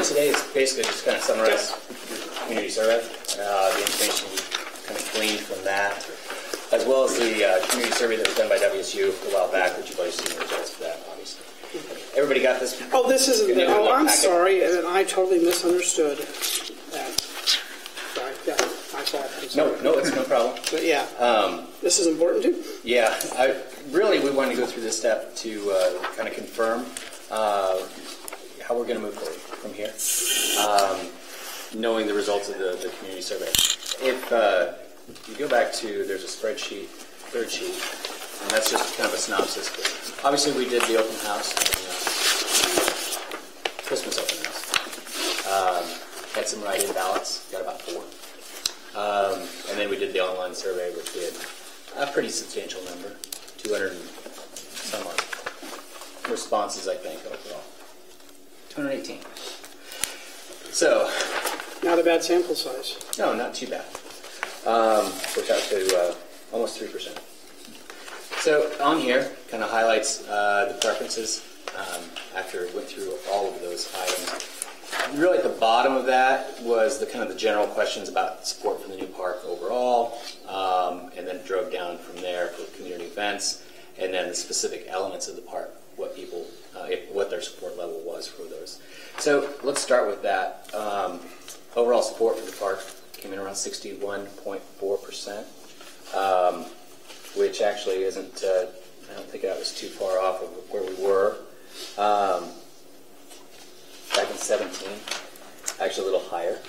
today is basically just kind of summarize the community survey, the information we kind of gleaned from that, as well as the community survey that was done by WSU a while back, which you've already seen the results of that, obviously. Everybody got this? Oh, this isn't there. Oh, I'm sorry. I totally misunderstood that. Sorry. Yeah, my fault. I'm sorry. No, it's no problem. But yeah, this is important too? Yeah. We wanted to go through this step to kind of confirm how we're going to move forward from here, knowing the results of the community survey. If you go back to, there's a spreadsheet, third sheet, and that's just kind of a synopsis. Obviously, we did the open house, Christmas open house. Had some write-in ballots, got about 4. And then we did the online survey, which we had a pretty substantial number, 200 and some odd responses, I think, overall. 218. So. Not a bad sample size. No, not too bad. Worked out to almost 3%. So on here, kind of highlights the preferences after we went through all of those items. Really at the bottom of that was the kind of the general questions about support for the new park overall, and then drove down from there for community events, and then the specific elements of the park, what people, what their support level was for those. So let's start with that. Overall support for the park came in around 61.4%, which actually isn't, I don't think that was too far off of where we were back in 17, actually a little higher.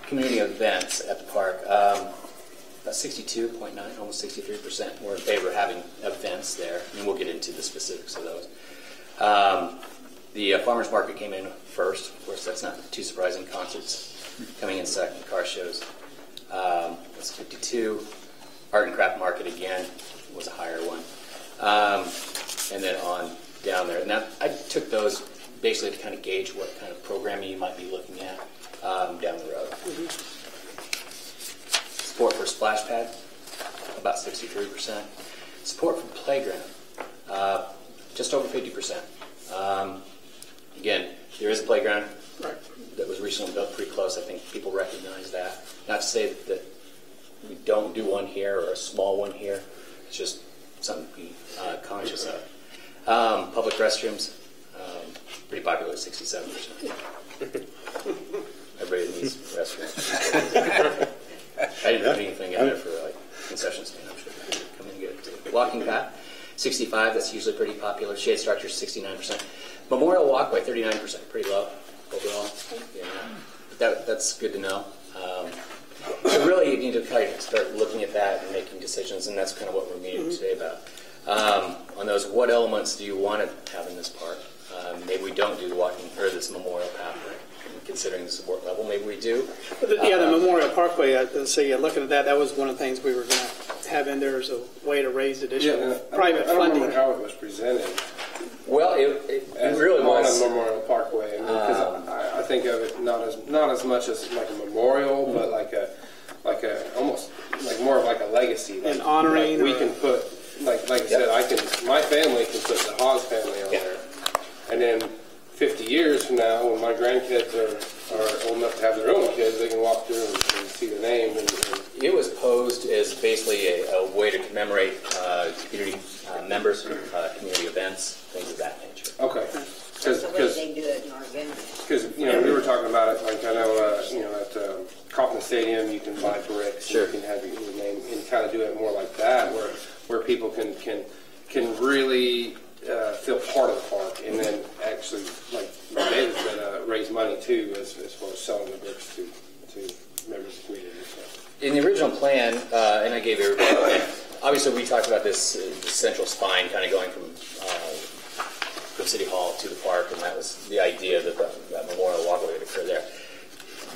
Community events at the park, about 62.9, almost 63% were in favor of having events there, and we'll get into the specifics of those. The farmers market came in first. Of course, that's not too surprising. Concerts coming in second. Car shows. That's 52. Art and craft market again was a higher one. And then on down there. Now I took those basically to kind of gauge what kind of programming you might be looking at down the road. Mm-hmm. Support for splash pad, about 63%. Support for playground, just over 50%. Again, there is a playground that was recently built pretty close. I think people recognize that. Not to say that we don't do one here or a small one here. It's just something to be conscious of. Public restrooms, pretty popular, 67%. Everybody needs restrooms. I didn't put anything in there for like concession stand. I'm sure they come in and get it too. Walking path, 65. That's usually pretty popular. Shade structures, 69%. Memorial walkway, 39%. Pretty low overall. Yeah, but that's good to know. So really, you need to kind of start looking at that and making decisions, and that's kind of what we're meeting today about. On those, what elements do you want to have in this park? Maybe we don't do the walking or this memorial pathway, considering the support level. Maybe we do. The Memorial Parkway. Looking at that, that was one of the things we were going to have in there as a way to raise additional private funding. I don't remember how it was presented. Well, it really was a Memorial Parkway, because I think of it not as much as like a memorial, but like a almost like more of like a legacy, like, and honoring. Like we can put like I said, my family can put the Hawes family on there, and then 50 years from now, when my grandkids are old enough to have their own kids, they can walk through and see the name. And it was posed as basically a way to commemorate community members, community events, things of that nature. Okay. That's the way they do it in our event. Because, we were talking about it, like I know, at Kaufman Stadium, you can buy bricks. Sure. And you can have your name and kind of do it more like that, where people can really feel part of the park, and then actually, like David said, raise money too, as far as selling the bricks to members of the community. So. In the original plan, and I gave everybody, obviously we talked about this central spine kind of going from City Hall to the park, and that was the idea that that memorial walkway would occur there.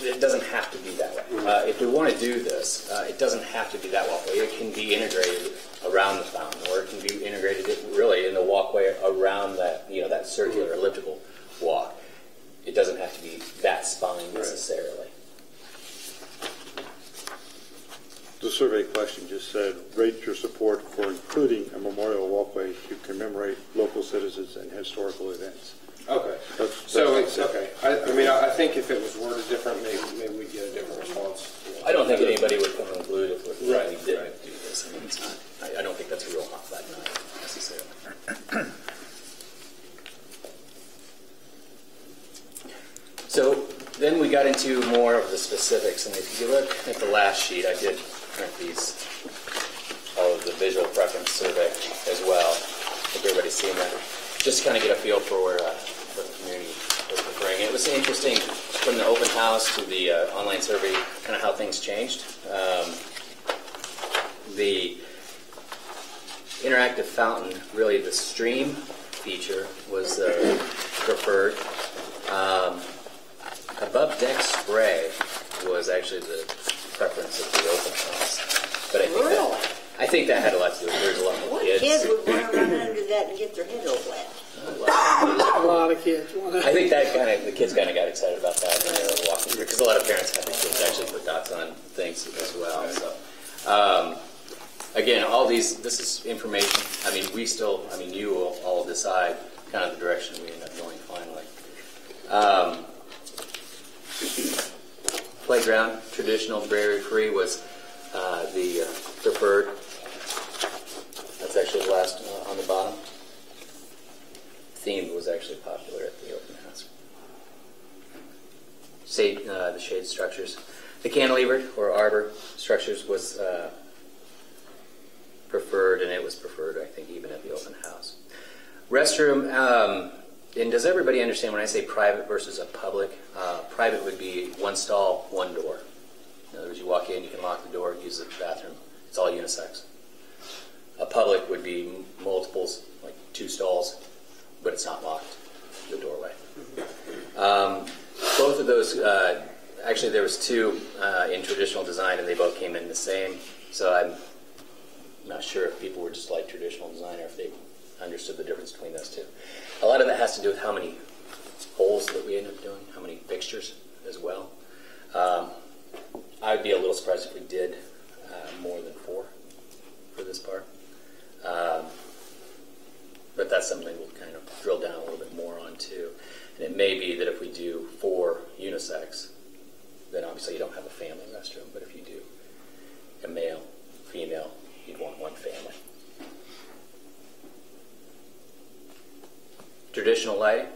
It doesn't have to be that way. If we want to do this, it doesn't have to be that walkway. It can be integrated around the fountain, or it can be integrated really in the walkway around that, that circular elliptical walk. It doesn't have to be that spine necessarily. The survey question just said, rate your support for including a memorial walkway to commemorate local citizens and historical events. Okay. That's think if it was worded different, maybe we'd get a different response. I don't think anybody would come unglued if we Right, didn't right. do this. I mean, it's not, I don't think that's a real hot button item necessarily. So then we got into more of the specifics, and if you look at the last sheet, I did print these, all of the visual preference survey as well. I think everybody's seen that. Just to kind of get a feel for where what the community was preferring. It was interesting from the open house to the online survey, kind of how things changed. The interactive fountain, really the stream feature was preferred. Above deck spray was actually the preference of the open house. But I think that had a lot to do with it. There's a lot more What kids. kids would want to run under that and get their head all wet? A lot of kids want I think that the kids kind of got excited about that when they were walking through, because a lot of parents have their kids actually put dots on things as well. So, again, this is information. I mean, you will all decide kind of the direction we end up going finally. Playground, traditional, barrier-free was the preferred. That's actually the last on the bottom. Themed was actually popular at the open house. The shade structures. The cantilevered or arbor structures was preferred, and it was preferred, I think, even at the open house. Restroom, and does everybody understand when I say private versus a public? Private would be one stall, one door. In other words, you walk in, you can lock the door, use the bathroom. It's all unisex. A public would be multiples, like 2 stalls, but it's not locked, the doorway. Both of those, actually there was 2 in traditional design, and they both came in the same. So I'm not sure if people were just like traditional design or if they understood the difference between those 2. A lot of that has to do with how many holes that we end up doing, how many fixtures as well. I'd be a little surprised if we did more than 4 for this part. But that's something we'll kind of drill down a little bit more on too. And it may be that if we do 4 unisex, then obviously you don't have a family restroom. But if you do a male, female, you'd want 1 family. Traditional lighting,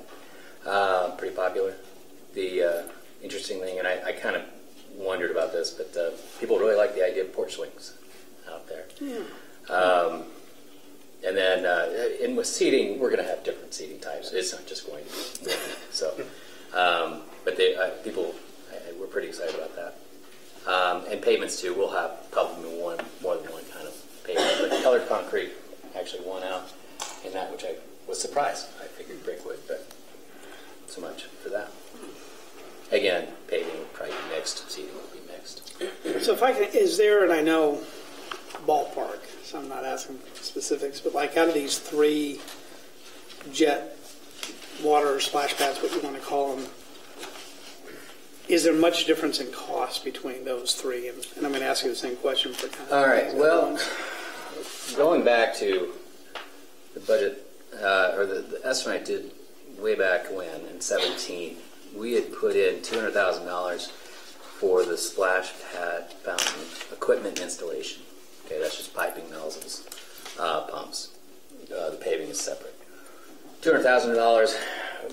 pretty popular. The interesting thing, and I kind of wondered about this, but people really like the idea of porch swings out there. Yeah. And then, and with seating, we're going to have different seating types. It's not just going to be one. So, but we're pretty excited about that. And pavements too. We'll have probably more than one kind of pavement. But colored concrete actually won out in that, which I was surprised. I figured brick would, but so much for that. Again, paving will probably be mixed. Seating will be mixed. So if I can, is there, and I know ballpark, so I'm not asking specifics, but like out of these 3 jet water splash pads, what you want to call them, is there much difference in cost between those 3? And I'm going to ask you the same question for kind of. All right. Well, going back to the budget, or the estimate I did way back when, in 2017, we had put in $200,000 for the splash pad fountain equipment installation. Okay, that's just piping, nozzles, pumps. The paving is separate. $200,000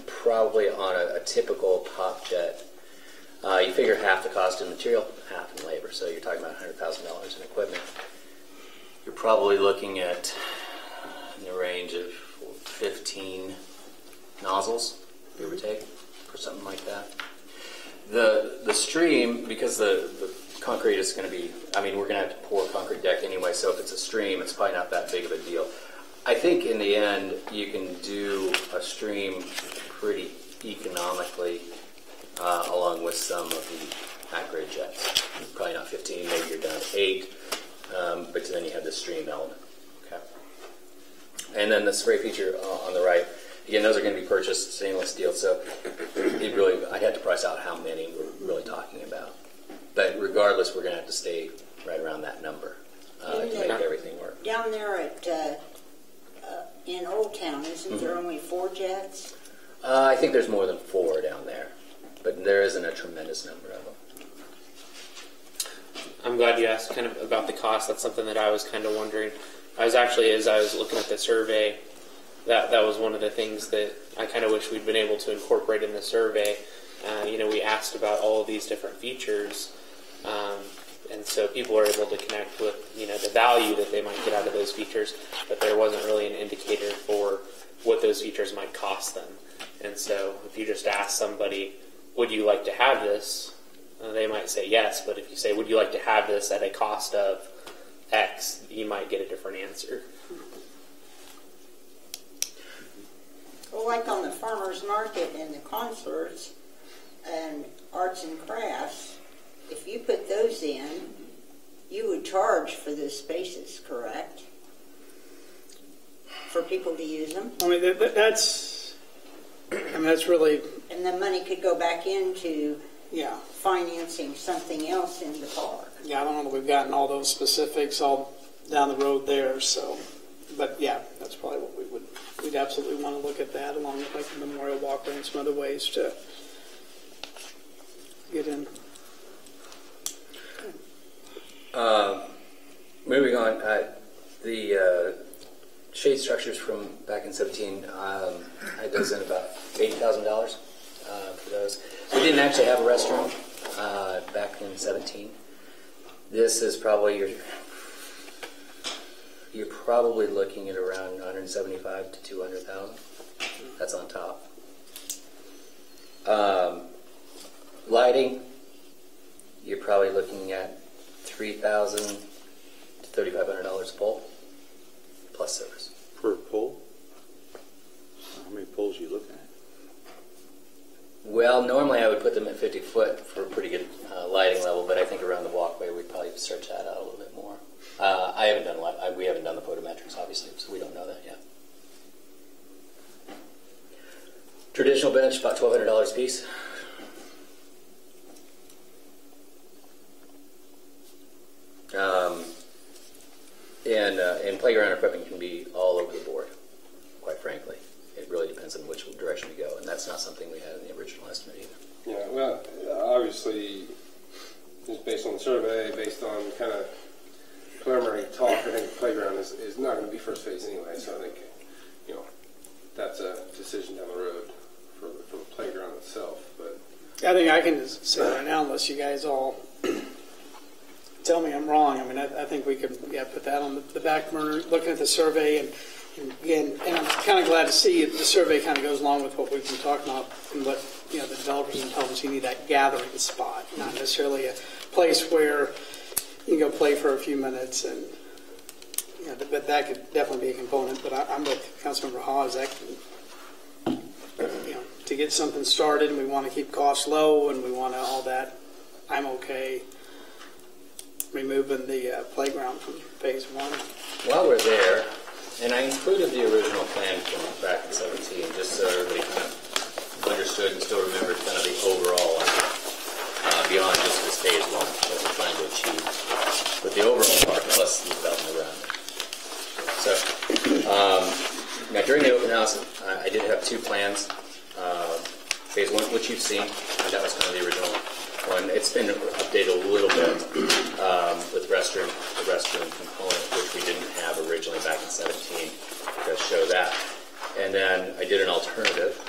probably on a typical pop jet. You figure half the cost in material, half in labor. So you're talking about $100,000 in equipment. You're probably looking at in the range of 15 nozzles, give or take, or something like that. The stream, because the concrete is going to be, I mean, we're going to have to pour concrete deck anyway, so if it's a stream, it's probably not that big of a deal. I think in the end, you can do a stream pretty economically along with some of the at-grade jets. Probably not 15, maybe you're down to 8, but then you have the stream element. Okay. And then the spray feature on the right, again, those are going to be purchased stainless steel, so I had to price out how many we're really talking about. But regardless, we're going to have to stay right around that number to make everything work. Down there at in Old Town, isn't there only 4 jets? I think there's more than 4 down there, but there isn't a tremendous number of them. I'm glad you asked kind of about the cost. That's something that I was kind of wondering. I was actually, as I was looking at the survey, that was one of the things that I kind of wish we'd been able to incorporate in the survey. We asked about all of these different features, and so people are able to connect with, the value that they might get out of those features, but there wasn't really an indicator for what those features might cost them. And so if you just ask somebody, would you like to have this? They might say yes, but if you say, would you like to have this at a cost of X, you might get a different answer. Well, like on the farmer's market and the concerts and arts and crafts, if you put those in, you would charge for those spaces, correct? For people to use them? I mean, that's really, And the money could go back into yeah. financing something else in the park. Yeah, I don't know that we've gotten all those specifics all down the road there, so, but yeah, that's probably what we'd absolutely want to look at that along with like the Memorial Walkway and some other ways to get in. Moving on, the shade structures from back in 17, I had those in about $80,000 for those. We didn't actually have a restroom back in 17. This is probably you're probably looking at around 175 to 200,000. That's on top. Lighting, you're probably looking at $3,000 to $3,500 a pole, plus service. Per pole? How many poles are you looking at? Well, normally I would put them at 50 foot for a pretty good lighting level, but I think around the walkway we'd probably stretch that out a little bit more. We haven't done the photometrics, obviously, so we don't know that yet. Traditional bench, about $1,200 a piece. And playground equipment can be all over the board, quite frankly. It really depends on which direction you go, and that's not something we had in the original estimate either. Yeah, well, obviously, just based on the survey, based on kind of preliminary talk, I think the playground is not going to be first phase anyway, so I think, that's a decision down the road for the playground itself. But I think I can just say right now, unless you guys all tell me I'm wrong. I mean, I think we could put that on the back burner, looking at the survey, and again, and I'm kind of glad to see the survey kind of goes along with what we've been talking about and what the developers have told us. You need that gathering spot, not necessarily a place where you can go play for a few minutes, and but that could definitely be a component. But I'm with Councilmember Hawes. That can, to get something started, and we want to keep costs low, and we want to all that. I'm okay removing the playground from phase one. While we're there, and I included the original plan from back in 17, just so everybody kind of understood and still remembered kind of the overall, beyond just this phase one that we're trying to achieve, but the overall part plus the development around it. So, now during the open house, I did have two plans. Phase one, which you've seen, and that was kind of the original one. It's been updated a little bit with the restroom component, which we didn't have originally back in 17, to show that. And then I did an alternative,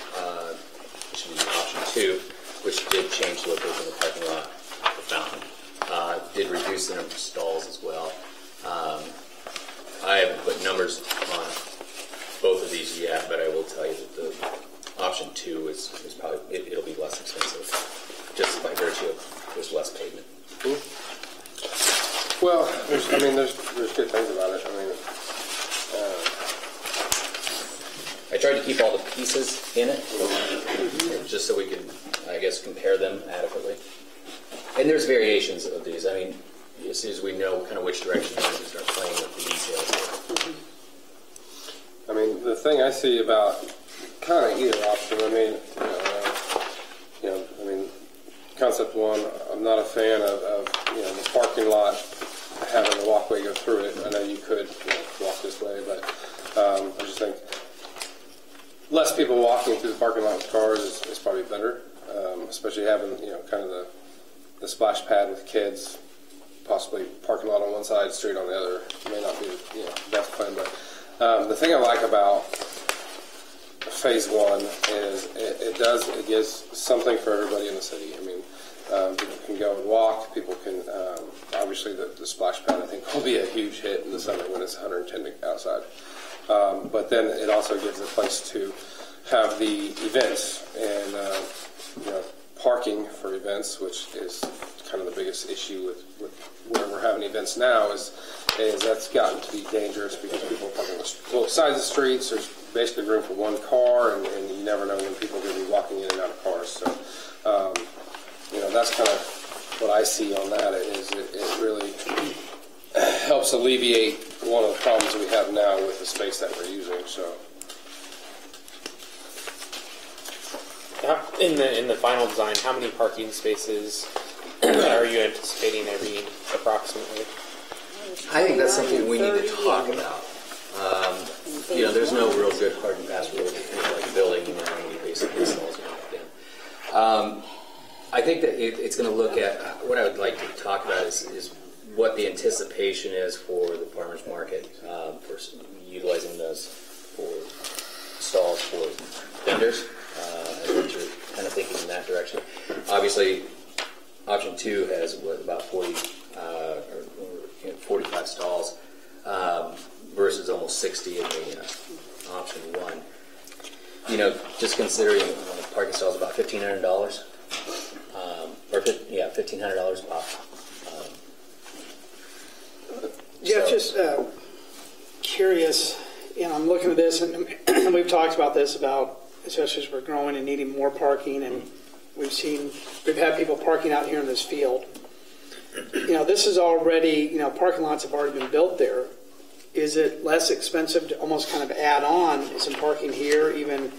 which is option 2, which did change the location of the parking lot, the fountain. Did reduce the number of stalls as well. I haven't put numbers on both of these yet, but I will tell you that the option 2 is probably, it'll be less expensive, just by virtue of there's less pavement. well, there's good things about it. I tried to keep all the pieces in it, just so we could, I guess, compare them adequately. And there's variations of these. I mean, as soon as we know kind of which direction we want to start playing with the details. The thing I see about kind of either option, concept one, I'm not a fan of the parking lot having the walkway go through it. I know you could walk this way, but I just think less people walking through the parking lot with cars is probably better. especially having, kind of the splash pad with kids, possibly parking lot on one side, street on the other. May not be, the best plan, but the thing I like about phase one is it gives something for everybody in the city. I mean, people can go and walk. People can, obviously the splash pad I think will be a huge hit in the summer when it's 110 outside. But then it also gives a place to have the events and, parking for events, which is kind of the biggest issue with where we're having events now is that's gotten to be dangerous because people are parking on both sides of the streets. There's basically room for one car, and you never know when people are going to be walking in and out of cars. So, that's kind of what I see on that is it really helps alleviate one of the problems we have now with the space that we're using. So. In the final design, how many parking spaces are you anticipating there being approximately? I think that's something we need to talk about. There's no real good parking pass rule like a building, how many basically stalls you have in. I think that it's going to look at, what I would like to talk about is what the anticipation is for the farmers market, for utilizing those for stalls for vendors. And that you're kind of thinking in that direction. Obviously, option 2 has about 45 stalls versus almost 60 in the option 1. Just considering parking stalls about $1,500, $1,500 off. Jeff, just curious. I'm looking at this, and we've talked about this especially as we're growing and needing more parking, and we've had people parking out here in this field. This is already, parking lots have already been built there. Is it less expensive to almost kind of add on some parking here, even?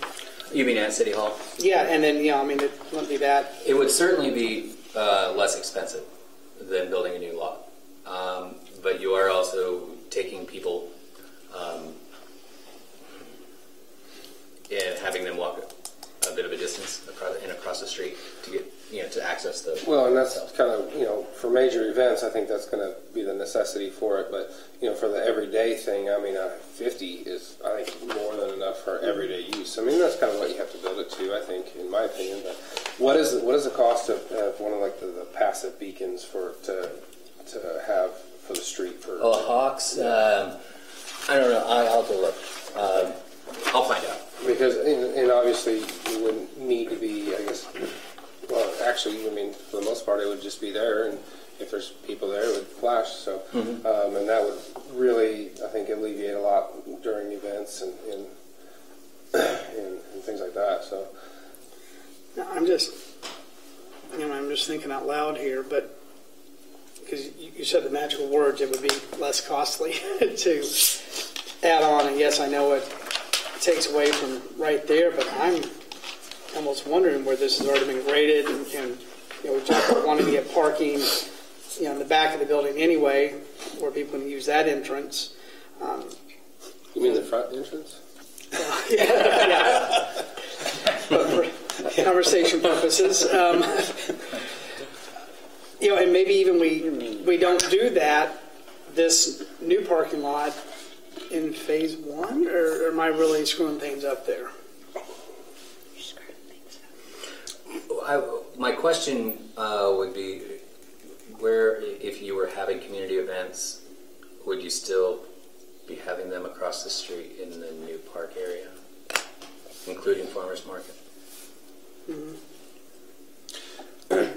You mean at City Hall? Yeah, and then, it wouldn't be that. It would certainly be less expensive than building a new lot. But you are also taking people and having them walk a bit of a distance across the street to get to access the. Well, and that's kind of for major events, I think that's going to be the necessity for it. But for the everyday thing, 50 is I think more than enough for everyday use. That's kind of what you have to build it to, I think, in my opinion. But what is the cost of one of like the passive beacons to have for the street for? Oh, Hawks. I don't know. I'll have to look. I'll find out. Because, and obviously, you wouldn't need to be, I guess, well, actually, for the most part, it would just be there, and if there's people there, it would flash. So, and that would really, I think, alleviate a lot during events and things like that. So, No, I'm just thinking out loud here, but because you said the magical words, it would be less costly to add on. And yes, I know it takes away from right there, but I'm almost wondering where this has already been graded, and we talked about wanting to get parking, in the back of the building anyway, where people can use that entrance. You mean the front entrance? Yeah. But for conversation purposes, and maybe even we don't do that. This new parking lot in phase 1, or am I really screwing things up there? My question would be, where, if you were having community events, would you still be having them across the street in the new park area, including farmers market? Mm-hmm.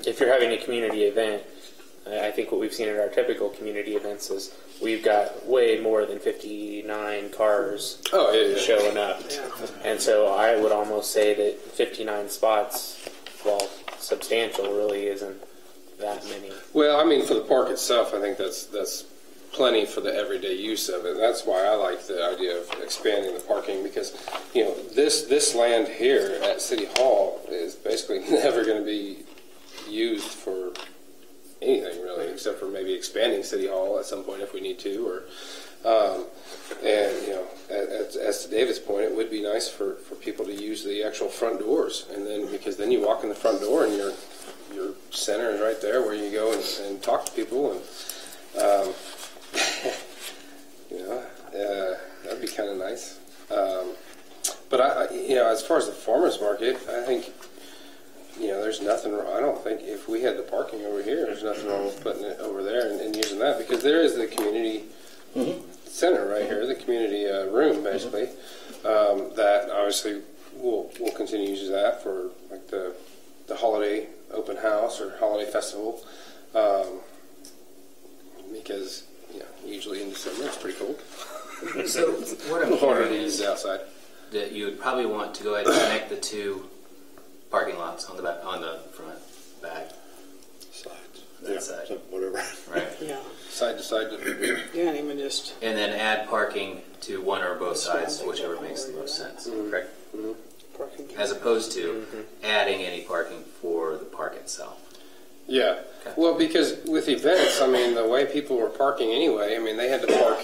If you're having a community event, I think what we've seen at our typical community events is we've got way more than 59 cars showing up. Yeah. And so I would almost say that 59 spots, while substantial, really isn't that many. Well, for the park itself, I think that's plenty for the everyday use of it. That's why I like the idea of expanding the parking, because this land here at City Hall is basically never going to be used for anything really. except for maybe expanding City Hall at some point if we need to, or and as to David's point, it would be nice for people to use the actual front doors, and then because then you walk in the front door and your center is right there where you go and talk to people, and that'd be kind of nice. But as far as the farmers market, I think there's nothing wrong. I don't think if we had the parking over here, there's nothing wrong with putting it over there and using that, because there is the community center right here, the community room basically, that obviously we'll continue to use that for like the holiday open house or holiday festival, because usually in December it's pretty cold. So what I'm hearing is is outside. that you would probably want to go ahead and connect the two parking lots on the back, on the front, back, Sides. that side, So whatever. right? Yeah. Side to side. Yeah, and even just And then add parking to one or both sides, whichever makes the most sense, correct? parking. As opposed to adding any parking for the park itself. Yeah. Well, because with events, I mean, the way people were parking anyway, I mean, they had to park,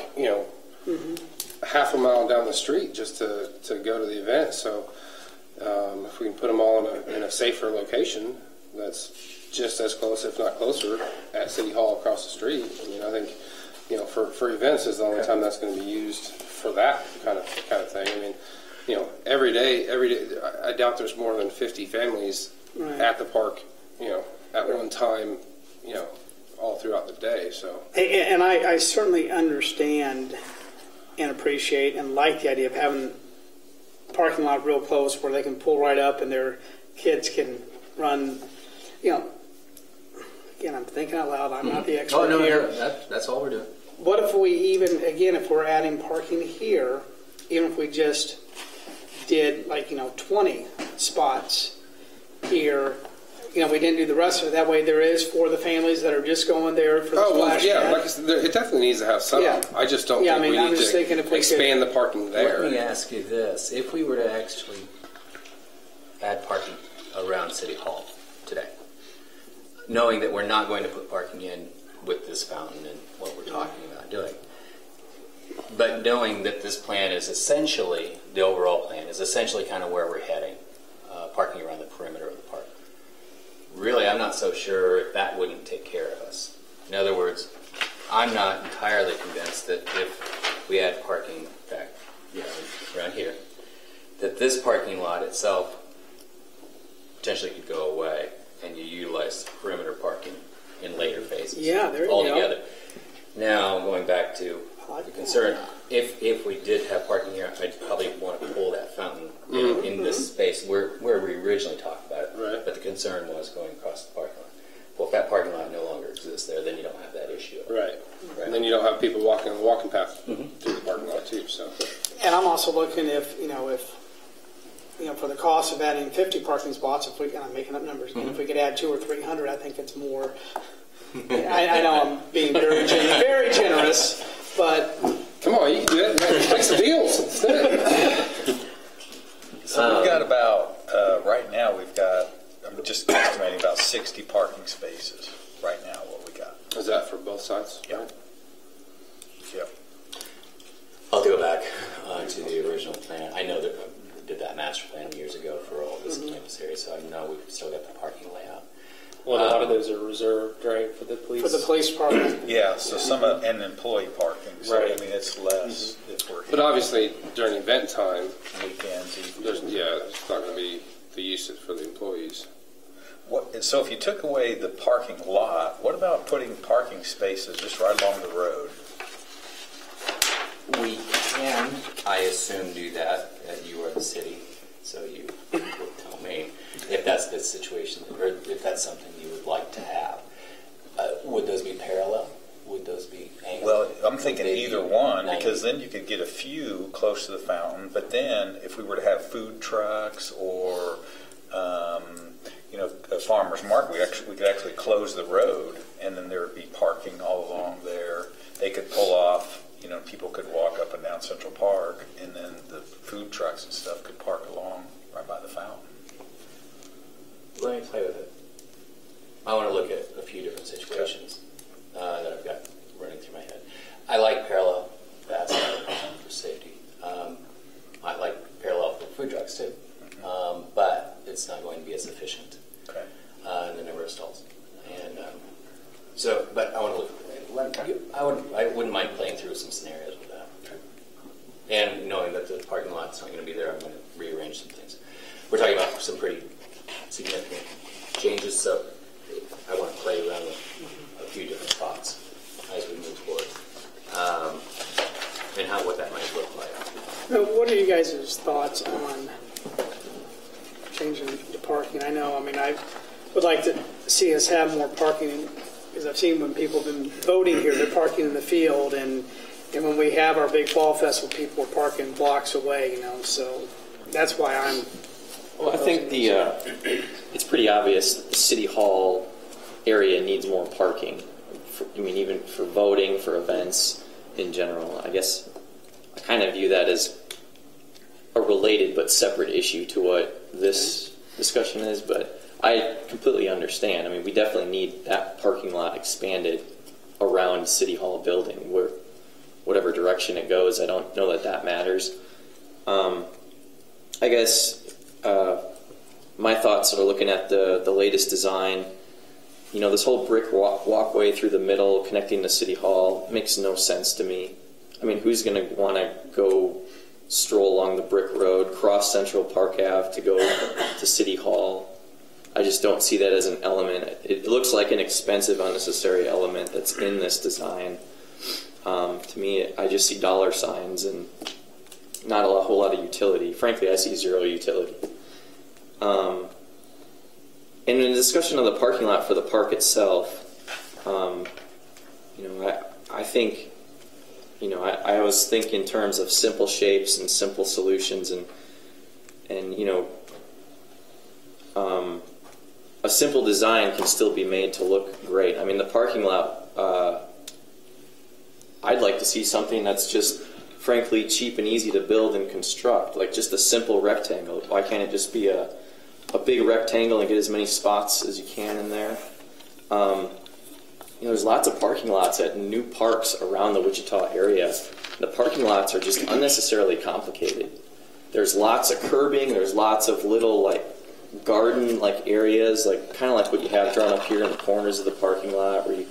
half a mile down the street just to go to the event. So if we can put them all in a safer location, that's just as close, if not closer, at City Hall across the street. I mean, I think, for events is the only time that's going to be used for that kind of thing. I mean, every day, I doubt there's more than 50 families at the park, at one time, all throughout the day. So, And I certainly understand and appreciate and like the idea of having parking lot real close where they can pull right up and their kids can run. Again, I'm thinking out loud. I'm not the expert here. That's all we're doing. What if we even, again, if we're adding parking here, even if we just did 20 spots here, we didn't do the rest of it. That way there is for the families that are just going there for the splash pad. like I said, it definitely needs to have some. Yeah. I just don't Yeah, think I mean, we I'm need just to thinking if we expand the parking there. Let me ask you this. If we were to actually add parking around City Hall today, knowing that we're not going to put parking in with this fountain and what we're talking about doing, but knowing that this plan is essentially, the overall plan is essentially kind of where we're heading, parking around the perimeter of the park. Really, I'm not so sure if that wouldn't take care of us. In other words, I'm not entirely convinced that if we had parking back, around here, that this parking lot itself potentially could go away and you utilize perimeter parking in later phases. Yeah, there you altogether. Now, going back to like the that. concern, if we did have parking here, I'd probably want to pull that fountain in this space where we originally talked about it. Right. But the concern was going across the parking lot. Well, if that parking lot no longer exists there, then you don't have that issue. Right. And then you don't have people walking on the walking path through the parking lot too. So. And I'm also looking if for the cost of adding 50 parking spots, if we I'm making up numbers, if we could add 200 or 300, I think it's more. I know I'm being very generous, but Come on, you can do it. Make some deals. Let's do it. So we've got about, right now we've got, I'm just estimating about 60 parking spaces right now, what we got. Is that for both sides? Yep. Yep. I'll go back to the original plan. I know that I did that master plan years ago for all this campus area, so I know we've still got the parking layout. Well, a lot of those are reserved, right, for the police. for the police department. Yeah, so some of, and employee parking, so Right. I mean, it's less if we're But obviously, during event time, weekends. there's not going to be the usage for the employees. And so if you took away the parking lot, what about putting parking spaces just right along the road? We can, I assume, do that. You are the city, so you will tell me if that's the situation, or if that's something you would like to have. Would those be parallel? Would those be angled? Well, I'm thinking Would they either be one, 90? because then you could get a few close to the fountain, but then if we were to have food trucks or, a farmer's market, we could actually close the road, and then there would be parking all along there. They could pull off, people could walk up and down Central Park, and then the food trucks and stuff could park along right by the fountain. Let me play with it. I want to look at a few different situations. that I've got running through my head. I like parallel paths for safety. I like parallel for food trucks too, but it's not going to be as efficient in the number of stalls. And but I want to look. I wouldn't mind playing through some scenarios with that. And knowing that the parking lot's not going to be there, I'm going to rearrange some things. We're talking about some pretty significant changes, so I want to play around with a few different spots as we move forward, and what that might look like. Now, what are you guys' thoughts on changing the parking? I would like to see us have more parking, because I've seen when people have been voting here, they're parking in the field, and when we have our big fall festival, people are parking blocks away, so that's why I'm... Well, I think it's pretty obvious that the City Hall area needs more parking. Even for voting, for events in general. I guess I kind of view that as a related but separate issue to what this discussion is, but I completely understand. We definitely need that parking lot expanded around City Hall building, where whatever direction it goes. I don't know that matters. I guess my thoughts are looking at the latest design. This whole brick walkway through the middle connecting to City Hall makes no sense to me. Who's going to want to go stroll along the brick road, cross Central Park Ave to go to City Hall? I just don't see that as an element. It looks like an expensive, unnecessary element that's in this design. To me, I just see dollar signs and not a whole lot of utility. Frankly, I see zero utility. And in the discussion of the parking lot for the park itself, I think, I always think in terms of simple shapes and simple solutions, and a simple design can still be made to look great. The parking lot, I'd like to see something that's just, frankly, cheap and easy to build and construct, like just a simple rectangle. Why can't it just be a big rectangle and get as many spots as you can in there? There's lots of parking lots at new parks around the Wichita area. The parking lots are just unnecessarily complicated. There's lots of curbing. There's lots of little garden-like areas, kind of like what you have drawn up here in the corners of the parking lot, where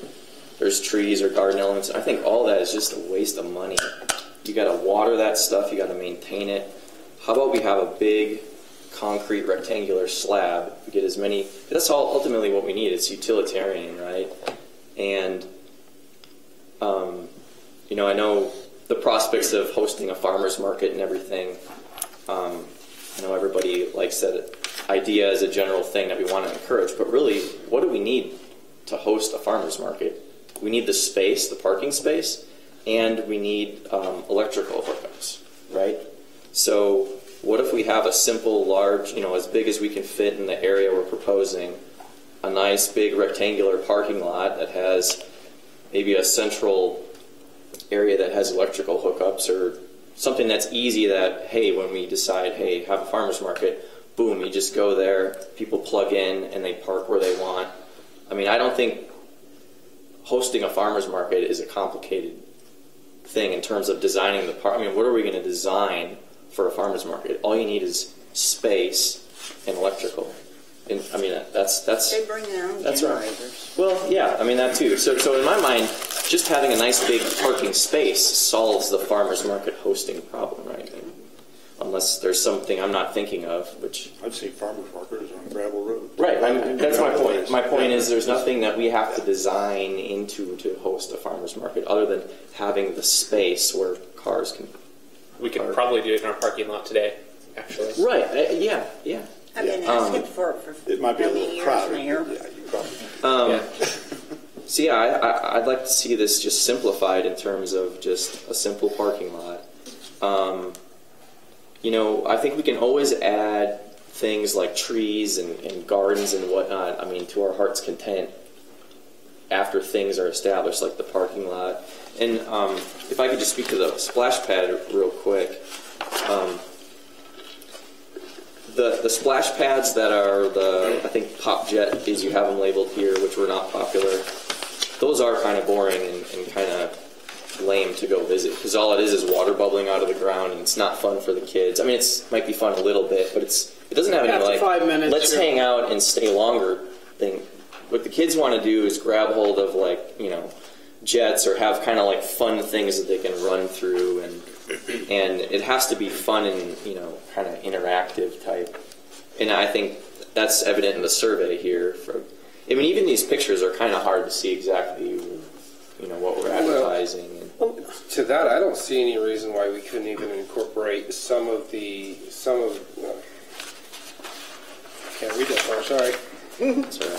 there's trees or garden elements. I think all that is just a waste of money. You got to water that stuff. You got to maintain it. How about we have a big concrete rectangular slab? We get as many. That's all ultimately what we need. It's utilitarian, right? And I know the prospects of hosting a farmer's market and everything. I know everybody likes that idea as a general thing that we want to encourage, but really, what do we need to host a farmer's market? We need the space, the parking space, and we need electrical hookups, right? So what if we have a simple, large, as big as we can fit in the area we're proposing, a nice big rectangular parking lot that has maybe a central area that has electrical hookups, or something that's easy that, hey, when we decide, hey, have a farmer's market, boom, you just go there, people plug in, and they park where they want. I don't think hosting a farmer's market is a complicated thing in terms of designing the park. What are we going to design for a farmer's market? All you need is space and electrical. And that's They bring their own that's generators. Right. Well, yeah, that too. So in my mind, just having a nice big parking space solves the farmer's market hosting problem, right? Unless there's something I'm not thinking of, which I've seen farmers marketers on gravel road. Right. That's my point. My point is there's nothing that we have to design into to host a farmer's market other than having the space where cars can. We could probably do it in our parking lot today, actually. Right. Yeah. I've been asking for it for It might be a many little years crowded. now. Yeah, you probably. So yeah, I'd like to see this just simplified in terms of just a simple parking lot. I think we can always add things like trees and gardens and whatnot, to our heart's content after things are established, like the parking lot. And if I could just speak to the splash pad real quick. The splash pads that are I think Pop Jet, as you have them labeled here, which were not popular. those are kind of boring and kind of lame to go visit, because all it is water bubbling out of the ground, and it's not fun for the kids. I mean, it might be fun a little bit, but it doesn't have any After like 5 minutes, let's hang out and stay longer thing. What the kids want to do is grab hold of jets, or have kind of like fun things that they can run through, and it has to be fun and kind of interactive type. And I think that's evident in the survey here. I mean, even these pictures are kind of hard to see exactly what we're advertising. To that, I don't see any reason why we couldn't even incorporate can't read that far, sorry. That's all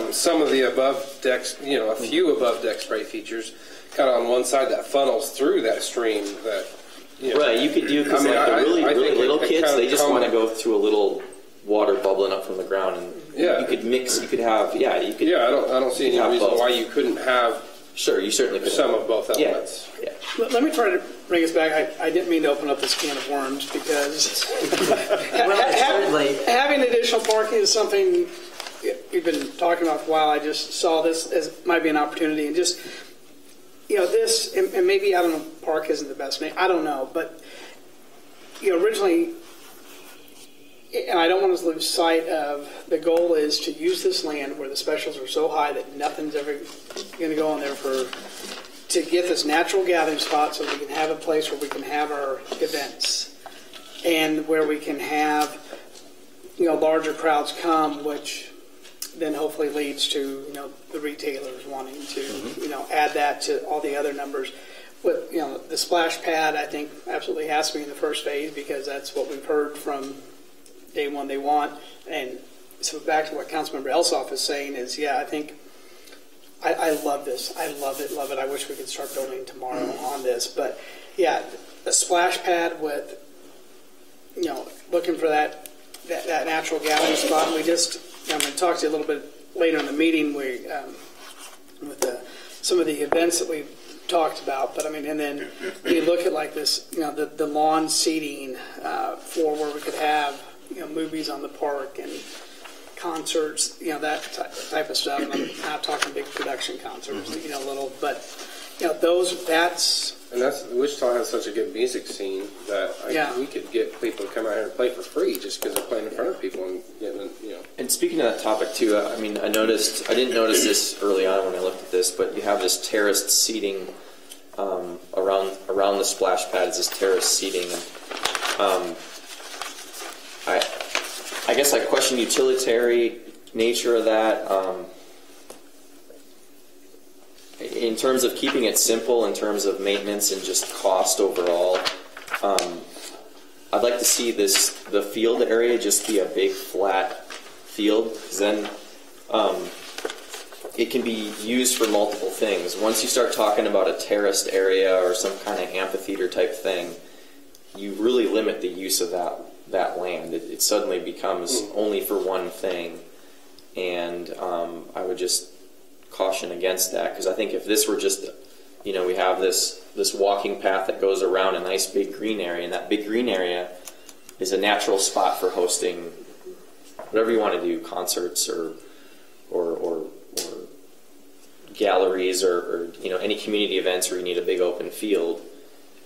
right. Some of the above decks, a few above deck spray features, kind of on one side that funnels through that stream. Right, you could do, because the really little kids, they just want to go through a little water bubbling up from the ground, and you could mix. You could have, I don't see any reason why you couldn't have. Sure, you certainly could. Some of both elements. Yeah. Let me try to bring us back. I didn't mean to open up this can of worms, because having additional parking is something we've been talking about for a while. I just saw this as might be an opportunity, and just this, and maybe, I don't know, park isn't the best name, I don't know, but originally, and I don't want to lose sight of, the goal is to use this land where the specials are so high that nothing's ever going to go on there to get this natural gathering spot, so we can have a place where we can have our events, and where we can have larger crowds come, which then hopefully leads to the retailers wanting to add that to all the other numbers. But the splash pad, I think, absolutely has to be in the first phase, because that's what we've heard from day one they want. And so back to what Councilmember Elsoff is saying is, I think I love this. I love it. I wish we could start building tomorrow on this. But a splash pad with looking for that natural gathering spot. We just, I'm going to talk to you a little bit later in the meeting with some of the events that we've talked about. But I mean, and then you look at like this, the lawn seating for where we could have movies on the park and concerts, that type of stuff. And I'm not talking big production concerts, little, but And Wichita has such a good music scene that we could get people to come out here and play for free just because they're playing in front of people and getting, And speaking of that topic too, I mean, I didn't notice this early on when I looked at this, but you have this terraced seating around the splash pads. This terraced seating, and I guess I question utilitarian nature of that. In terms of keeping it simple, in terms of maintenance and just cost overall, I'd like to see the field area just be a big flat field, because then it can be used for multiple things. Once you start talking about a terraced area or some kind of amphitheater type thing, you really limit the use of that land. It suddenly becomes only for one thing, and I would just caution against that, because I think if this were just, we have this walking path that goes around a nice big green area, and that big green area is a natural spot for hosting whatever you want to do, concerts or galleries or any community events where you need a big open field.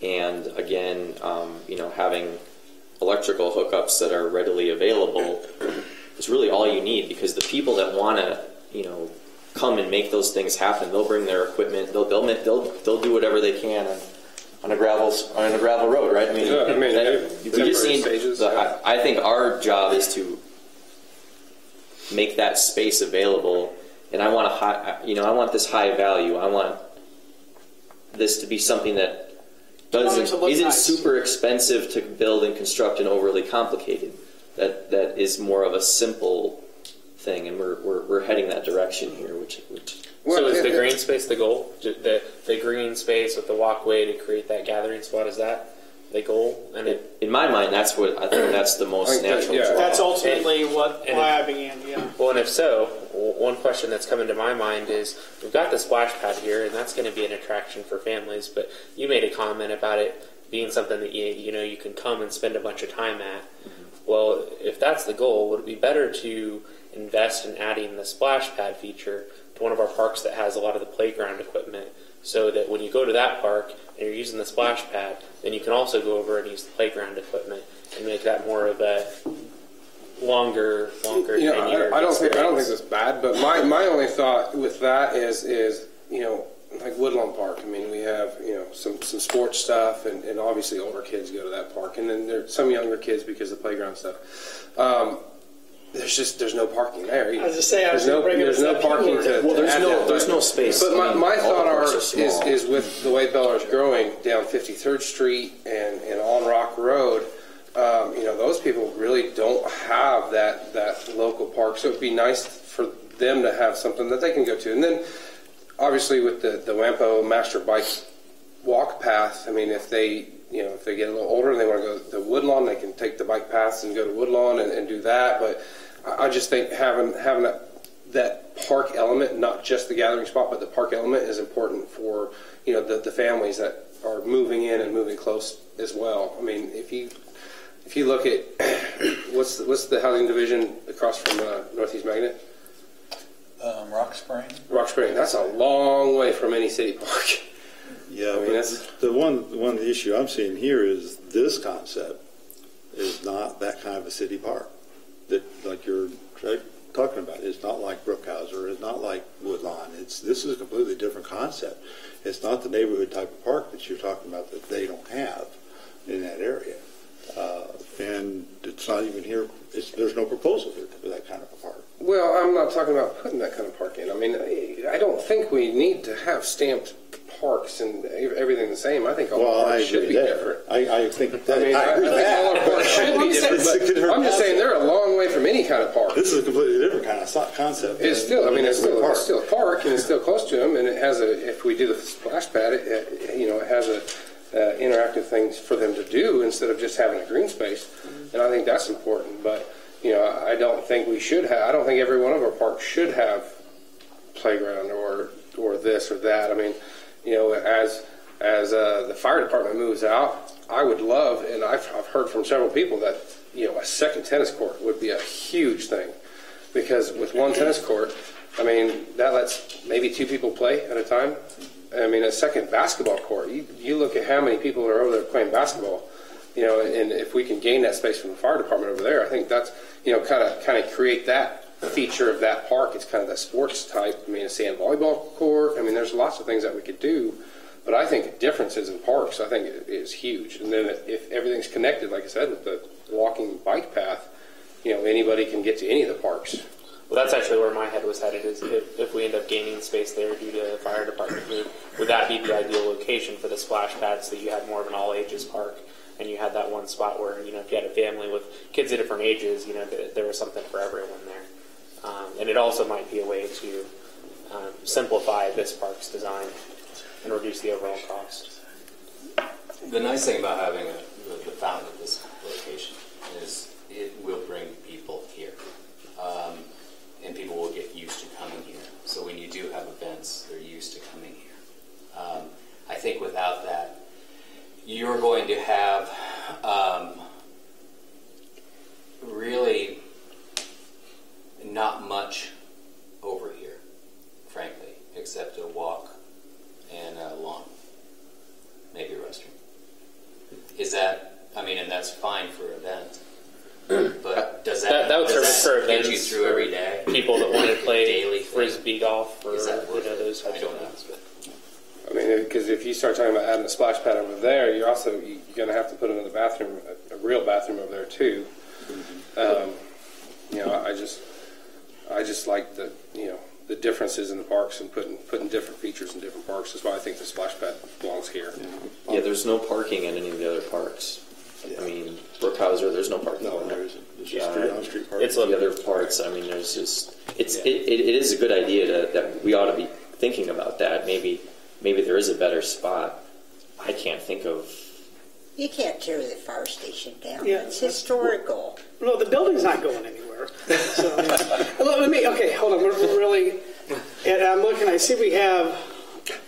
And again, having electrical hookups that are readily available is really all you need, because the people that want to come and make those things happen, they'll bring their equipment, they'll do whatever they can on a gravel road, right? I think our job is to make that space available, and I want this high value. I want this to be something that isn't super expensive to build and construct and overly complicated. That is more of a simple thing, and we're heading that direction here. So is the green space the goal? The green space with the walkway to create that gathering spot, is that the goal? And in my mind, that's what I think. That's the most natural draw. That's ultimately why I began. Yeah. Well, and if so, one question that's coming to my mind is, we've got the splash pad here, and that's going to be an attraction for families. But you made a comment about it being something that you can come and spend a bunch of time at. Well, if that's the goal, would it be better to invest in adding the splash pad feature to one of our parks that has a lot of the playground equipment, so that when you go to that park and you're using the splash pad, then you can also go over and use the playground equipment and make that more of a longer tenure. I don't think that's bad, but my only thought with that is like Woodlawn Park. I mean, we have some sports stuff, and obviously older kids go to that park, and then there's some younger kids because of the playground stuff. There's no parking there. I was just saying, there's no parking to. Well, there's add no space. But my thought is is with the way Bel Aire is growing down 53rd Street and on Rock Road. Those people really don't have that local park, so it'd be nice for them to have something that they can go to. And then, obviously, with the Wampo Master Bike Walk Path, I mean, if they get a little older and they want to go to Woodlawn, they can take the bike paths and go to Woodlawn and do that. But I just think having that park element, not just the gathering spot, but the park element is important for the families that are moving in and moving close as well. I mean, if you look at what's the housing division across from Northeast Magnet? Rock Spring. Rock Spring. That's a long way from any city park. Yeah, I mean, that's the one issue I'm seeing here is this concept is not that kind of a city park that like you're talking about. It's not like Brookhauser. It's not like Woodlawn. This is a completely different concept. It's not the neighborhood type of park that you're talking about that they don't have in that area. And it's not even here. There's no proposal here for that kind of a park. Well, I'm not talking about putting that kind of park in. I mean, I don't think we need to have stamped parks and everything the same. I think all parks should be different. I think that. I think all our parks should be different. But I'm just saying they're a long way from any kind of park. This is a completely different kind of concept. It's still a park, and it's still close to them, and it has if we do the splash pad, it has interactive things for them to do instead of just having a green space, and I think that's important. But I don't think we should have. I don't think every one of our parks should have playground or this or that. I mean, as the fire department moves out, I would love, and I've heard from several people that a second tennis court would be a huge thing, because with one tennis court, I mean that lets maybe 2 people play at a time. I mean, a second basketball court. You look at how many people are over there playing basketball, and if we can gain that space from the fire department over there, I think that's kind of create that feature of that park. It's kind of that sports type. I mean, a sand volleyball court. I mean, there's lots of things that we could do, but I think differences in parks, I think it is huge. And then if everything's connected, like I said, with the walking bike path, anybody can get to any of the parks. Well, that's actually where my head was headed, is if we end up gaining space there due to the fire department move, would that be the ideal location for the splash pad, so that you had more of an all-ages park, and you had that one spot where, if you had a family with kids of different ages, there was something for everyone there. And it also might be a way to simplify this park's design and reduce the overall cost. The nice thing about having the fountain at this location is it will bring people here. And people will get used to coming here. So when you do have events, they're used to coming here. I think without that, you're going to have really not much over here, frankly, except a walk and a lawn, maybe a restroom. Is that, and that's fine for an event. But does that would does serve that for get you through every day? People that want to play Daily frisbee golf or Is that worth those it? types I don't of know. things. I mean, because if you start talking about adding a splash pad over there, you're going to have to put another bathroom, a real bathroom over there too. I just like the differences in the parks and putting different features in different parks. That's why I think the splash pad belongs here. Yeah, there's no parking in any of the other parks. I mean, Brookhauser, there's no parking. No, there isn't. It's just on-street parking. It's The other parts, there's just it is a good idea that we ought to be thinking about that. Maybe there is a better spot. I can't think of. You can't tear the fire station down. Yeah, It's historical. No, the building's not going anywhere. So, hold on. We're really, and I'm looking, I see we have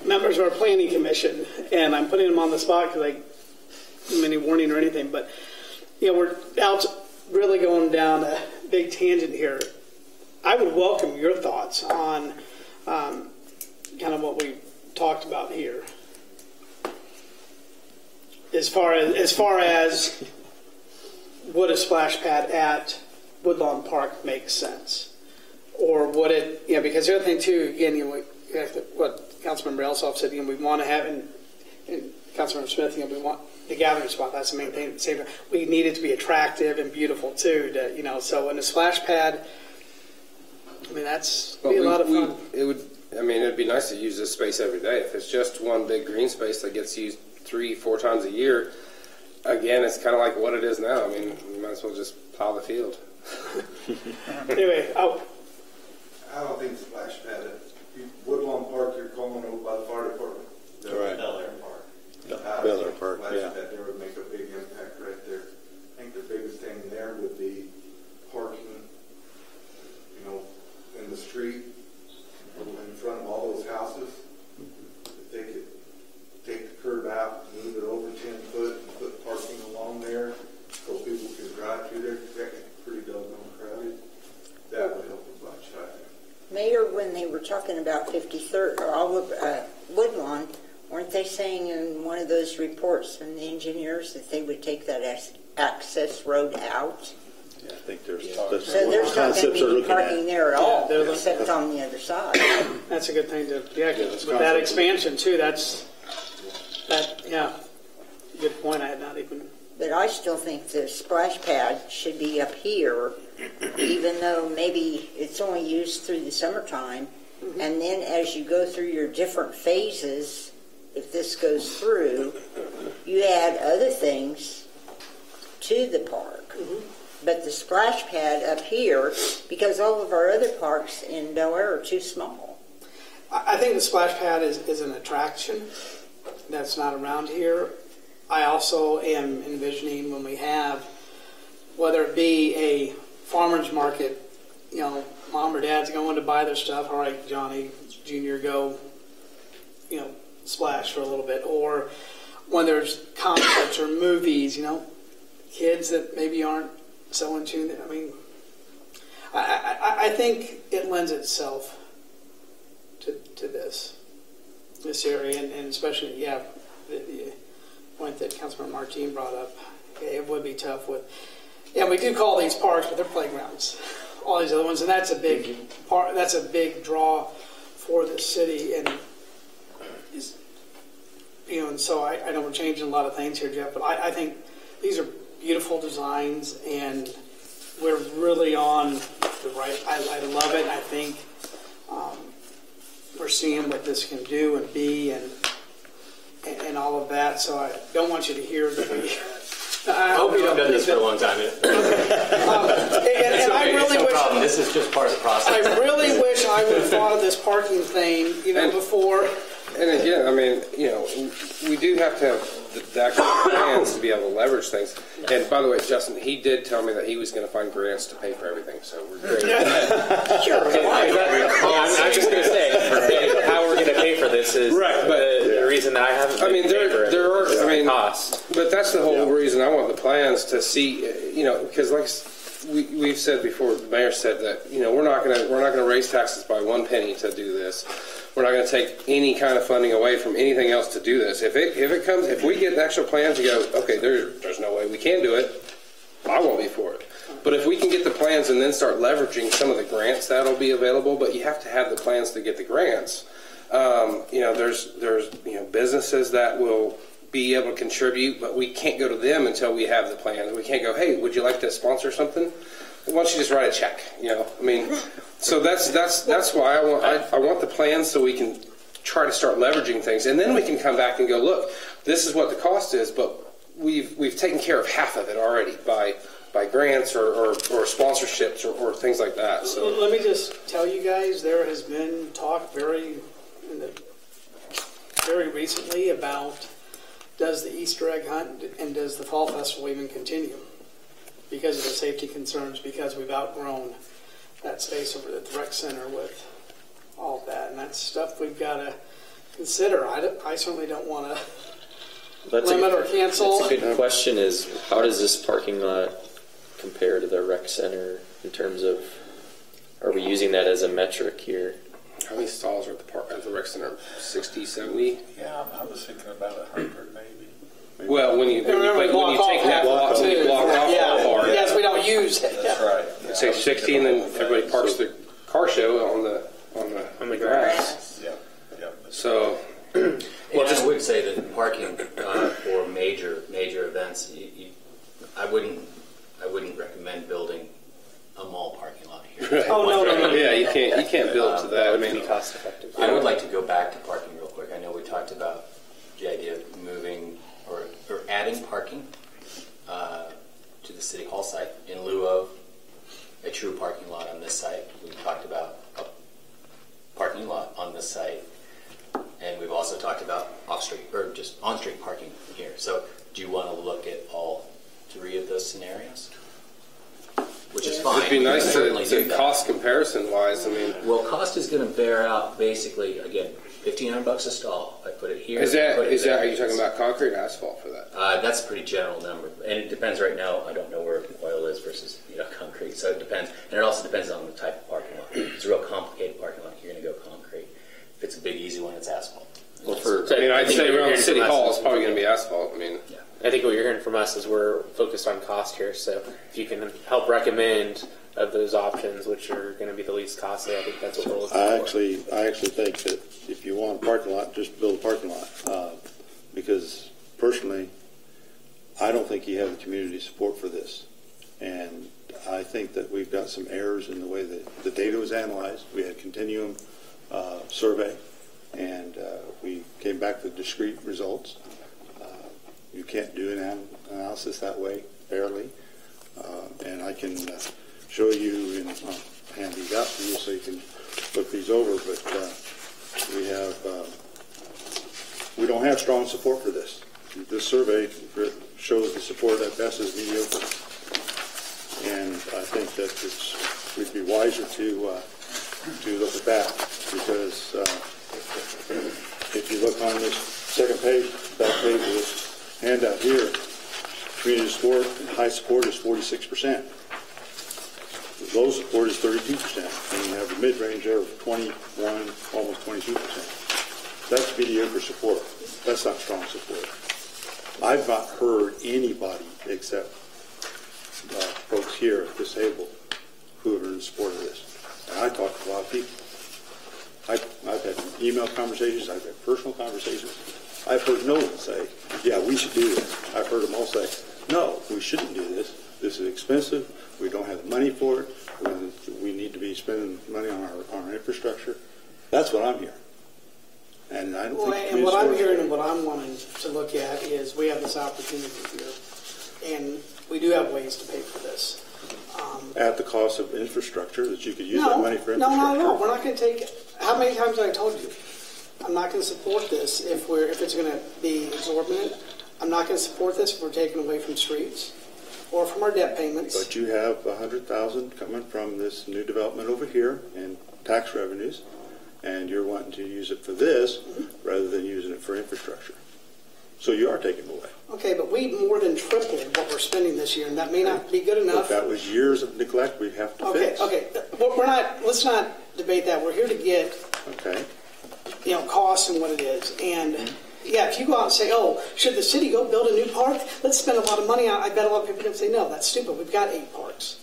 members of our planning commission, and I'm putting them on the spot because any warning or anything, but we're out really going down a big tangent here. I would welcome your thoughts on kind of what we talked about here. As far as would a splash pad at Woodlawn Park make sense, or would it? Because the other thing too, again, what Councilmember Elsoff said, we want to have, and Councilmember Smith, we want the gathering spot. That's the main thing. At the same time, we need it to be attractive and beautiful too. So in a splash pad, that's be a lot of fun. It'd be nice to use this space every day. If it's just one big green space that gets used 3-4 times a year, again, it's kind of like what it is now. You might as well just plow the field. Anyway, I don't think splash pad. Woodlawn Park, you're calling over by the fire department. Right. Bel Aire Park. Bel Aire Park, Splash yeah. pad there would make a big impact right there. I think the biggest thing there would be parking, in the street, in front of all those houses. If they could take the curb out, move it over 10 foot, and put parking along there so people can drive through there, because that gets pretty doggone crowded. That would help with bike traffic. Mayor, when they were talking about 53rd or Woodlawn, weren't they saying in one of those reports from the engineers that they would take that access road out? Yeah, I think there's So there's not going to be any parking there at all, except on the other side. that's a good thing to, with that expansion too, good point. I had not even. But I still think the splash pad should be up here, even though maybe it's only used through the summertime. Mm-hmm. And then as you go through your different phases, if this goes through, you add other things to the park. Mm-hmm. But the splash pad up here, because all of our other parks in Bel Aire are too small. I think the splash pad is an attraction that's not around here. I also am envisioning when we have, whether it be a farmer's market, mom or dad's going to buy their stuff, all right, Johnny Jr., go, splash for a little bit. Or when there's concerts or movies, kids that maybe aren't so in tune. I think it lends itself to this area, and especially, the point that Councilman Martin brought up. It would be tough with, we do call these parks, but they're playgrounds. All these other ones, and that's a big part. That's a big draw for the city, and and so I know we're changing a lot of things here, Jeff, but I think these are beautiful designs, and we're really on the right. I love it. I think we're seeing what this can do and be, and all of that. So I don't want you to hear that we. I hope you've done this for a long time. And I really wish. This is just part of the process. I really wish I would have thought of this parking thing, before. And again, we do have to have the actual plans to be able to leverage things. And by the way, Justin, he did tell me that he was going to find grants to pay for everything, so we're great. Sure. I'm just going to say, how we're going to pay for this is right, but the reason that I haven't. There are costs. But that's the whole reason I want the plans to see, because like we've said before, the mayor said that we're not going to raise taxes by 1 penny to do this. We're not going to take any kind of funding away from anything else to do this. If we get the actual plans and go, okay, there's no way we can do it, I won't be for it. But if we can get the plans and then start leveraging some of the grants that'll be available, but you have to have the plans to get the grants. There's businesses that will be able to contribute, but we can't go to them until we have the plan. We can't go, hey, would you like to sponsor something? Why don't you just write a check? So that's why I want the plans so we can try to start leveraging things, and then we can come back and go, look, this is what the cost is, but we've taken care of half of it already by grants or sponsorships or things like that. So let me just tell you guys, there has been talk very recently about, does the Easter egg hunt and does the fall festival even continue? Because of the safety concerns, because we've outgrown that space over at the rec center with all of that. And that's stuff we've got to consider. I certainly don't want to limit or cancel. That's a good question, is how does this parking lot compare to the rec center in terms of are we using that as a metric here? How many stalls are at the rec center? 60, 70? Yeah, I was thinking about 100 maybe. Well, when you take that block, too. block off Yeah. the part, Yes, we don't use it. That's right. Yeah, say 60, and then everybody parks the car show on the grass. Yeah, yeah. So, Well, I would say that parking for major events, I wouldn't recommend building a mall parking lot here. Oh, no. yeah, you can't build to that. I mean, Cost effective. I would like to go back to parking real quick. I know we talked about the idea of moving or adding parking to the city hall site in lieu of a true parking lot on this site. We talked about a parking lot on this site, and we've also talked about off-street or just on-street parking here. So, do you want to look at all three of those scenarios? Which is fine. it'd be nice Certainly do to that. cost comparison wise. I mean, Well, cost is going to bear out basically again $1,500 a stall. I put it here. is that put it there. are you talking about concrete or asphalt for that? That's a pretty general number, and it depends. Right now, I don't know where oil is versus concrete, so it depends, and it also depends on the type of parking lot. If it's a real complicated parking lot, you're going to go concrete. If it's a big, easy one, it's asphalt. Well, for I mean, I'd think say what you're around the hearing city from us hall, is- it's probably going to be asphalt. I mean, I think what you're hearing from us is we're focused on cost here. So if you can help recommend of those options, which are going to be the least costly, I think that's what we're looking I for. actually think that if you want a parking lot, just build a parking lot. Because personally, I don't think you have the community support for this. And I think that we've got some errors in the way that the data was analyzed. We had continuum survey, and we came back with discrete results. You can't do an analysis that way fairly. And I can show you, and I'll hand these out to you so you can look these over, but we don't have strong support for this. This survey shows the support at best is mediocre. And I think that we'd be wiser to look at that, because if you look on this second page, back page of this handout here, community support and high support is 46%. Low support is 32%, and you have a mid-range there of 21, almost 22%. That's mediocre support. That's not strong support. I've not heard anybody except folks here at this table who are in support of this. And I talk to a lot of people. I've had email conversations. I've had personal conversations. I've heard no one say, yeah, we should do this. I've heard them all say, no, we shouldn't do this. This is expensive. We don't have the money for it. We need to be spending money on our infrastructure. That's what I'm hearing. And I don't think And what I'm hearing and what I'm wanting to look at is we have this opportunity here, and we do have ways to pay for this. at the cost of infrastructure, that you could use that money for No, infrastructure. we're not going to take. How many times have I told you? I'm not going to support this if it's going to be exorbitant. I'm not going to support this if we're taking away from streets or from our debt payments. But you have $100,000 coming from this new development over here in tax revenues, and you're wanting to use it for this rather than using it for infrastructure. So you are taking away. Okay, but we more than tripled what we're spending this year, and that may not be good enough. But that was years of neglect we have to fix. Okay. We're not. Let's not debate that. We're here to get Okay. costs and what it is. And yeah, if you go out and say, "Oh, should the city go build a new park? Let's spend a lot of money on it." I bet a lot of people would say, "No, that's stupid. We've got 8 parks."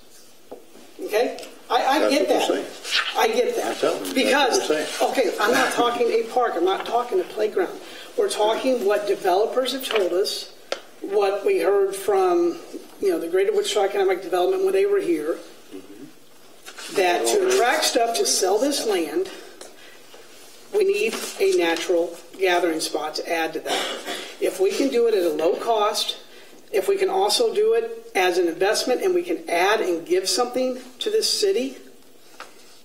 Okay, I That's get what that. they're saying. I get that. I'm telling you, Because that's what they're saying. okay, I'm not talking a park. I'm not talking a playground. We're talking what developers have told us, what we heard from the Greater Wichita Economic Development when they were here, that to attract stuff to sell this land, we need a natural gathering spot to add to that. If we can do it at a low cost, if we can also do it as an investment and we can add and give something to this city,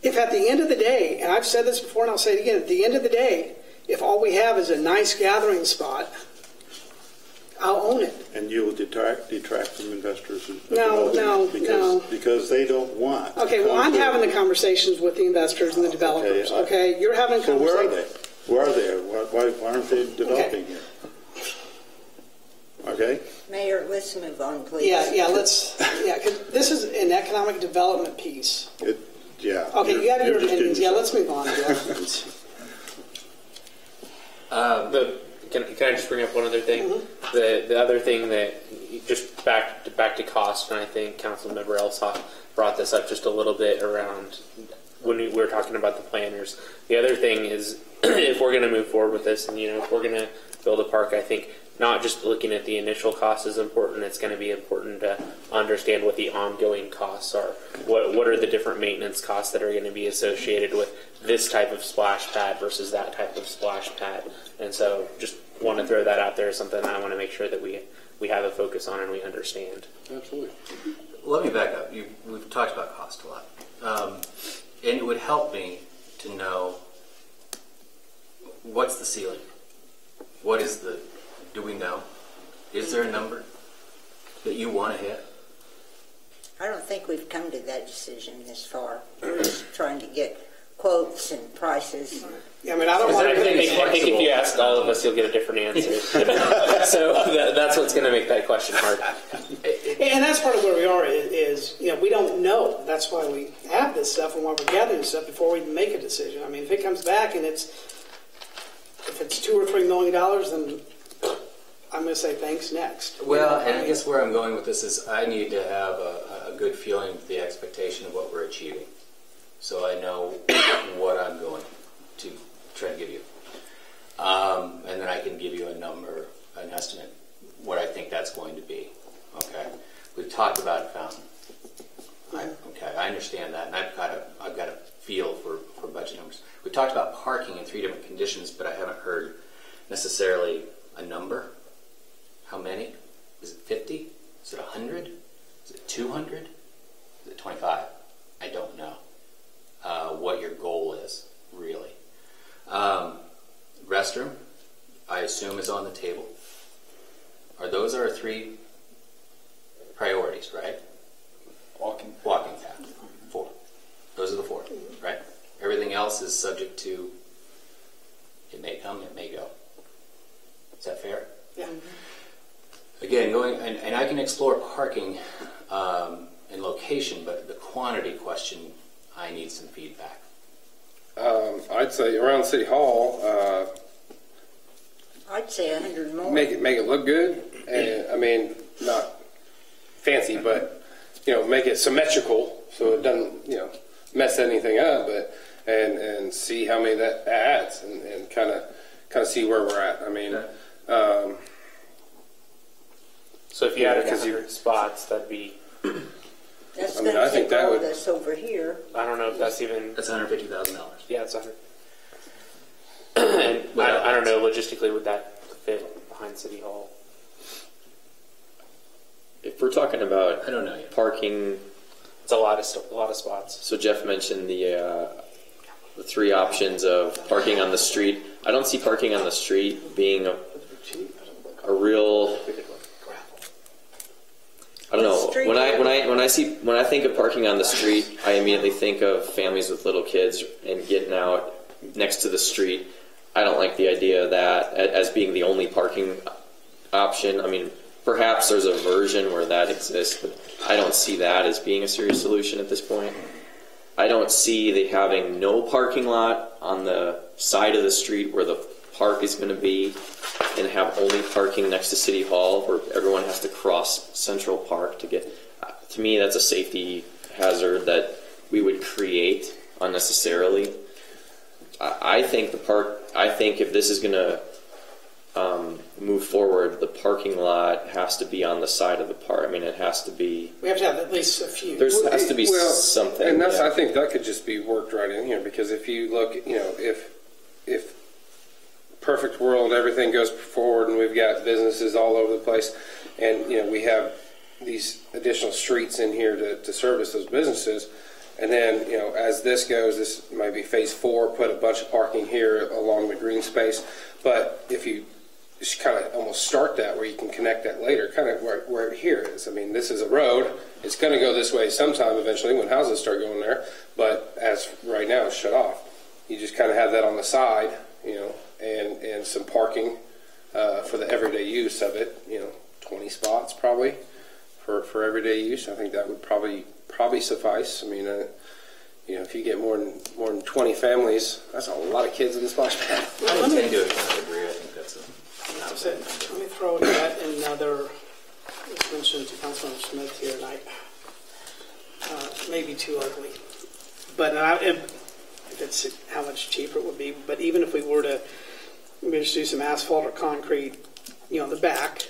if at the end of the day, and I've said this before and I'll say it again, at the end of the day, if all we have is a nice gathering spot, I'll own it. And you will detract from investors. No. Because they don't want. Okay, well, I'm having the conversations with the investors and the developers, okay? You're having So conversations. where are they? Why aren't they developing here? Okay? Mayor, let's move on, please. Yeah, 'cause this is an economic development piece. Yeah. Okay, you got your You're just opinions. getting Yeah, let's move on, Jeff. Can I just bring up one other thing? The other thing that just back to cost, and I think Councilmember Elsoff brought this up just a little bit around when we were talking about the planners. The other thing is if we're going to move forward with this, and if we're going to build a park, I think not just looking at the initial cost is important. It's going to be important to understand what the ongoing costs are. What are the different maintenance costs that are going to be associated with this type of splash pad versus that type of splash pad? And so just want to throw that out there as something I want to make sure that we have a focus on and we understand. Absolutely. Let me back up. We've talked about cost a lot. And it would help me to know what's the ceiling? Do we know? Is there a number that you want to hit? I don't think we've come to that decision this far. We're just trying to get quotes and prices. Yeah, I mean, I don't want I to think if you ask all of us, you'll get a different answer. So that's what's going to make that question hard. And that's part of where we are is we don't know. That's why we have this stuff and why we're gathering this stuff before we even make a decision. I mean, if it comes back and if it's $2 or $3 million, then I'm going to say thanks next. Well, and I guess where I'm going with this is I need to have a good feeling of the expectation of what we're achieving, so I know what I'm going to try to give you, and then I can give you a number, an estimate, what I think that's going to be. Okay, we've talked about a fountain. Okay, I understand that, and I've got a feel for budget numbers. We talked about parking in 3 different conditions, but I haven't heard necessarily a number. How many? Is it 50? Is it 100? Is it 200? Is it 25? I don't know what your goal is, really. Restroom, I assume, is on the table. Those are our 3 priorities, right? Walking path. 4. Those are the 4, right? Everything else is subject to it may come, it may go. Is that fair? Yeah. Again, and I can explore parking and location, but the quantity question, I need some feedback. I'd say around City Hall, I'd say 100 more. make it look good, and I mean not fancy, but make it symmetrical so it doesn't mess anything up, but and see how many that adds, and kind of see where we're at. I mean. So if you added 100 spots, that'd be. That's I mean, going I to think take that all would- this over here. I don't know if that's even. That's $150,000. Yeah, it's 100. And I don't know logistically would that fit behind City Hall. If we're talking about I don't know yet. parking, It's a lot of spots. so Jeff mentioned the 3 options of parking on the street. I don't see parking on the street being a real. I don't know. When I think of parking on the street, I immediately think of families with little kids and getting out next to the street. I don't like the idea of that as being the only parking option. I mean, perhaps there's a version where that exists, but I don't see that as being a serious solution at this point. I don't see having no parking lot on the side of the street where the park is going to be, and have only parking next to City Hall where everyone has to cross Central Park to get. To me, that's a safety hazard that we would create unnecessarily. I think if this is going to move forward, the parking lot has to be on the side of the park. I mean, it has to be. We have to have at least a few. There has to be something. And that's, yeah. I think that could just be worked right in here, because if you look, if perfect world, everything goes forward and we've got businesses all over the place, and we have these additional streets in here to service those businesses, and then as this goes, this might be phase 4, put a bunch of parking here along the green space. But if you just kind of almost start that where you can connect that later, kind of where here is. I mean, this is a road. It's going to go this way sometime eventually when houses start going there, but as right now it's shut off. You just kind of have that on the side, and some parking for the everyday use of it. 20 spots probably for everyday use. I think that would probably suffice. I mean, if you get more than 20 families, that's a lot of kids in the splash pad. I tend to kind of agree. I think that's Let me throw yet another, it's mentioned to Councilman Smith here tonight, maybe too ugly, but if it's how much cheaper it would be, but even if we were to maybe just do some asphalt or concrete, in the back,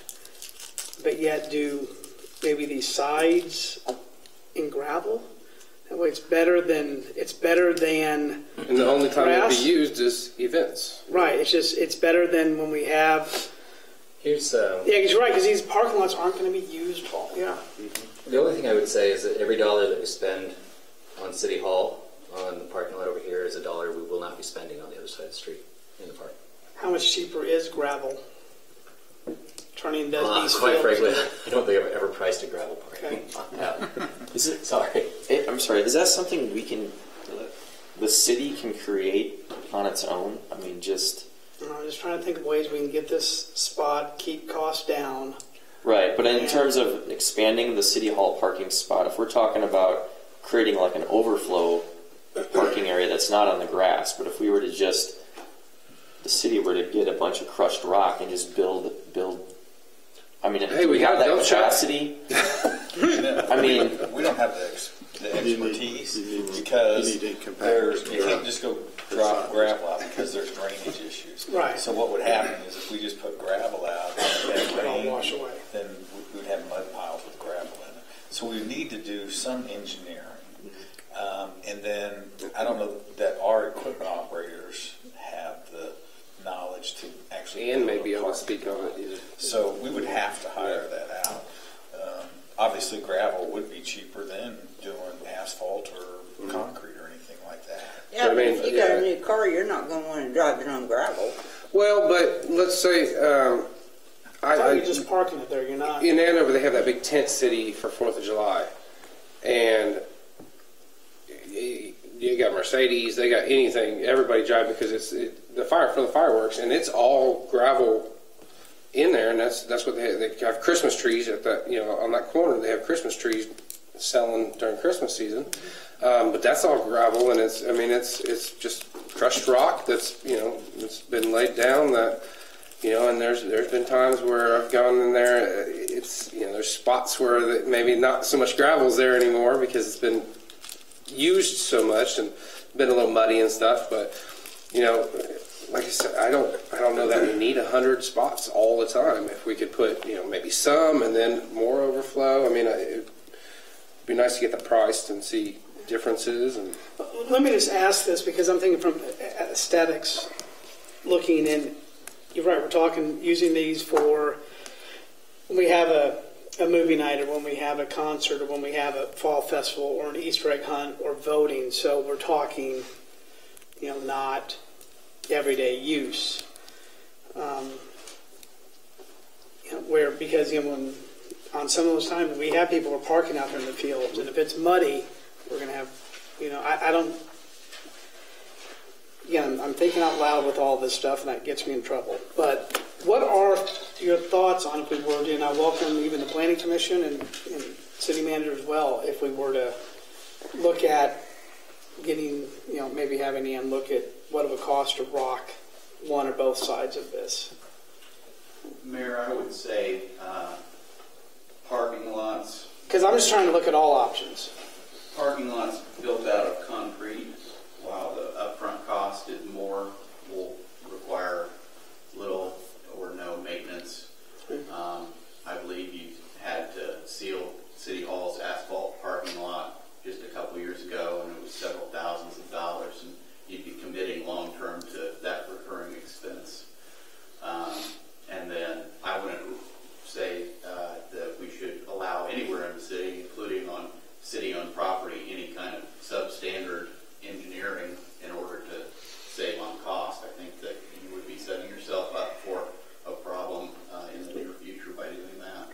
but yet do maybe these sides in gravel, that way it's better than And the only time it'll grass. be used is events. Right, it's better than when we have. Here's Yeah, because you're right, because these parking lots aren't going to be used all. Yeah. the only thing I would say is that every dollar that we spend on City Hall, on the parking lot over here, is a dollar we will not be spending on the other side of the street in the park. How much cheaper is gravel? Turning these Quite fields frankly, into- I don't think I've ever priced a gravel parking Okay. lot out. Is it? Sorry. I'm sorry. Is that something the city can create on its own? I mean, just I'm just trying to think of ways we can get this spot, keep costs down. right. But in Yeah. terms of expanding the city hall parking spot, if we're talking about creating like an overflow parking area that's not on the grass, but if we were to just the city were to get a bunch of crushed rock and just build. I mean, Hey, do we we have got that dump trucks. capacity? I mean, we don't have the expertise because you need to compact there's it. you can't just go drop gravel out because there's drainage issues. Right. So what would happen is if we just put gravel out and it It all rained, wash away. then we would have mud piles with gravel in it. So we need to do some engineering. And then I don't know that our equipment operators have the knowledge to actually And build a maybe able to parking speak on lot. it either. So we would have to hire that out. Obviously, gravel would be cheaper than doing asphalt or concrete or anything like that. Yeah, I but mean, if you got yeah. a new car, you're not going to want to drive it on gravel. Well, but let's say You're just parking it there. You're not. in Andover they have that big tent city for 4th of July, and you got Mercedes, they got anything, everybody drive because it's the fireworks, and it's all gravel in there, and that's what they have. They have Christmas trees at that on that corner. They have Christmas trees selling during Christmas season, but that's all gravel, and it's just crushed rock that's it's been laid down that. And there's been times where I've gone in there. It's there's spots where maybe not so much gravel's there anymore because it's been used so much and been a little muddy and stuff. But like I said, I don't know that we need 100 spots all the time. If we could put maybe some and then more overflow. I mean, it'd be nice to get that priced and see differences. And Let me just ask this because I'm thinking from aesthetics, looking in. You're right. We're talking using these for when we have a movie night, or when we have a concert, or when we have a fall festival, or an Easter egg hunt, or voting. So we're talking, not everyday use. Where because when on some of those times we have people who are parking out there in the fields, and if it's muddy, we're going to have, I don't. Again, I'm thinking out loud with all this stuff, and that gets me in trouble. But what are your thoughts on if we were to, and I welcome even the Planning Commission and City Manager as well, if we were to look at getting, maybe having Ian look at what it would cost to rock one or both sides of this? Mayor, I would say parking lots. Because I'm just trying to look at all options. Parking lots built out of concrete, while the upfront cost is more, will require little or no maintenance. I believe you had to seal City Hall's asphalt parking lot just a couple years ago, and it was several thousands of dollars, and you'd be committing long-term to that recurring expense. And then I wouldn't say that we should allow anywhere in the city, including on city-owned property, any kind of substandard engineering in order to save on cost. I think that you would be setting yourself up for a problem in the near future by doing that.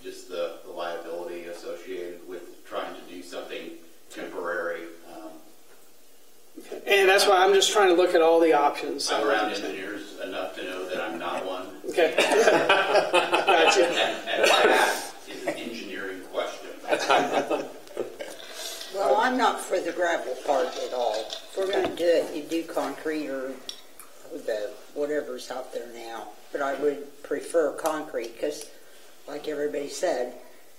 Just the liability associated with trying to do something temporary. And that's why I'm just trying to look at all the options. I'm around engineers enough to know that I'm not one. Okay. Gotcha. And that is an engineering question. Well, I'm not for the gravel part at all. If we're going to do it, you do concrete or the whatever's out there now. But I would prefer concrete because, like everybody said,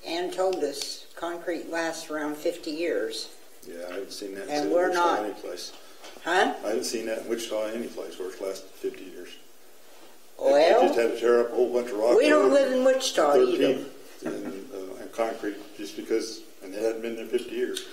Ann told us concrete lasts around 50 years. Yeah, I haven't seen that And in we're Wichita not. any place. Huh? I haven't seen that in Wichita any place where it's lasted 50 years. They Well, just had to tear up a whole bunch of rock. we don't over live in Wichita 13 either. and concrete just because, and it hadn't been there 50 years.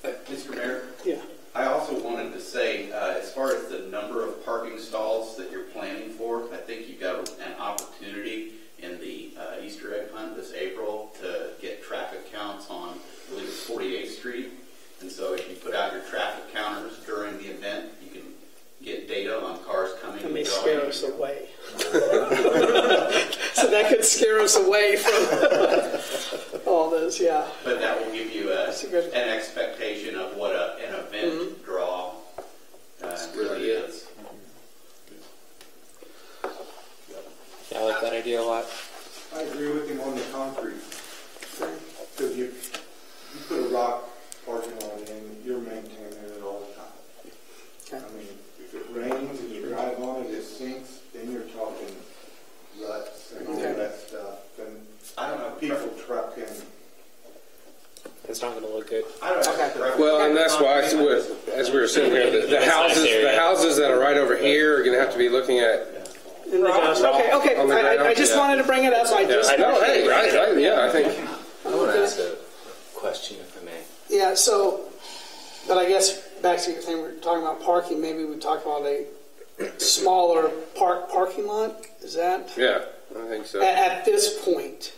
Mr. Mayor? Yeah. I also wanted to say, as far as the number of parking stalls that you're planning for, I think you've got an opportunity in the Easter egg hunt this April to get traffic counts on, I believe it's 48th Street. And so if you put out your traffic counters during the event, you can get data on cars coming That and may going. scare us away. So that could scare us away from all this, yeah. But that will give you good- an expectation of what an event draw really is. Yeah, I like that idea a lot. I agree with him on the concrete. Because you put a rock parking lot in, you're maintaining it all the time. Okay. I mean, if it rains and you drive on it, it sinks, then you're talking ruts and all Okay. that stuff. And I don't know. people trucking. It's not going to look good. I don't Okay. know. Well, and that's why, as we were sitting here, the It's nice houses, area. the houses that are right over here are going to have to be looking at. Okay, okay. On the ground, I just yeah. wanted to bring it up. I just, No, hey, I think. I want to ask a question, if I may. yeah, so, but I guess back to your thing, we were talking about parking, maybe we talk about a smaller parking lot, is that? Yeah, I think so. At this point.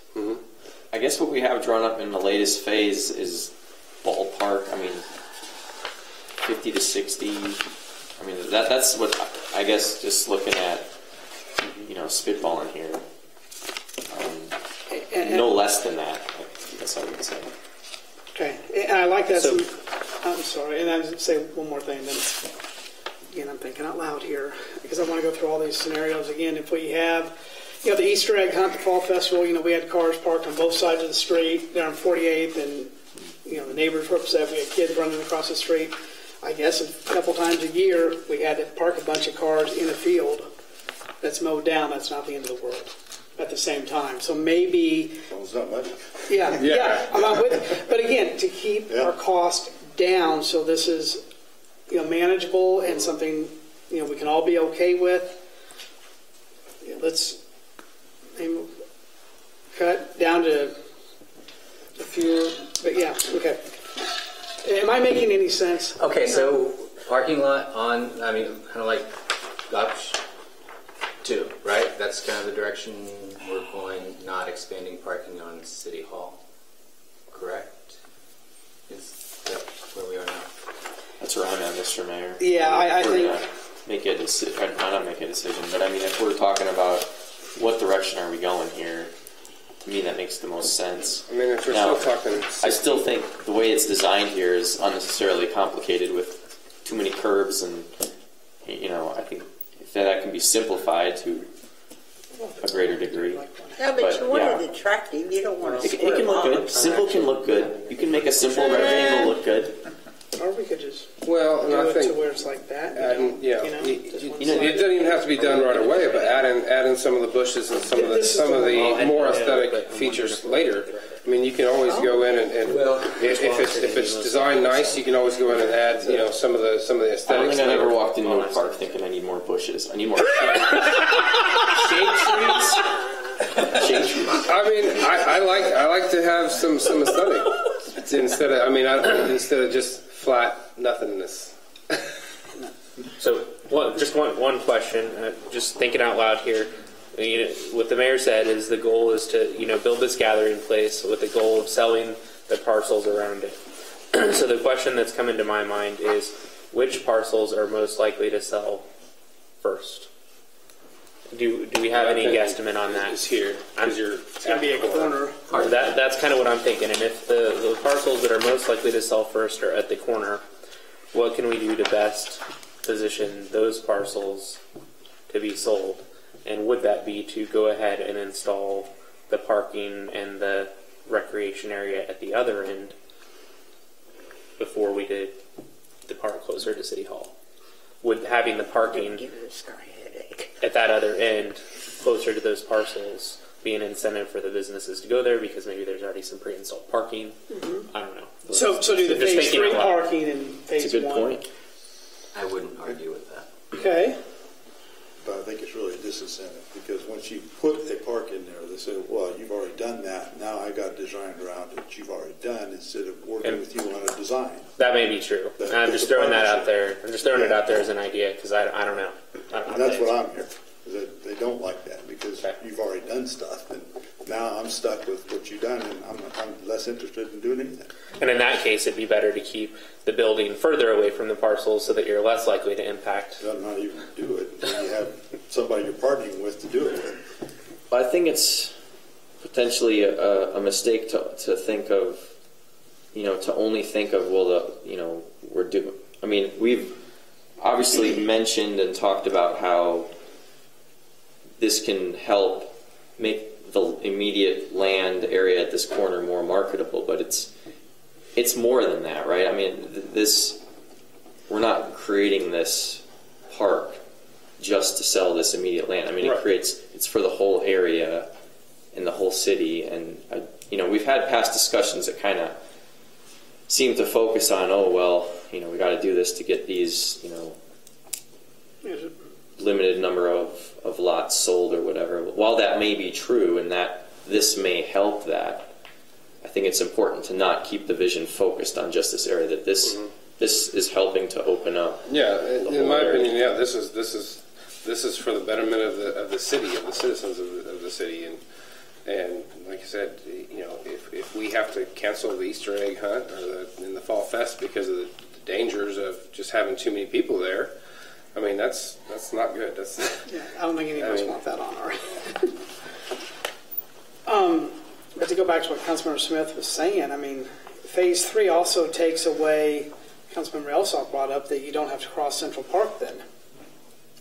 I guess what we have drawn up in the latest phase is ballpark. I mean, 50 to 60. I mean, that's what I guess. Just looking at, spitballing here, no less than that. I guess I would say. Okay, and I like that. So- I'm sorry, and I was going to say one more thing. Then, again, I'm thinking out loud here because I want to go through all these scenarios again. If we have, the Easter egg hunt, the fall festival, we had cars parked on both sides of the street there on 48th, and the neighbors were upset. We had kids running across the street. I guess a couple times a year we had to park a bunch of cars in a field that's mowed down. That's not the end of the world. At the same time, so maybe. Well, it's not much. Yeah, I'm not with it. But again, to keep our cost down, so this is, manageable and something, we can all be okay with. Let's maybe cut down to a few, but yeah, okay. Am I making any sense? Okay, so parking lot on, kind of like option 2, right? That's kind of the direction we're going, not expanding parking on City Hall, correct? Is that where we are now? That's where I'm at, Mr. Mayor. Yeah, I If we're think. gonna make a decision. Not make a decision, but I mean, if we're talking about what direction are we going here, to me that makes the most sense. I mean, if we're Now, still talking. I still think the way it's designed here is unnecessarily complicated with too many curbs, and I think if that can be simplified to a greater degree. No, but you want it attractive. You don't want to It can look good. Simple can look good. You can make a simple rectangle look good. Or we could just Well, and do I it to think where it's like that. it doesn't even have to be done right away, but add in some of the bushes and some of the more aesthetic features later. I mean, you can always go in and if it's designed nice, you can always go in and add some of the I don't aesthetics. think I've ever walked into a park thinking I need more bushes. I need more shade trees. I mean, I like to have some aesthetic instead of just flat nothingness. So, one question. Just thinking out loud here. What the mayor said is the goal is to build this gathering place with the goal of selling the parcels around it. So the question that's come into my mind is, which parcels are most likely to sell first? Do we have any guesstimate on that? It's here. It's going to be a corner. That's kind of what I'm thinking. And if the parcels that are most likely to sell first are at the corner, what can we do to best position those parcels to be sold? And would that be to go ahead and install the parking and the recreation area at the other end? before we did the park closer to City Hall. With having the parking Give this guy a headache. at that other end, closer to those parcels, be an incentive for the businesses to go there because maybe there's already some pre-installed parking. I don't know. So do the Just phase thinking 3 out loud. parking and phase It's a good 1. point. I wouldn't argue with that. Okay. But I think it's really a disincentive, because once you put a park in there, they say, well, you've already done that, now I got designed around it you've already done, instead of working And- with you on a design. That may be true. That- I'm that's just a throwing that out partnership. there. I'm just throwing it out there as an idea because I don't know. And that's what I'm hearing, is that they don't like that, because Okay. you've already done stuff, and now I'm stuck with what you've done, and I'm less interested in doing anything. And in that case, it'd be better to keep the building further away from the parcels so that you're less likely to impact. So not even do it, until you have somebody you're partnering with to do it with. I think it's potentially a mistake to think of, to only think of, we've obviously mentioned and talked about how this can help make the immediate land area at this corner more marketable, but it's more than that, right? I mean, we're not creating this park just to sell this immediate land. I mean, Right. it's for the whole area and the whole city. And, we've had past discussions that kind of seem to focus on, we got to do this to get these, limited number of lots sold or whatever. While that may be true and that this may help that, I think it's important to not keep the vision focused on just this area, that this is helping to open up. Yeah, the in whole my area. opinion, yeah, this is for the betterment of the city, of the citizens of the city, and like you said, if we have to cancel the Easter egg hunt or the Fall Fest because of the dangers of just having too many people there, I mean that's not good. Yeah, I don't think any of us want that on our. But to go back to what Councilmember Smith was saying, I mean, phase 3 also takes away, Councilmember Elsock brought up that you don't have to cross Central Park then.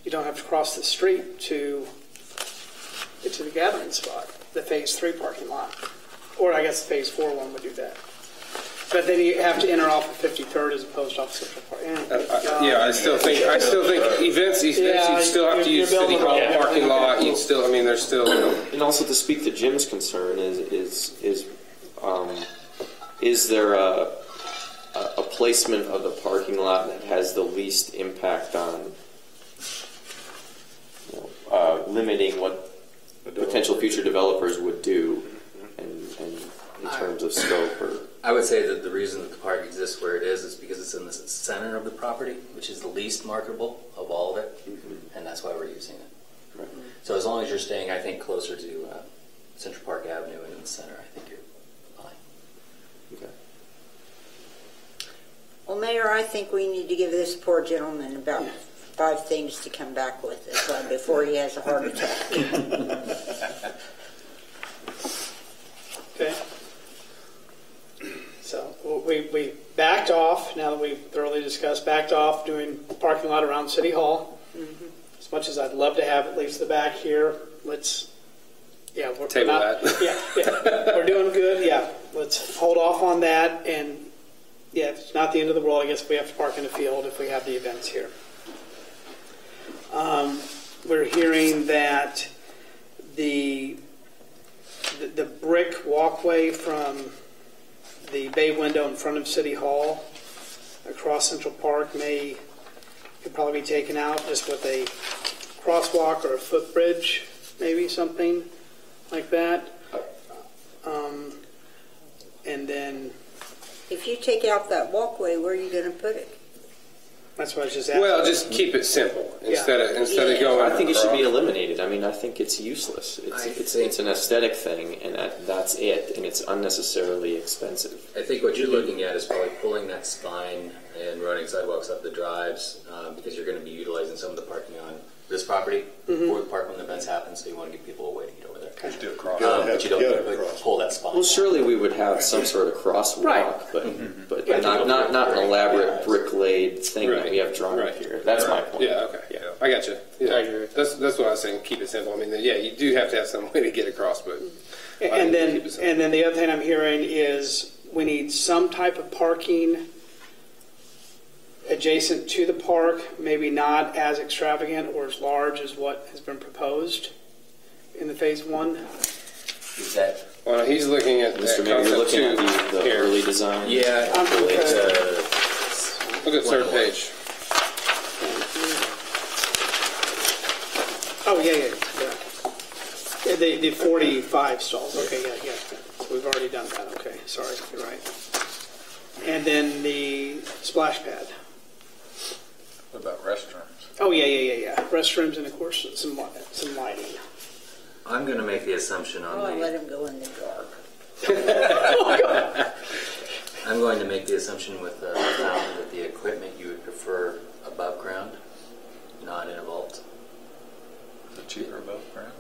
You don't have to cross the street to get to the gathering spot, the phase 3 parking lot. Or I guess the phase 4 one would do that. But then you have to enter off of 53rd as opposed to off Central Park. I still think events you still have to use you're City Hall building parking lot. You still, there's still. And also to speak to Jim's concern is there a placement of the parking lot that has the least impact on limiting what potential future developers would do and in terms of scope or. I would say that the reason that the park exists where it is because it's in the center of the property, which is the least marketable of all of it, and that's why we're using it. Right. So as long as you're staying, I think, closer to Central Park Avenue and in the center, I think you're fine. Okay. Well, Mayor, I think we need to give this poor gentleman about 5 things to come back with us before he has a heart attack. Okay. So we backed off, now that we've thoroughly discussed, backed off doing parking lot around City Hall. As much as I'd love to have at least the back here, we're Table not, that. we're doing good. Yeah, let's hold off on that. And yeah, it's not the end of the world. I guess we have to park in the field if we have the events here. We're hearing that the brick walkway from the bay window in front of City Hall across Central Park could probably be taken out just with a crosswalk or a footbridge, maybe something like that. And then If you take out that walkway, where are you going to put it? that's what I was just asking. Well, just keep it simple instead of Yeah. going. I think it should be eliminated. I mean, I think it's useless. It's an aesthetic thing, and that's it, and it's unnecessarily expensive. I think what you're looking at is probably pulling that spine and running sidewalks up the drives because you're going to be utilizing some of the parking on this property for the park when the events happen, so you want to give people a way to get over there. Just do a cross. But you don't pull that spine. Well, surely we would have some sort of crosswalk, Right. but Yeah. not an elaborate brick-laid thing that we have drawn up Right. here. That's my point. Yeah, okay. Yeah, I got you. Yeah. I agree. That's what I was saying. Keep it simple. I mean, you do have to have some way to get across, but And then the other thing I'm hearing is we need some type of parking adjacent to the park, maybe not as extravagant or as large as what has been proposed in the phase 1. Is that? Well, he's looking at Mr. that Mayor, you're concept looking at too. the Here. early design. Yeah. Look at third page. Oh, yeah. Yeah, the 45 stalls. Okay, yeah. So we've already done that. Okay, sorry, you're right. And then the splash pad. What about restrooms? Oh, yeah. Restrooms and, of course, some lighting. I'm going to make the assumption on Oh, the. let him go in the dark. I'm going to make the assumption with the fountain that the equipment you would prefer above ground, not in a vault. Is it cheaper above ground?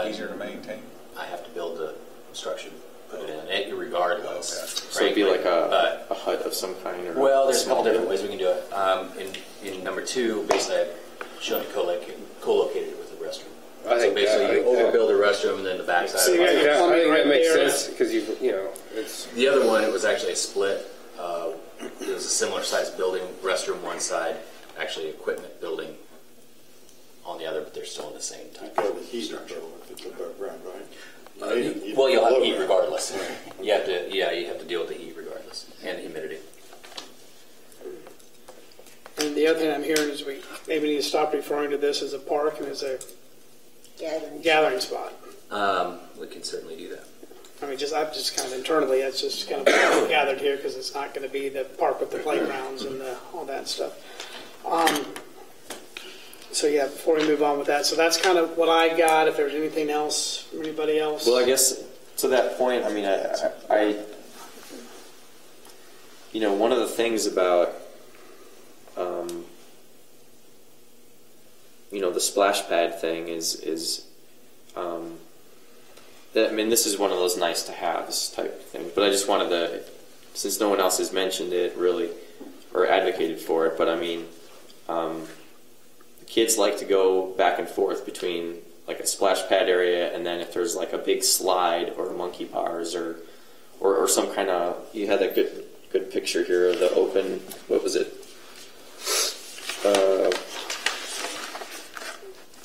Easier to maintain? I have to build a structure, put it in, regardless. Okay. So it'd be like But- a hut of some kind? Or Well, there's a small couple different building? ways we can do it. In number 2, basically, I've shown it co-located it with the restroom. I think So basically, that- you overbuild a restroom and then the backside. So you of got it. your Yeah, I plumbing think that right makes there. sense because it's. The other one, it was actually a split. It was a similar sized building, restroom one side, actually equipment building on the other, but they're still in the same type Go of to heat structure. control if it's above ground, right? Well, you'll have Below heat ground. regardless. You have to deal with the heat regardless and the humidity. And the other thing I'm hearing is we maybe need to stop referring to this as a park and as a gathering spot. We can certainly do that. I mean, I'm just kind of internally, it's just kind of gathered here because it's not going to be the park with the playgrounds and all that stuff. So yeah, before we move on with that, so that's kind of what I got. If there's anything else from anybody else. Well, I guess to that point, I mean, I one of the things about, the splash pad thing is that, I mean, this is one of those nice to haves type things. But I just wanted to, since no one else has mentioned it really or advocated for it, but I mean, kids like to go back and forth between like a splash pad area and then if there's like a big slide or monkey bars or some kind of, you had that good picture here of the open, what was it?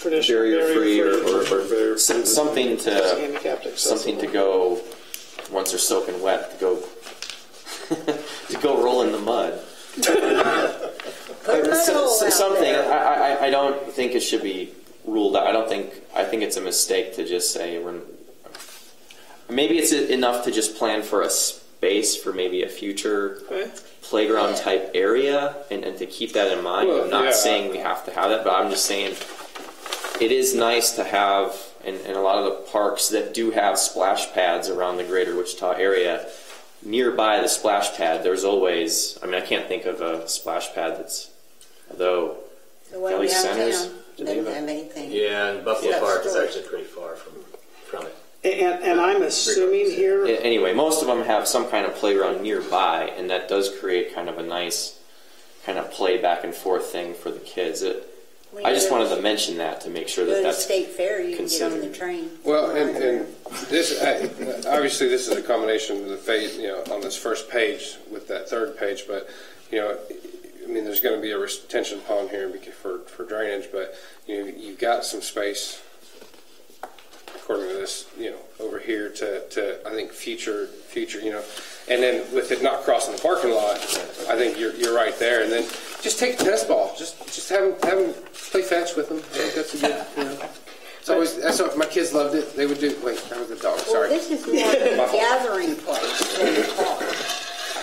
Barrier free or something to go once they're soaking wet to go to go roll in the mud. Something. I don't think it should be ruled out. I think it's a mistake to just say maybe it's enough to just plan for a space for maybe a future playground type area and to keep that in mind. Well, I'm not yeah. saying we have to have that, but I'm just saying it is nice to have in a lot of the parks that do have splash pads around the greater Wichita area. Nearby the splash pad, there's always, I mean, I can't think of a splash pad that's, although The one Kelly downtown Centers, do they doesn't have have anything. Yeah, and Buffalo Yeah, Park is storage. actually pretty far from it. And I'm assuming here, Anyway, most of them have some kind of playground nearby, and that does create kind of a nice kind of play back and forth thing for the kids. I just wanted to mention that to make sure Go that to the that's state fair, you can get on the considered. train. Well, and this obviously this is a combination of the phase, on this first page with that third page, but I mean, there's going to be a retention pond here for drainage, but you've got some space according to this, over here to I think future, and then with it not crossing the parking lot, I think you're right there, and then just take a tennis ball, just have them play fetch with them. I think that's a good, It's always that's what my kids loved it. They would do. Wait, that was a dog. Well, Sorry. this is more of a gathering place than a park.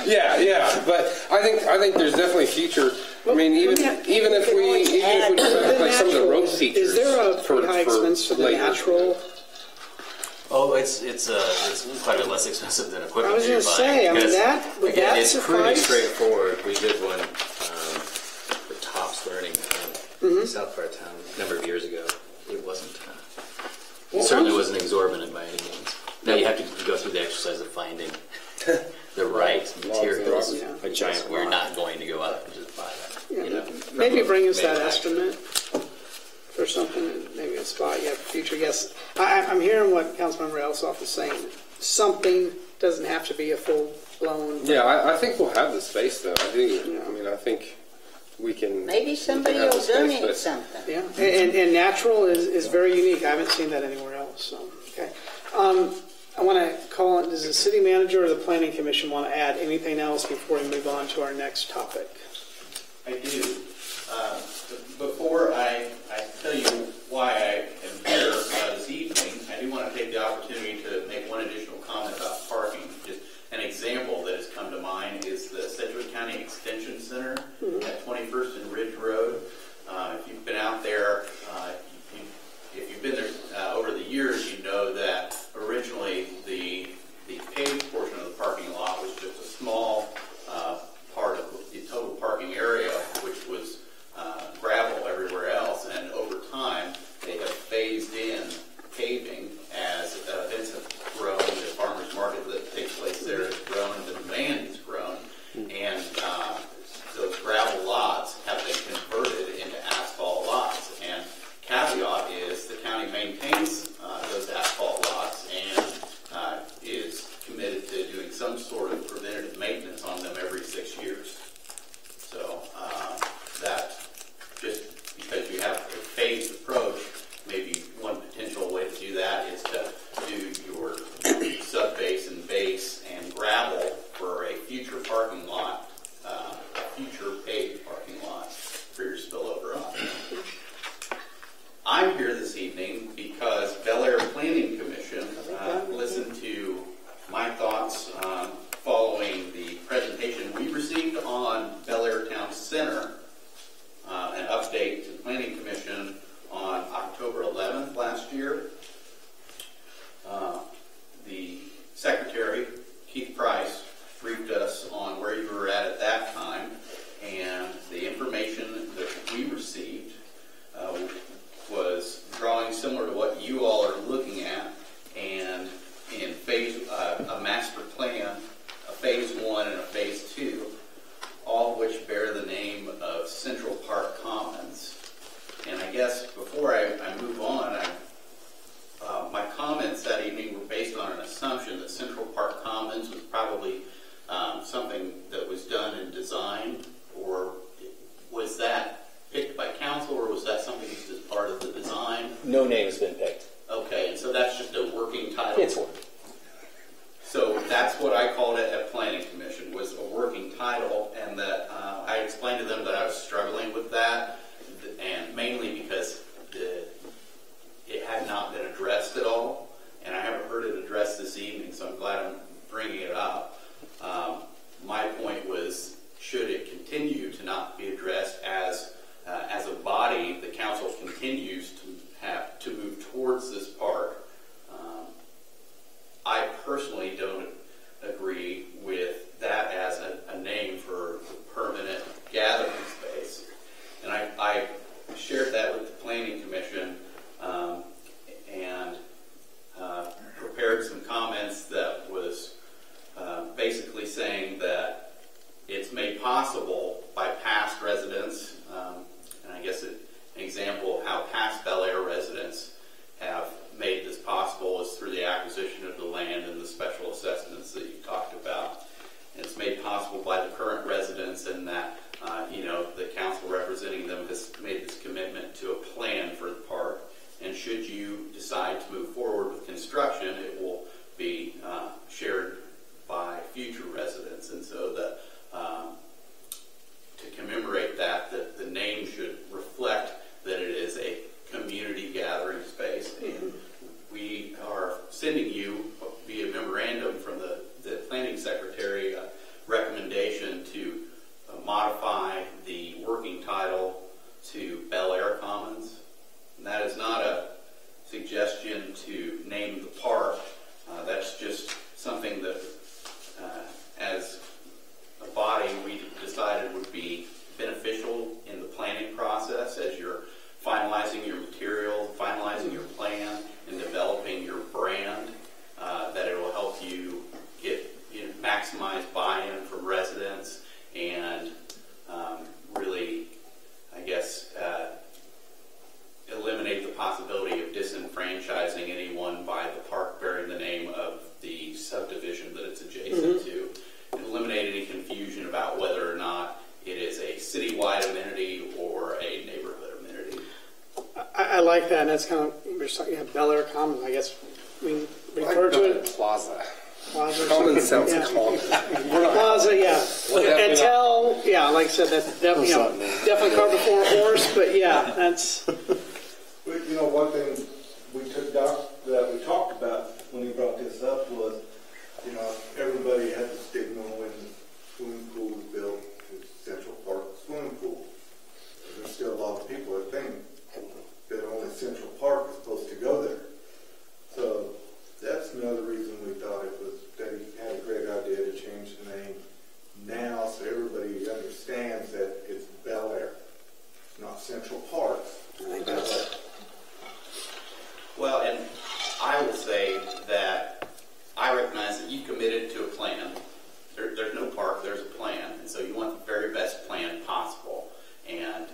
Yeah, but I think there's definitely future. I mean, even if we develop like some of the road features. is there a pretty high expense for the later. natural? Oh, it's quite a bit less expensive than equipment. I was you're gonna buying, say, I mean, because, that- would again, that it's pretty suffice? straightforward. We did one for Tops Learning in south part of town a number of years ago. It wasn't. It certainly wasn't exorbitant by any means. Now you have to go through the exercise of finding the right materials. Yeah. a giant We're rock. not going to go out and just buy that. Maybe bring us that manufacturer. estimate for something, maybe a spot, future guests. I'm hearing what Councilmember Elsoff is saying. something, doesn't have to be a full-blown. Yeah, I think we'll have the space though. I do. I mean, I think we can. Maybe somebody have the will space, donate but- something. Yeah, and natural is very unique. I haven't seen that anywhere else. So, okay. I want to call on, does the city manager or the planning commission want to add anything else before we move on to our next topic? I do. Before I tell you why I am here this evening, I do want to take the opportunity to make one additional comment about parking. Just an example that has come to mind is the Sedgwick County Extension Center at 21st and Ridge Road. If you've been out there, if you've been there over the years, you know that originally the paved portion of the parking lot was just a small part of the total parking area, which was gravel everywhere else. And over time, they have phased in paving as events have grown. The farmers market that takes place there has grown, the demand has grown, and those gravel lots have been converted into asphalt lots. And caveat is the county maintains those asphalt lots and is committed to doing some sort of preventative maintenance on them every 6 years. So that, just because you have a phased approach, maybe one potential way to do that is to do your subbase and base and gravel for a future parking lot, a future paved parking lot for your spillover option. I'm here this evening because Bel Aire Planning Commission listened to my thoughts following the presentation we received on Bel Aire Town Center, an update to the Planning Commission on October 11th last year. The Secretary, Keith Price, briefed us on where you were at that time, and the information that we received was drawing similar to what you all are looking at, and in a master plan, a phase 1 and a phase 2, all of which bear the name of Central Park Commons. And I guess before I move on, my comments that evening were based on an assumption that Central Park Commons was probably something that was done in design, or was that picked by council, or was that something that's just part of the design? No name has been picked. Okay, and so that's just a working title? It's one. So that's what I called it at Planning Commission, was a working title, and that I explained to them that I was struggling with that, and mainly because it had not been addressed at all, and I haven't heard it addressed this evening, so I'm glad I'm bringing it up. My point was, should it continue to not be addressed as a body, the council continues to move towards this park. I personally don't agree with that as a name for a permanent gathering space. And I shared that with the Planning Commission and prepared some comments that was basically saying that it's made possible by past residents, and I guess an example of how past Bel Aire residents have made this possible is through the acquisition of the land and the special assessments that you talked about. And it's made possible by the current residents, and that the council representing them has made this commitment to a plan for the park. And should you decide to move forward with construction, it will be shared by future residents. And so to commemorate that, the name should reflect that it is a community gathering space. And we are sending you via memorandum from the planning secretary a recommendation to modify the working title to Bel Aire Commons. And that is not a suggestion to name the park like that, and that's kind of, we're just talking, Bel Aire Commons, I guess we refer to it. Plaza. Plaza. Commons sounds Yeah. common. Plaza, yeah. Until, yeah, like I said, that's definitely, definitely cart before a horse, but yeah, that's. You know, one thing that we talked about when he brought this up was, you know, everybody had the stigma when the swimming pool was built, it's Central Park swimming pool. There's still a lot of people that think that only Central Park is supposed to go there. So that's another reason we thought they had a great idea to change the name now so everybody understands that it's Bel Aire, not Central Park. I think that's. Well, and I will say that I recognize that you committed to a plan. There's no park, there's a plan. And so you want the very best plan possible. And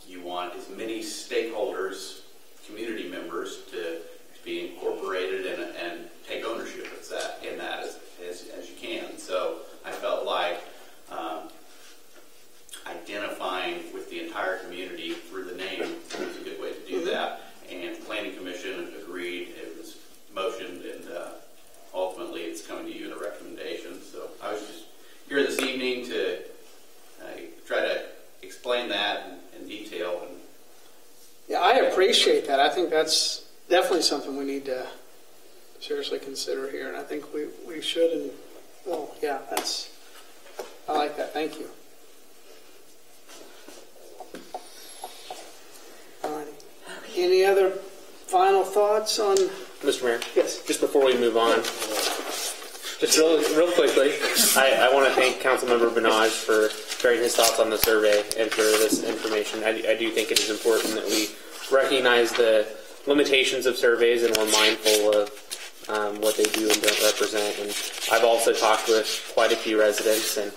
you want as many stakeholders, community members to be incorporated and take ownership of that as you can. So I felt like identifying with the entire community through the name was a good way to do that. And the Planning Commission agreed. It was motioned, and ultimately it's coming to you in a recommendation. So I was just here this evening to try to explain that in detail. And Yeah, I appreciate that. I think that's definitely something we need to seriously consider here, and I think we should. And well, yeah, I like that. Thank you. All right. Any other final thoughts on? Mr. Mayor? Yes. Just before we move on, just real quickly, I want to thank Councilmember Benaj for sharing his thoughts on the survey and for this information. I do think it is important that we recognize the limitations of surveys and we're mindful of what they do and don't represent. And I've also talked with quite a few residents, and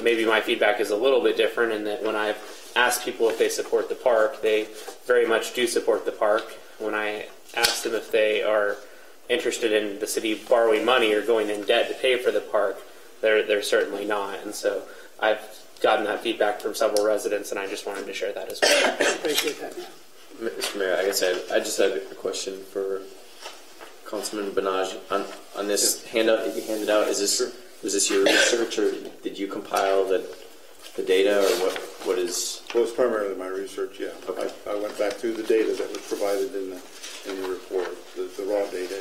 maybe my feedback is a little bit different in that when I've asked people if they support the park, they very much do support the park. When I ask them if they are interested in the city borrowing money or going in debt to pay for the park, they're certainly not. And so I've gotten that feedback from several residents, and I just wanted to share that as well. Appreciate that. Yeah. Mr. Mayor, I guess I just had a question for Councilman Benaj on this handout that you handed out. Was this your research, or did you compile the data, or what is? Well, it's primarily my research, yeah. Okay. I went back through the data that was provided in the report, the raw data,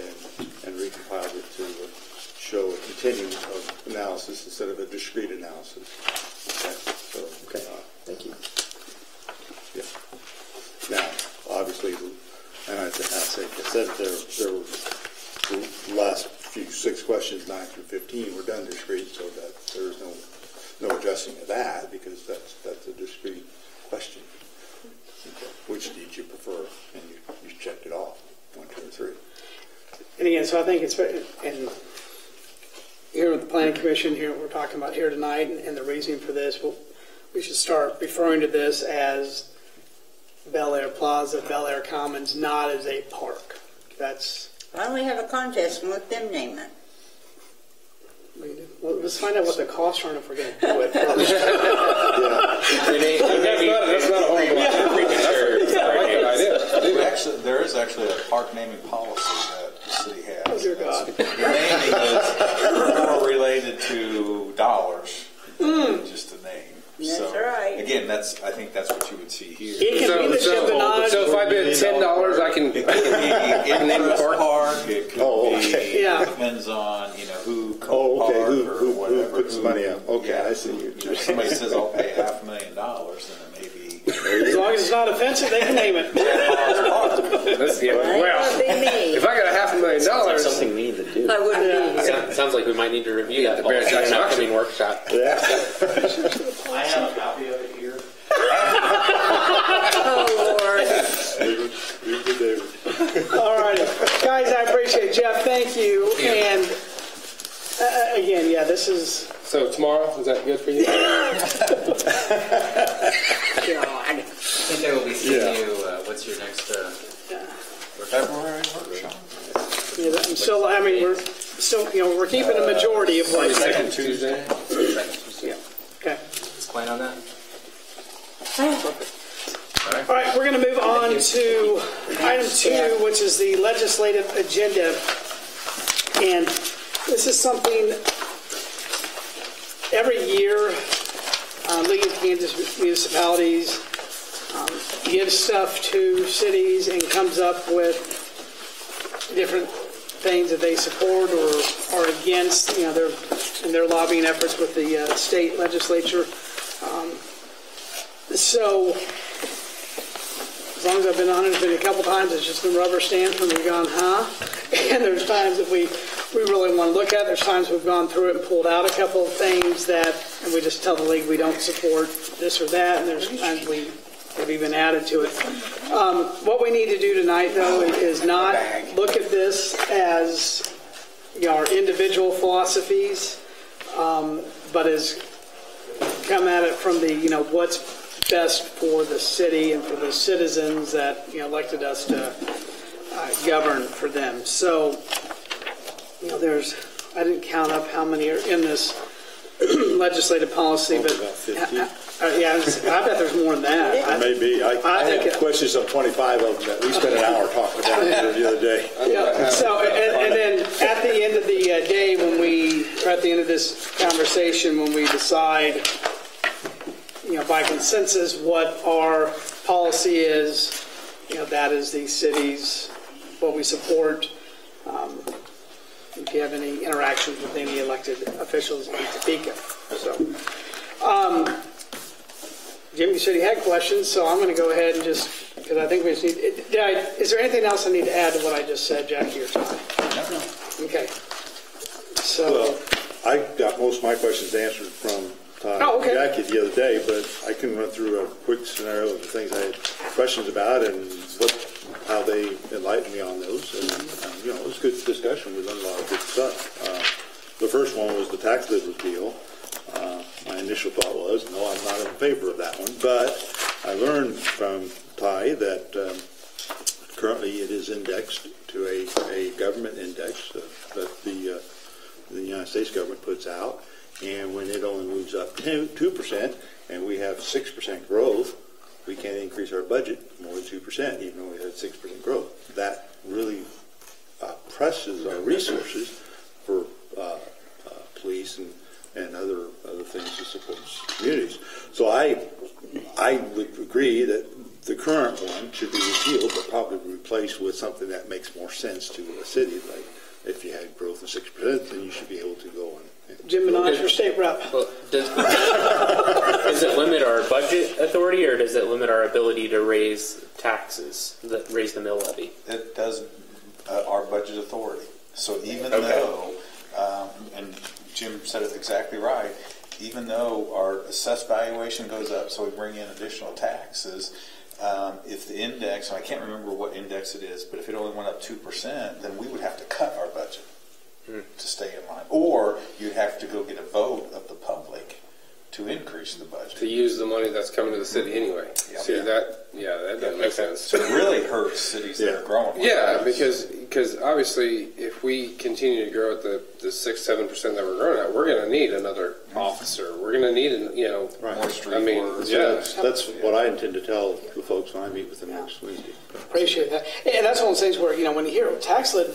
and recompiled it to show a continuum of analysis instead of a discrete analysis. Okay. So, thank you. Yeah. Now, obviously, and I said there were the last few 6 questions, 9 through 15, were done discrete, so that there's no adjusting of that because that's a discrete question. Okay. Which did you prefer? And you checked it off, 1, 2, and 3. And again, so I think it's and here with the Planning Commission, here we're talking about here tonight, and the reasoning for this. We should start referring to this as Bel Aire Plaza, Bel Aire Commons, not as a park. That's. Why don't we have a contest and let them name it? Well, let's find out what the costs are if we're going to do it. That's not a horrible idea. There is actually a park naming policy that the city has. Oh, dear God. The naming is more related to dollars than just a name. That's So, right. Again, I think that's what you would see here. It can be the Chaminade. So if I bid $10, I can It could be in name the park. It could okay. be. Yeah. It depends on who Oh, okay. park or Who whatever. puts money up? Okay, Yeah. I see you. If somebody says I'll pay $500,000, then it may be. As long as it's not offensive, they can name it. Well, That would be me. if I got $500,000, Sounds like something we need to do. I wouldn't be. Sounds like we might need to review that policy in an upcoming workshop. Yeah. I have a copy of it here. Oh, Lord. All right. Guys, I appreciate it. Jeff, thank you. And again, yeah, this is. So tomorrow, is that good for you? God. I think they will be seeing you. What's your next? February workshop. Yeah, I'm still, I mean, we're still, we're keeping a majority of what. Second Tuesday. Yeah. Okay. Let's plan on that. Perfect. All right, we're going to move on to item 2, which is the legislative agenda. And this is something every year, League of Kansas Municipalities gives stuff to cities and comes up with different things that they support or are against, in their lobbying efforts with the state legislature. So, as long as I've been on it, it's been a couple times, it's just been rubber stamped and we've gone, huh? And there's times that we really want to look at. There's times we've gone through it and pulled out a couple of things and we just tell the league we don't support this or that, and there's times we have even added to it. What we need to do tonight, though, is not look at this as our individual philosophies, but as come at it from the, what's best for the city and for the citizens that elected us to govern for them. So, I didn't count up how many are in this legislative policy, but I bet there's more than that. Maybe. I had questions on 25 of them that we spent an hour talking about the other day. Yeah. So, and then at the end of the day, or at the end of this conversation, when we decide, by consensus, what our policy is, that is the city's, what we support. If you have any interactions with any elected officials in Topeka. So, Jim, you said you had questions, so I'm going to go ahead and just, because I think we just need, is there anything else I need to add to what I just said, Jackie or Ty? No. Okay. So. Well, I got most of my questions answered from Ty and Jackie the other day, but I can run through a quick scenario of the things I had questions about and how they enlightened me on those. And, it was a good discussion. We learned a lot of good stuff. The first one was the tax lid repeal. My initial thought was, no, I'm not in favor of that one. But I learned from Ty that currently it is indexed to a government index that the United States government puts out. And when it only moves up 2% and we have 6% growth, we can't increase our budget more than 2%, even though we had 6% growth. That really presses our resources for police and other things to support communities. So I would agree that the current one should be repealed, but probably replaced with something that makes more sense to a city. Like if you had growth of 6%, then you should be able to go on. Jim Minaj, your state rep. Well, does it limit our budget authority, or does it limit our ability to raise taxes, raise the mill levy? It does our budget authority. So even though, and Jim said it exactly right, even though our assessed valuation goes up, so we bring in additional taxes, if the index, and I can't remember what index it is, but if it only went up 2%, then we would have to cut our budget to stay in line. Or you'd have to go get a vote of the public to increase the budget. To use the money that's coming to the city anyway. Yep. See, that doesn't make sense. So it really hurts cities that are growing. Yeah, because obviously if we continue to grow at the 6-7% that we're growing at, we're going to need another officer. We're going to need more street workers. That's what I intend to tell the folks when I meet with them next Wednesday. Appreciate that. And that's one of those things where, when you hear a tax lid,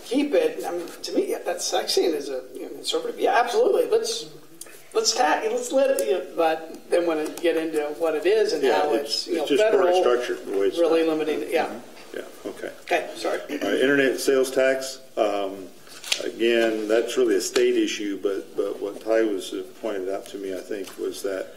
keep it. I mean, to me, that's sexy and as a conservative. Yeah, absolutely. Let's let it. But then when it get into what it is and how it's just federal, structured the way it's really done. limiting it. Yeah. Yeah. Okay. Okay. Sorry. All right, internet sales tax. Again, that's really a state issue, but what Ty was pointed out to me, I think, was that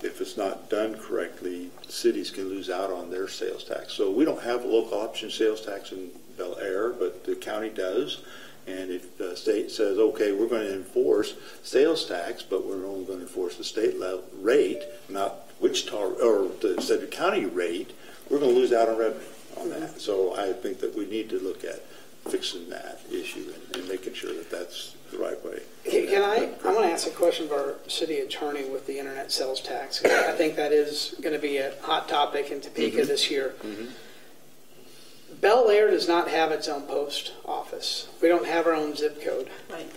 if it's not done correctly, cities can lose out on their sales tax. So we don't have a local option sales tax in Bel Aire, but the county does. And if the state says, okay, we're going to enforce sales tax, but we're only going to enforce the state level rate, not Wichita or the county rate, we're going to lose out on revenue on that. So I think that we need to look at fixing that issue and making sure that that's the right way. I want to ask a question of our city attorney with the internet sales tax. I think that is going to be a hot topic in Topeka this year. Mm-hmm. Bel Aire does not have its own post office. We don't have our own zip code. Right.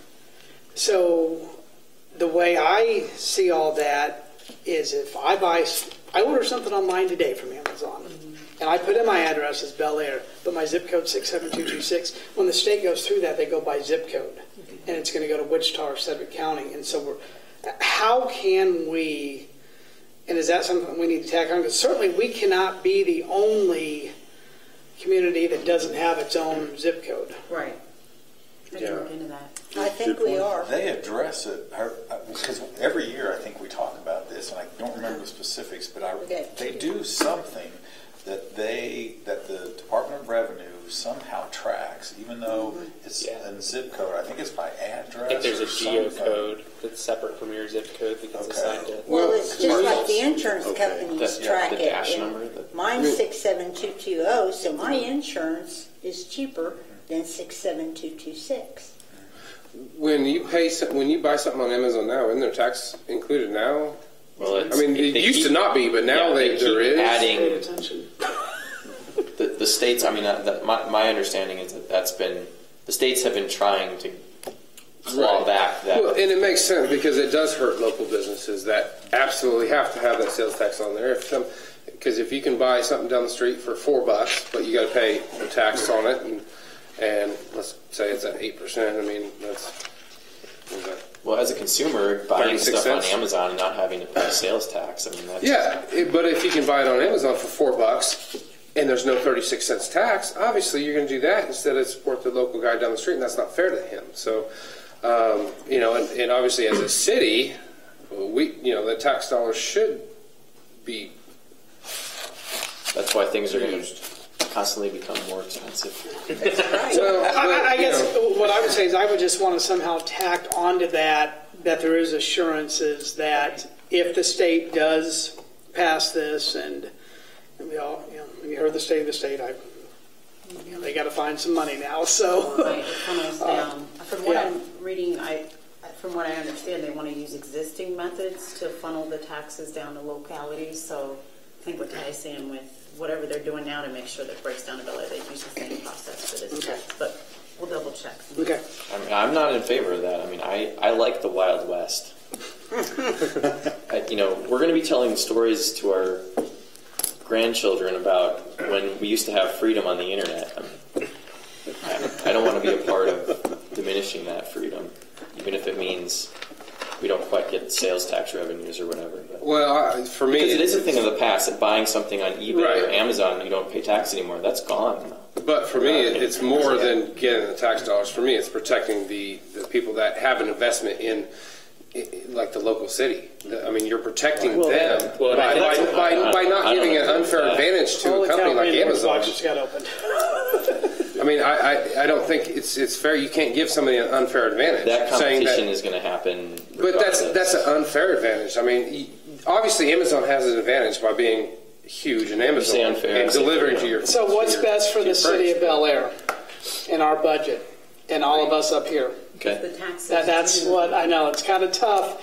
So the way I see all that, is if I order something online today from Amazon, and I put in my address as Bel Aire, but my zip code 67226. When the state goes through that, they go by zip code, and it's going to go to Wichita or Sedgwick County. And so, how can we? And is that something we need to tack on? Because certainly we cannot be the only community that doesn't have its own zip code. Right. I can look into that. I think we are. They address it, because every year I think we talk about this, and I don't remember the specifics, but they do something that the Department of Revenue somehow tracks, even though it's in zip code. I think it's by address. I think there's a something. geocode that's separate from your zip code that gets assigned to. Well, it's just like the insurance companies track the it. dash And number, mine's 67220, so my insurance is cheaper than 67226. When you buy something on Amazon now, isn't there tax included now? Well, I mean, it used to not be, but now there is. Adding Attention. the states. I mean, my understanding is that the states have been trying to claw back that. Well, and it makes sense because it does hurt local businesses that absolutely have to have that sales tax on there. Because if you can buy something down the street for $4, but you got to pay the tax on it, and let's say it's at 8%. I mean, that's. Well, as a consumer, buying 36 stuff cents. on Amazon and not having to pay sales tax, I mean, that's... But if you can buy it on Amazon for $4 and there's no 36 cents tax, obviously you're going to do that instead of support the local guy down the street, and that's not fair to him. So, and obviously as a city, the tax dollars should be. That's why things are going to constantly become more expensive. I guess what I would say is I would just want to somehow tack onto that there is assurances that if the state does pass this, and we all, you heard the state of the state, they got to find some money now. So Right, it funnels down. From what I'm reading, from what I understand, they want to use existing methods to funnel the taxes down to localities. So I think what Ty is saying with whatever they're doing now to make sure that it breaks down to Bel Aire, they use the same process for this test, but we'll double check. Okay. I mean, I'm not in favor of that. I mean, I like the Wild West. We're going to be telling stories to our grandchildren about when we used to have freedom on the internet. I don't want to be a part of diminishing that freedom, even if it means we don't quite get sales tax revenues or whatever. But. Well, for me... Because it is a thing of the past that buying something on eBay or Amazon, you don't pay tax anymore. That's gone. But for me, it's more than getting the tax dollars. For me, it's protecting the people that have an investment in like the local city. I mean, you're protecting them by not giving an unfair advantage to a company like Amazon. Just got opened. I mean, I don't think it's fair. You can't give somebody an unfair advantage. That competition is going to happen. But that's an unfair advantage. I mean, obviously Amazon has an advantage by being huge in Amazon and delivering to your. So what's best for the city of Bel Aire in our budget and all of us up here? Okay. The taxes That's what I know. It's kind of tough.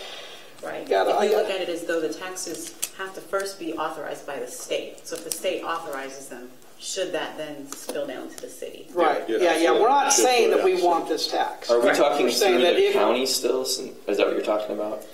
Right. If you look at it as though the taxes have to first be authorized by the state. So if the state authorizes them, should that then spill down to the city? Right. Yeah. We're not saying that we want this tax. Are we talking We're saying through that the county still? Is that what you're talking about?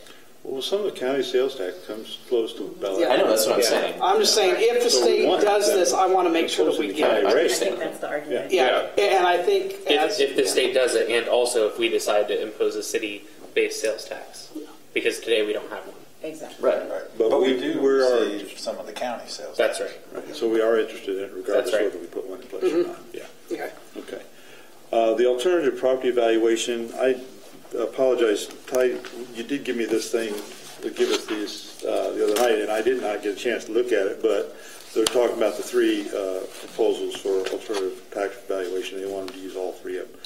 Well, some of the county sales tax comes close to Bel Aire. I know, that's what I'm saying. I'm just saying if the state does this, I want to make sure that we get it. I think that's the argument. Yeah, and I think if the state does it, and also if we decide to impose a city-based sales tax, because today we don't have one. Exactly. Right. But we do receive some of the county sales. That's right. Right. So we are interested in it regardless of whether we put one in place or not. Yeah. Okay. The alternative property evaluation, I apologize, Ty, you did give me this thing to give us these the other night, and I did not get a chance to look at it, but they're talking about the three proposals for alternative tax evaluation. They wanted to use all three of them.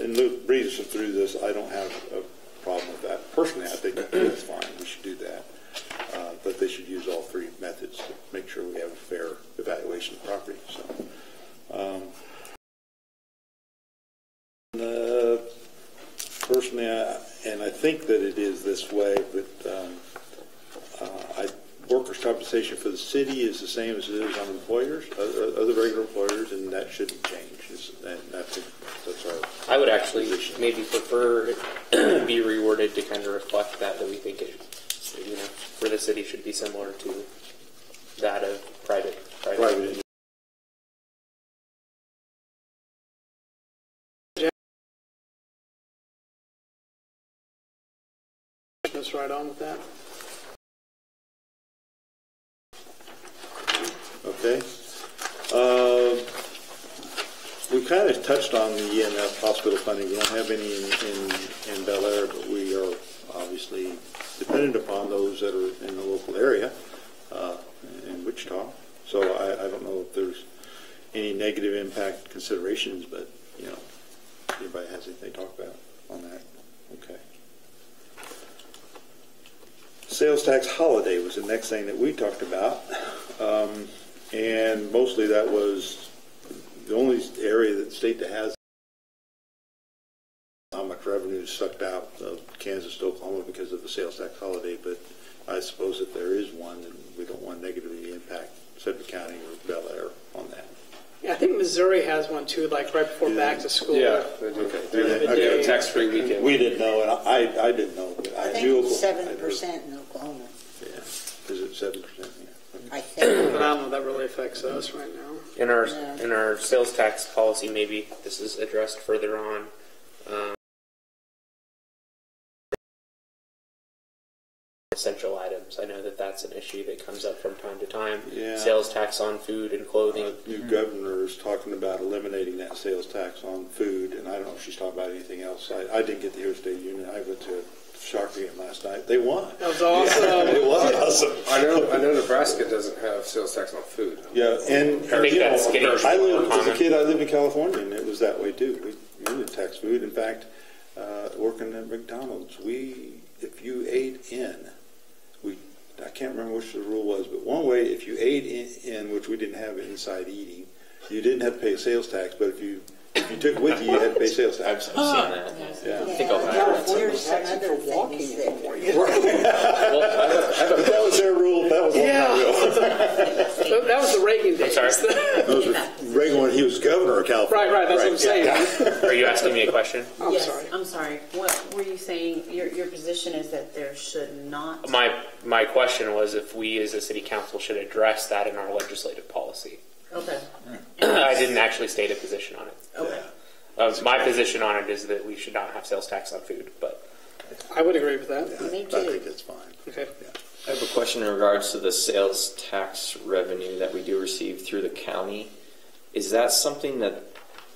And reading through this, I don't have a problem with that. Personally, I think that's fine. We should do that. But they should use all three methods to make sure we have a fair evaluation of property. So, personally, and I think that it is this way, but workers' compensation for the city is the same as it is on employers, other regular employers, and that shouldn't change. And I think that's our I would actually position. maybe prefer it be reworded to kind of reflect that we think it for the city should be similar to that of private. That's right on with that. Okay. We kind of touched on the EMF hospital funding. We don't have any in Bel Aire, but we are obviously dependent upon those that are in the local area in Wichita. So I don't know if there's any negative impact considerations, but anybody has anything to talk about on that? Okay. Sales tax holiday was the next thing that we talked about, and mostly that was the only area that the state that has how much revenue is sucked out of Kansas to Oklahoma because of the sales tax holiday. But I suppose if there is one, then we don't want to negatively impact Sedgwick County or Bel Air on that. Yeah, I think Missouri has one too, like right before back to school. Yeah, they do. Okay. They do tax-free weekend. We didn't know, and I didn't know. But I knew think Oklahoma. 7% in Oklahoma. Yeah, is it 7%? Yeah. I think. But I don't know if that really affects us right now. In our sales tax policy, maybe this is addressed further on. Essential items. I know that that's an issue that comes up from time to time. Yeah. Sales tax on food and clothing. New governor is talking about eliminating that sales tax on food, and I don't know if she's talking about anything else. I didn't get the Air State Union. I went to a soccer game last night. They won. That was awesome. It was awesome. I know Nebraska doesn't have sales tax on food. Yeah, and I think that's getting as a common. kid, I lived in California, and it was that way too. We didn't tax food. In fact, working at McDonald's, if you ate in, I can't remember which the rule was, but one way, if you ate in, which we didn't have inside eating, you didn't have to pay a sales tax. But if you took it with you, you had to pay sales tax. I've seen that. Yeah. I think I'll have that. There's some other things that That was their rule. That was Yeah. real. That was the Reagan days. Those were Reagan when he was governor of California. Right, that's what I'm saying. Are you asking me a question? I'm Yes, sorry. I'm sorry. What were you saying? Your position is that there should not. My question was if we as a city council should address that in our legislative policy. Okay. I didn't actually state a position on it. Okay. My position on it is that we should not have sales tax on food, but I would agree with that. Me I too. think that's fine. Okay. I have a question in regards to the sales tax revenue that we do receive through the county. Is that something that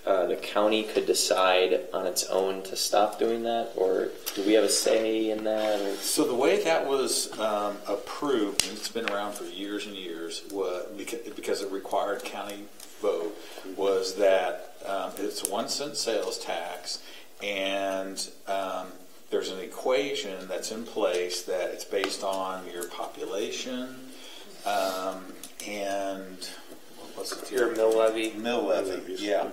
the county could decide on its own to stop doing that, or do we have a say in that? Or? So the way that was approved, and it's been around for years and years, because it required county vote, was that it's a 1 cent sales tax, and there's an equation that's in place that it's based on your population and what's it? your mill levy. Mill levy, yeah.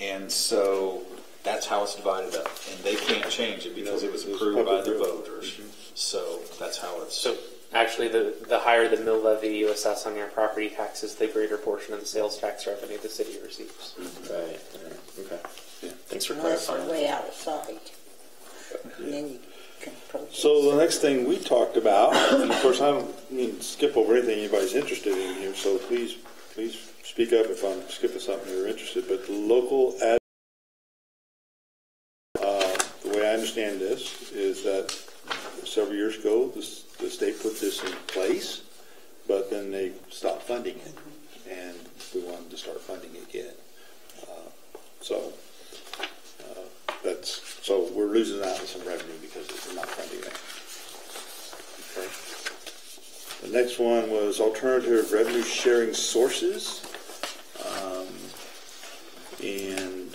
And so that's how it's divided up, and they can't change it because it was approved by the voters. So that's how it's. So actually, the higher the mill levy you assess on your property taxes, the greater portion of the sales tax revenue the city receives. Right. Okay. Yeah. Thanks for Unless clarifying. you're way out of sight. And then you can purchase. So the next thing we talked about, and of course I don't mean to skip over anything anybody's interested in here, so please speak up if I'm skipping something you're interested. But the local ad, the way I understand this is that several years ago the state put this in place, but then they stopped funding it, and we wanted to start funding it again. So we're losing out on some revenue because we're not funding it. Okay. The next one was alternative revenue sharing sources. And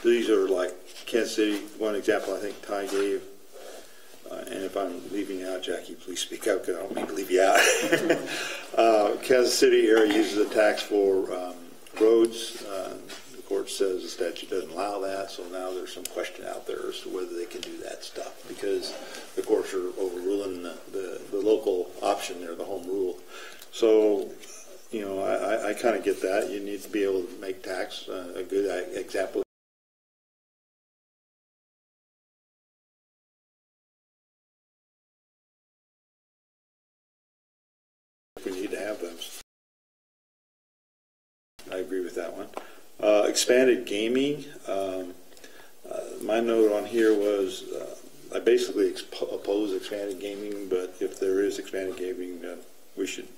these are like Kansas City, one example I think Ty gave. And if I'm leaving out, Jackie, please speak up because I don't mean to leave you out. Kansas City area uses a tax for roads. The court says the statute doesn't allow that, so now there's some question out there as to whether they can do that stuff because the courts are overruling the local option there, the home rule. So, I kind of get that. You need to be able to make tax. A good example We need to have those. I agree with that one. Expanded gaming. My note on here was I basically oppose expanded gaming, but if there is expanded gaming, we should.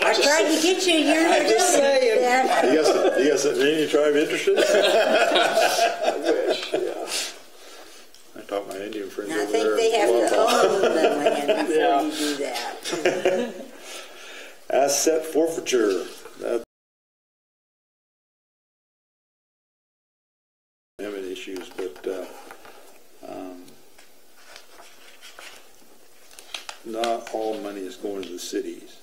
I tried to get you. You're just saying. You guys any tribe interested? I wish, yeah. I talked my Indian friends I over think there. they have to own the land before Yeah. you do that. Asset forfeiture. That's having issues, but not all money is going to the cities,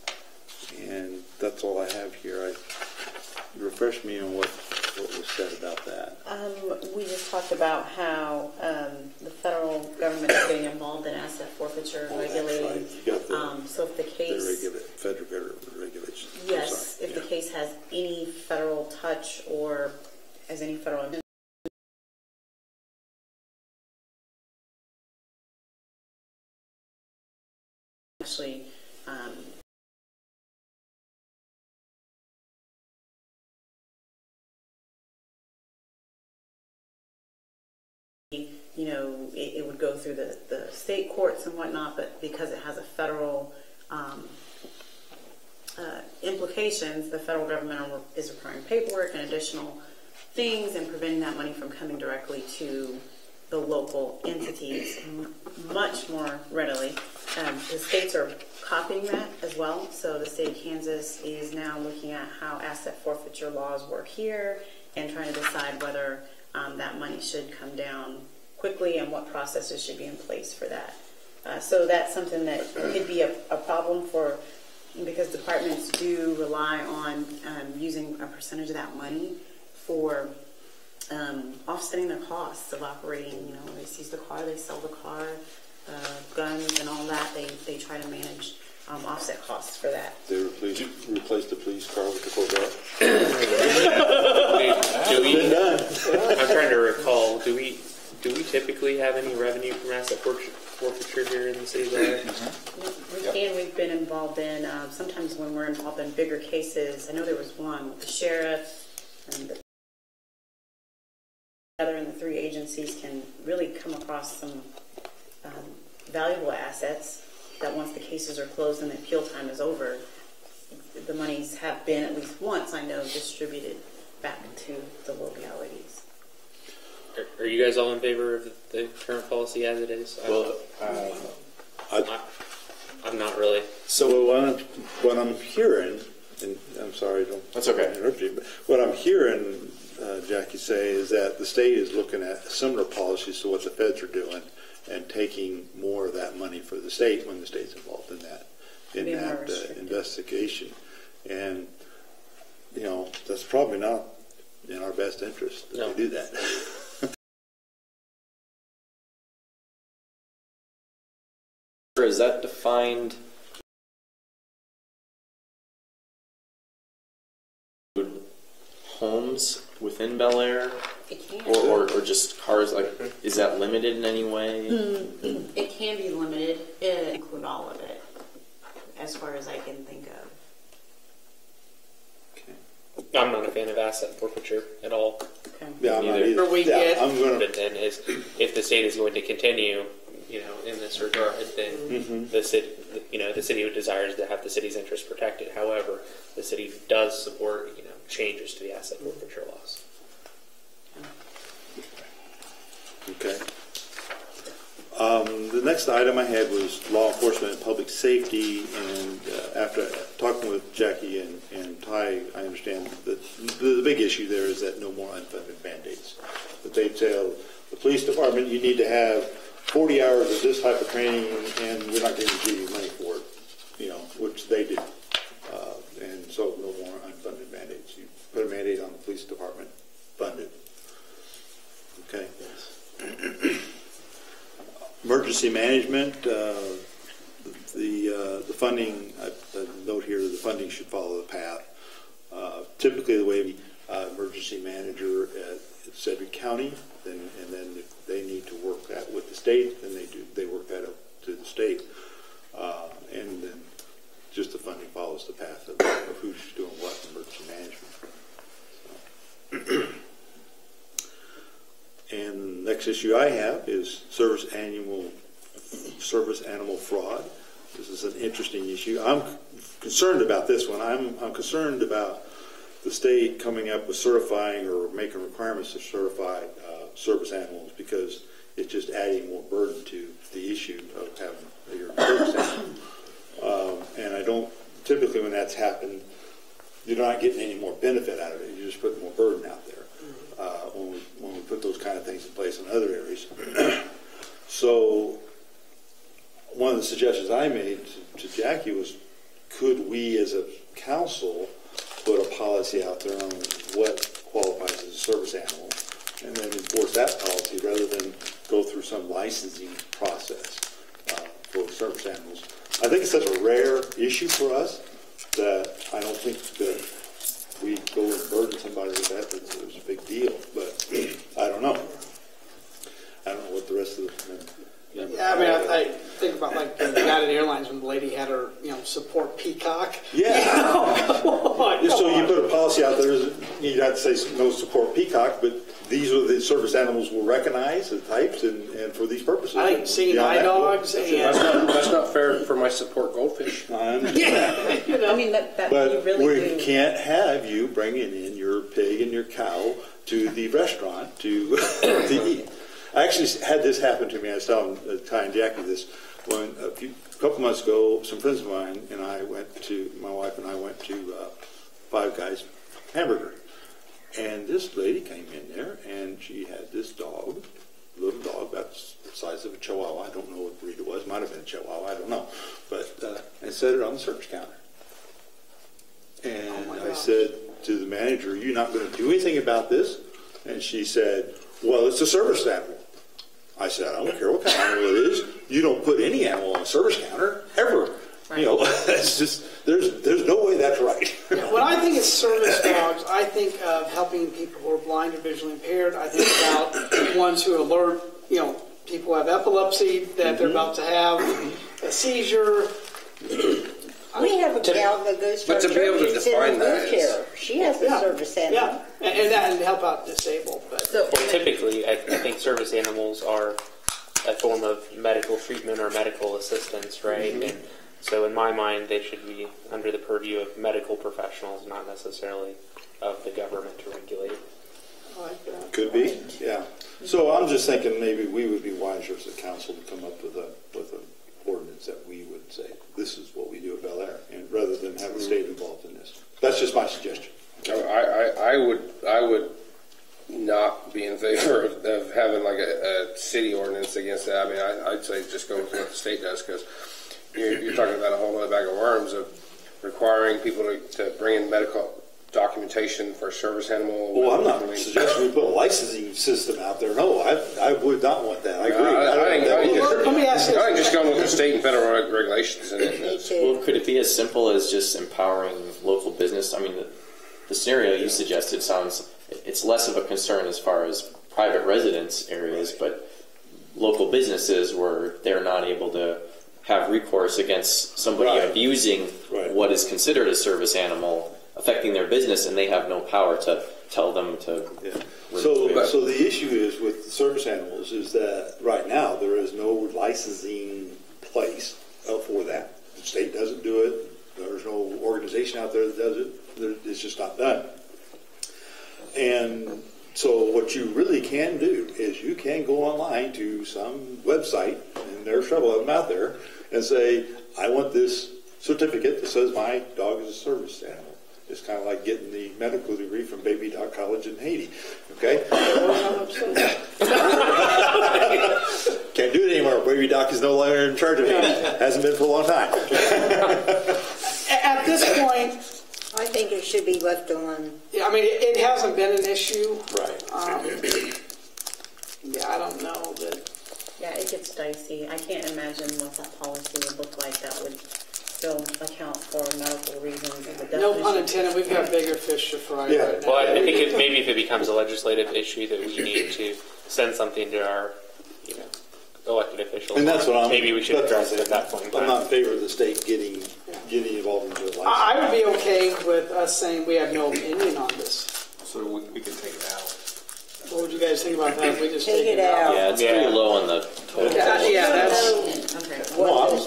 and that's all I have here. Refresh me on what was said about that. We just talked about how the federal government is getting involved in asset forfeiture and regulating. Right. You got So if the case, federal regulations. yes, if the case has any federal touch or has any federal actually it would go through the state courts and whatnot, but because it has a federal implications, the federal government is requiring paperwork and additional things and preventing that money from coming directly to the local entities much more readily. The states are copying that as well. So the state of Kansas is now looking at how asset forfeiture laws work here and trying to decide whether that money should come down quickly and what processes should be in place for that. So that's something that could be a problem because departments do rely on using a percentage of that money for offsetting their costs of operating. They seize the car, they sell the car, guns and all that. They try to manage offset costs for that. They replace the police car with the Corvette. I'm trying to recall. Do we typically have any revenue from asset forfeiture here in the city of Bel Aire? We've been involved in sometimes when we're involved in bigger cases. I know there was one with the sheriff and the other, and the three agencies can really come across some valuable assets that once the cases are closed and the appeal time is over, the monies have been at least once, I know, distributed back to the localities. Are you guys all in favor of the current policy as it is? Well, I'm not really. So what I'm hearing, and I'm sorry, That's okay. Interrupt you, but what I'm hearing Jackie say is that the state is looking at similar policies to what the feds are doing and taking more of that money for the state when the state's involved in that investigation. And that's probably not in our best interest to do that. Is that defined homes within Bel Aire? It can. Or just cars? Is that limited in any way? It can be limited. It include all of it, as far as I can think of. Okay. I'm not a fan of asset forfeiture at all. Okay. Yeah, I'm not Either. either. We Yeah, get. I'm gonna. But then if the state is going to continue, in this regard, then the city, the city desires to have the city's interests protected. However, the city does support, changes to the asset forfeiture laws. Okay. The next item I had was law enforcement and public safety, and after talking with Jackie and Ty, I understand that the big issue there is that no more unfunded mandates. That they tell the police department you need to have 40 hours of this type of training, and we're not going to give you money for it, which they do. And so no more unfunded mandates. You put a mandate on the police department, funded. Okay. Emergency management, the funding, the note here, the funding should follow the path. Typically the way emergency manager at Sedgwick County, and then they need to state, then they work that up to the state. And then just the funding follows the path of who's doing what in emergency management. So. And the next issue I have is service animal fraud. This is an interesting issue. I'm concerned about this one. I'm concerned about the state coming up with certifying or making requirements to certify service animals, because it's just adding more burden to the issue of having your service animal. And I don't, typically when that's happened, you're not getting any more benefit out of it. You're just putting more burden out there when we put those kind of things in place in other areas. So one of the suggestions I made to Jackie was, could we as a council put a policy out there on what qualifies as a service animal, and then enforce that policy rather than go through some licensing process for service animals. I think it's such a rare issue for us that I don't think that we go and burden somebody with that. It's a big deal, but I don't know. I don't know what the rest of the Yeah, I mean, I think about like United Airlines when the lady had her, support peacock. Yeah. So you put a policy out there, you'd have to say no support peacock, but these are the service animals we'll recognize, the types, and for these purposes. I think seeing eye dogs and... That's not fair for my support goldfish. I understand. I mean, that But you really we do. can't have you bringing in your pig and your cow to the restaurant to eat. I actually had this happen to me. I was telling Ty and Jackie this when a couple months ago, some friends of mine and my wife and I went to Five Guys Hamburger. And this lady came in there, and she had this dog, little dog, about the size of a Chihuahua. I don't know what breed it was. Might have been a Chihuahua. I don't know. But and set it on the service counter. And I said to the manager, "You're not going to do anything about this?" And she said, "Well, it's a service animal." I said, "I don't care what kind of animal it is. You don't put any animal on a service counter ever." Right. It's just there's no way that's right. When I think of service dogs, I think of helping people who are blind or visually impaired. I think about ones who alert, people who have epilepsy that they're about to have a seizure. We have a gal that goes to our church who's in a wheelchair. She has a service animal. Yeah, and help out disabled. But typically, I think service animals are a form of medical treatment or medical assistance, right? Mm-hmm. And so in my mind, they should be under the purview of medical professionals, not necessarily of the government to regulate. I like that. Could be, yeah. So I'm just thinking maybe we would be wiser as a council to come up with an ordinance that we would say, this is what we do at Bel Aire, and rather than have the state involved in this. That's just my suggestion. I would not be in favor of having like a city ordinance against that. I mean, I'd say just go with what the state does, because you're talking about a whole other bag of worms of requiring people to bring in medical documentation for a service animal. Well, I'm not suggesting we put a licensing system out there. No, I would not want that. I agree. Let me ask you. I think just going with the state and federal regulations. Well, could it be as simple as just empowering local business? I mean, the scenario you suggested it's less of a concern as far as private residence areas, but local businesses where they're not able to have recourse against somebody abusing what is considered a service animal, affecting their business, and they have no power to tell them to. Yeah. So the issue is with the service animals is that right now there is no licensing place for that. The state doesn't do it. There's no organization out there that does it. It's just not done. And so what you really can do is you can go online to some website, and there's several of them out there, and say, I want this certificate that says my dog is a service animal. It's kind of like getting the medical degree from Baby Doc College in Haiti. Okay? Can't do it anymore. Baby Doc is no longer in charge of Haiti. Hasn't been for a long time. At this point, I think it should be left alone. Yeah, I mean, it hasn't been an issue. Right. I don't know that. Yeah, it gets dicey. I can't imagine what that policy would look like that would still account for medical reasons. No pun intended. We've got bigger fish to fry right now. Well, I think maybe if it becomes a legislative issue that we need to send something to our, elected officials. And that's what I'm. Maybe we should that's what address it at that point in I'm time. not in favor of the state getting involved into the license. I would be okay with us saying we have no opinion on this. So we can take it out. What would you guys think about that? We just Take it out. Yeah, it's pretty low on the total. Yeah, that's. Okay. No, I'm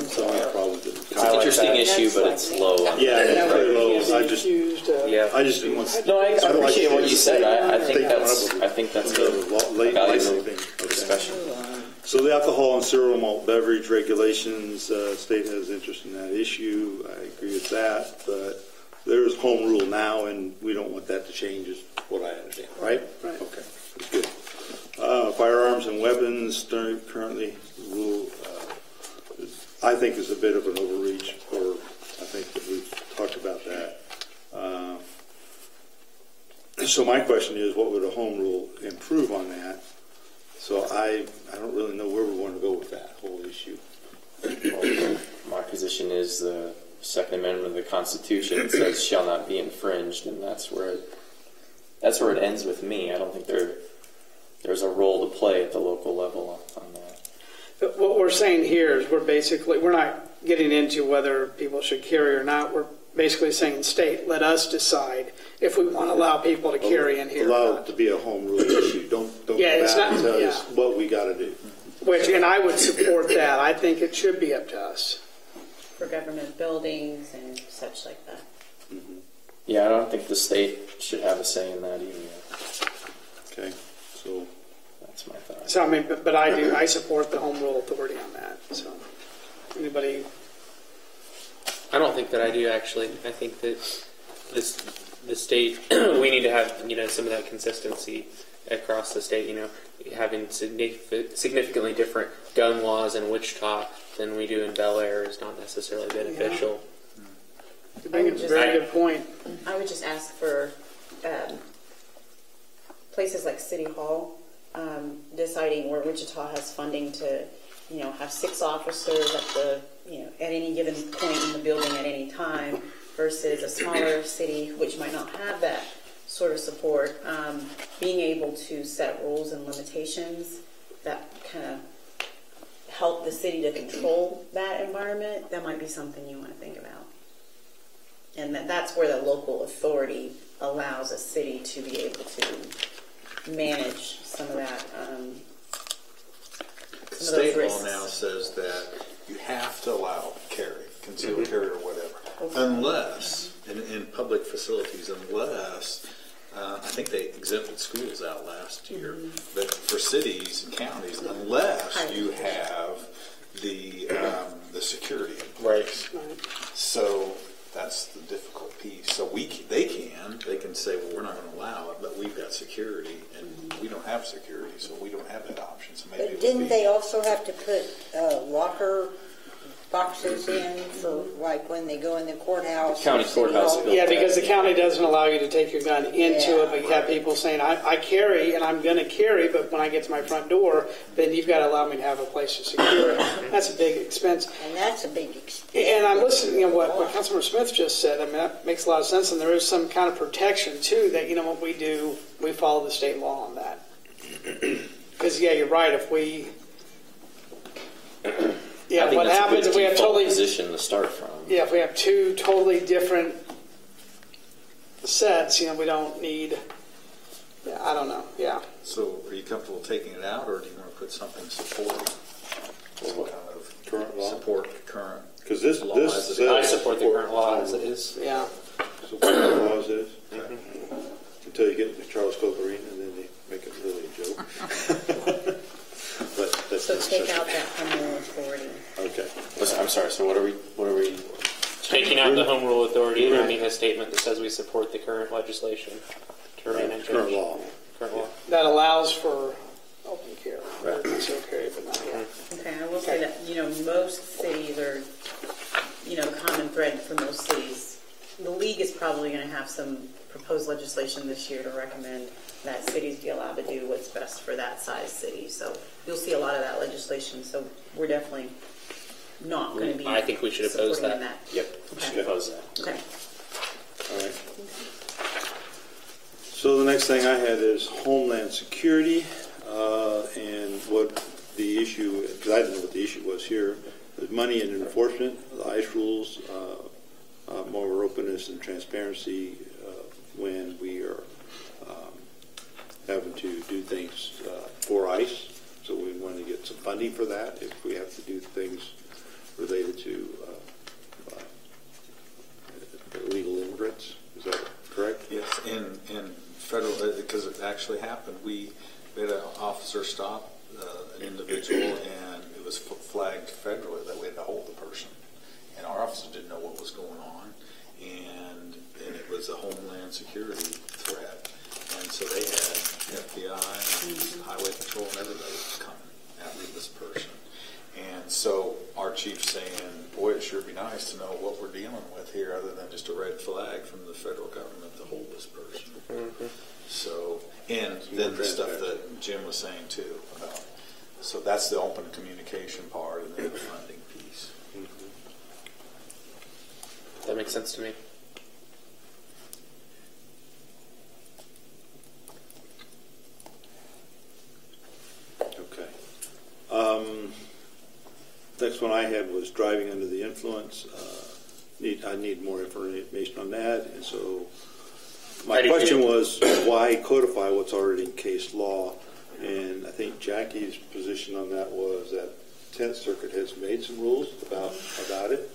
telling you probably. It's an interesting issue, but it's low. Yeah, it's pretty low. Yeah. I just didn't want. No, I I'd like appreciate to what see you said. I think state that's level. I think that's The a late licensing valuable thing. discussion. So the alcohol and cereal malt beverage regulations, state has interest in that issue. I agree with that, but there's home rule now, and we don't want that to change, is what I understand, right? Right. Okay, that's good. Firearms and weapons currently rule, I think is a bit of an overreach, or I think that we've talked about that. So my question is, what would a home rule improve on that? So I don't really know where we want to go with that whole issue. Well, my position is the Second Amendment of the Constitution says shall not be infringed, and that's where it ends with me. I don't think there's a role to play at the local level on that. But what we're saying here is we're not getting into whether people should carry or not. We're basically saying, state, let us decide if we want to allow people to carry in here. Allow it to be a home rule issue. Don't Yeah, it's tell not- us yeah. what we got to do. And I would support that. I think it should be up to us. For government buildings and such like that. Yeah, I don't think the state should have a say in that either. Okay, so That's my thought. So I mean, but I support the home rule authority on that. So anybody? I don't think that I do actually. I think that the state we need to have some of that consistency across the state. Having significantly different gun laws in Wichita than we do in Bel Aire is not necessarily beneficial. Very good point. I would just ask for places like City Hall deciding where Wichita has funding to, have 6 officers at any given point in the building at any time, versus a smaller city which might not have that sort of support. Being able to set rules and limitations that kind of help the city to control that environment, that might be something you want to think about. And that's where the local authority allows a city to be able to manage some of that. State law now says that you have to allow concealed carry or whatever, unless, in public facilities, unless, I think they exempted schools out last year, but for cities and counties, unless you have the security in place. Right. So that's the difficult piece. So they can say, well, we're not going to allow it, but we've got security, and we don't have security, so we don't have that option. So maybe it But would didn't be- they also have to put locker boxes in for like when they go in the courthouse? County or city courthouse hall? built Yeah, because the county doesn't allow you to take your gun into it, but you have right. people saying, I carry and I'm going to carry, but when I get to my front door, then you've got to allow me to have a place to secure it. That's a big expense. And that's a big expense. And I'm listening to what Councilmember Smith just said. I mean, that makes a lot of sense, and there is some kind of protection, too, that, what we do, we follow the state law on that. Because, yeah, you're right, if we... Yeah, I think what that's happens a if good we have default totally... position to start from. Yeah, if we have 2 totally different sets, we don't need... Yeah, I don't know, yeah. So are you comfortable taking it out, or do you want to put something supporting? Some kind of Current law? Support the current. Because this law as it says I support the current law as it is. Yeah. Support the law as it is. Until you get to Charles Coverine, and then they make it really a joke. But that's So not take such- out that home rule authority. Okay. I'm sorry. So what are we? Taking out the home rule authority and adding a statement that says we support the current legislation to remain unchanged. Current law. Current law. That allows for open carry, Right. or concealed carry, but not here. Okay, I will say that, most cities are, the common thread for most cities. The league is probably going to have some proposed legislation this year to recommend that cities be allowed to do what's best for that size city. So you'll see a lot of that legislation. So we're definitely not going to be. I think we should oppose supporting that. Yep. We should Okay. oppose that. Okay. All right. So the next thing I had is Homeland Security, and what the I didn't know what the issue was here. The money and enforcement, the ICE rules, more openness and transparency when we are having to do things for ICE. So we want to get some funding for that if we have to do things related to illegal immigrants. Is that correct? Yes, in federal, because it actually happened. We had an officer stop an individual, and it was flagged federally that we had to hold the person. And our officers didn't know what was going on, and it was a homeland security threat. And so they had FBI and Highway Patrol and everybody was coming after this person. And so our chief's saying, boy, it sure be nice to know what we're dealing with here other than just a red flag from the federal government to hold this person. Mm-hmm. So, and then the stuff that Jim was saying too about, so that's the open communication part and then the funding piece. Mm-hmm. That makes sense to me. Okay. Next one I had was driving under the influence. I need more information on that. And so my question was, why codify what's already in case law? And I think Jackie's position on that was that 10th Circuit has made some rules about it.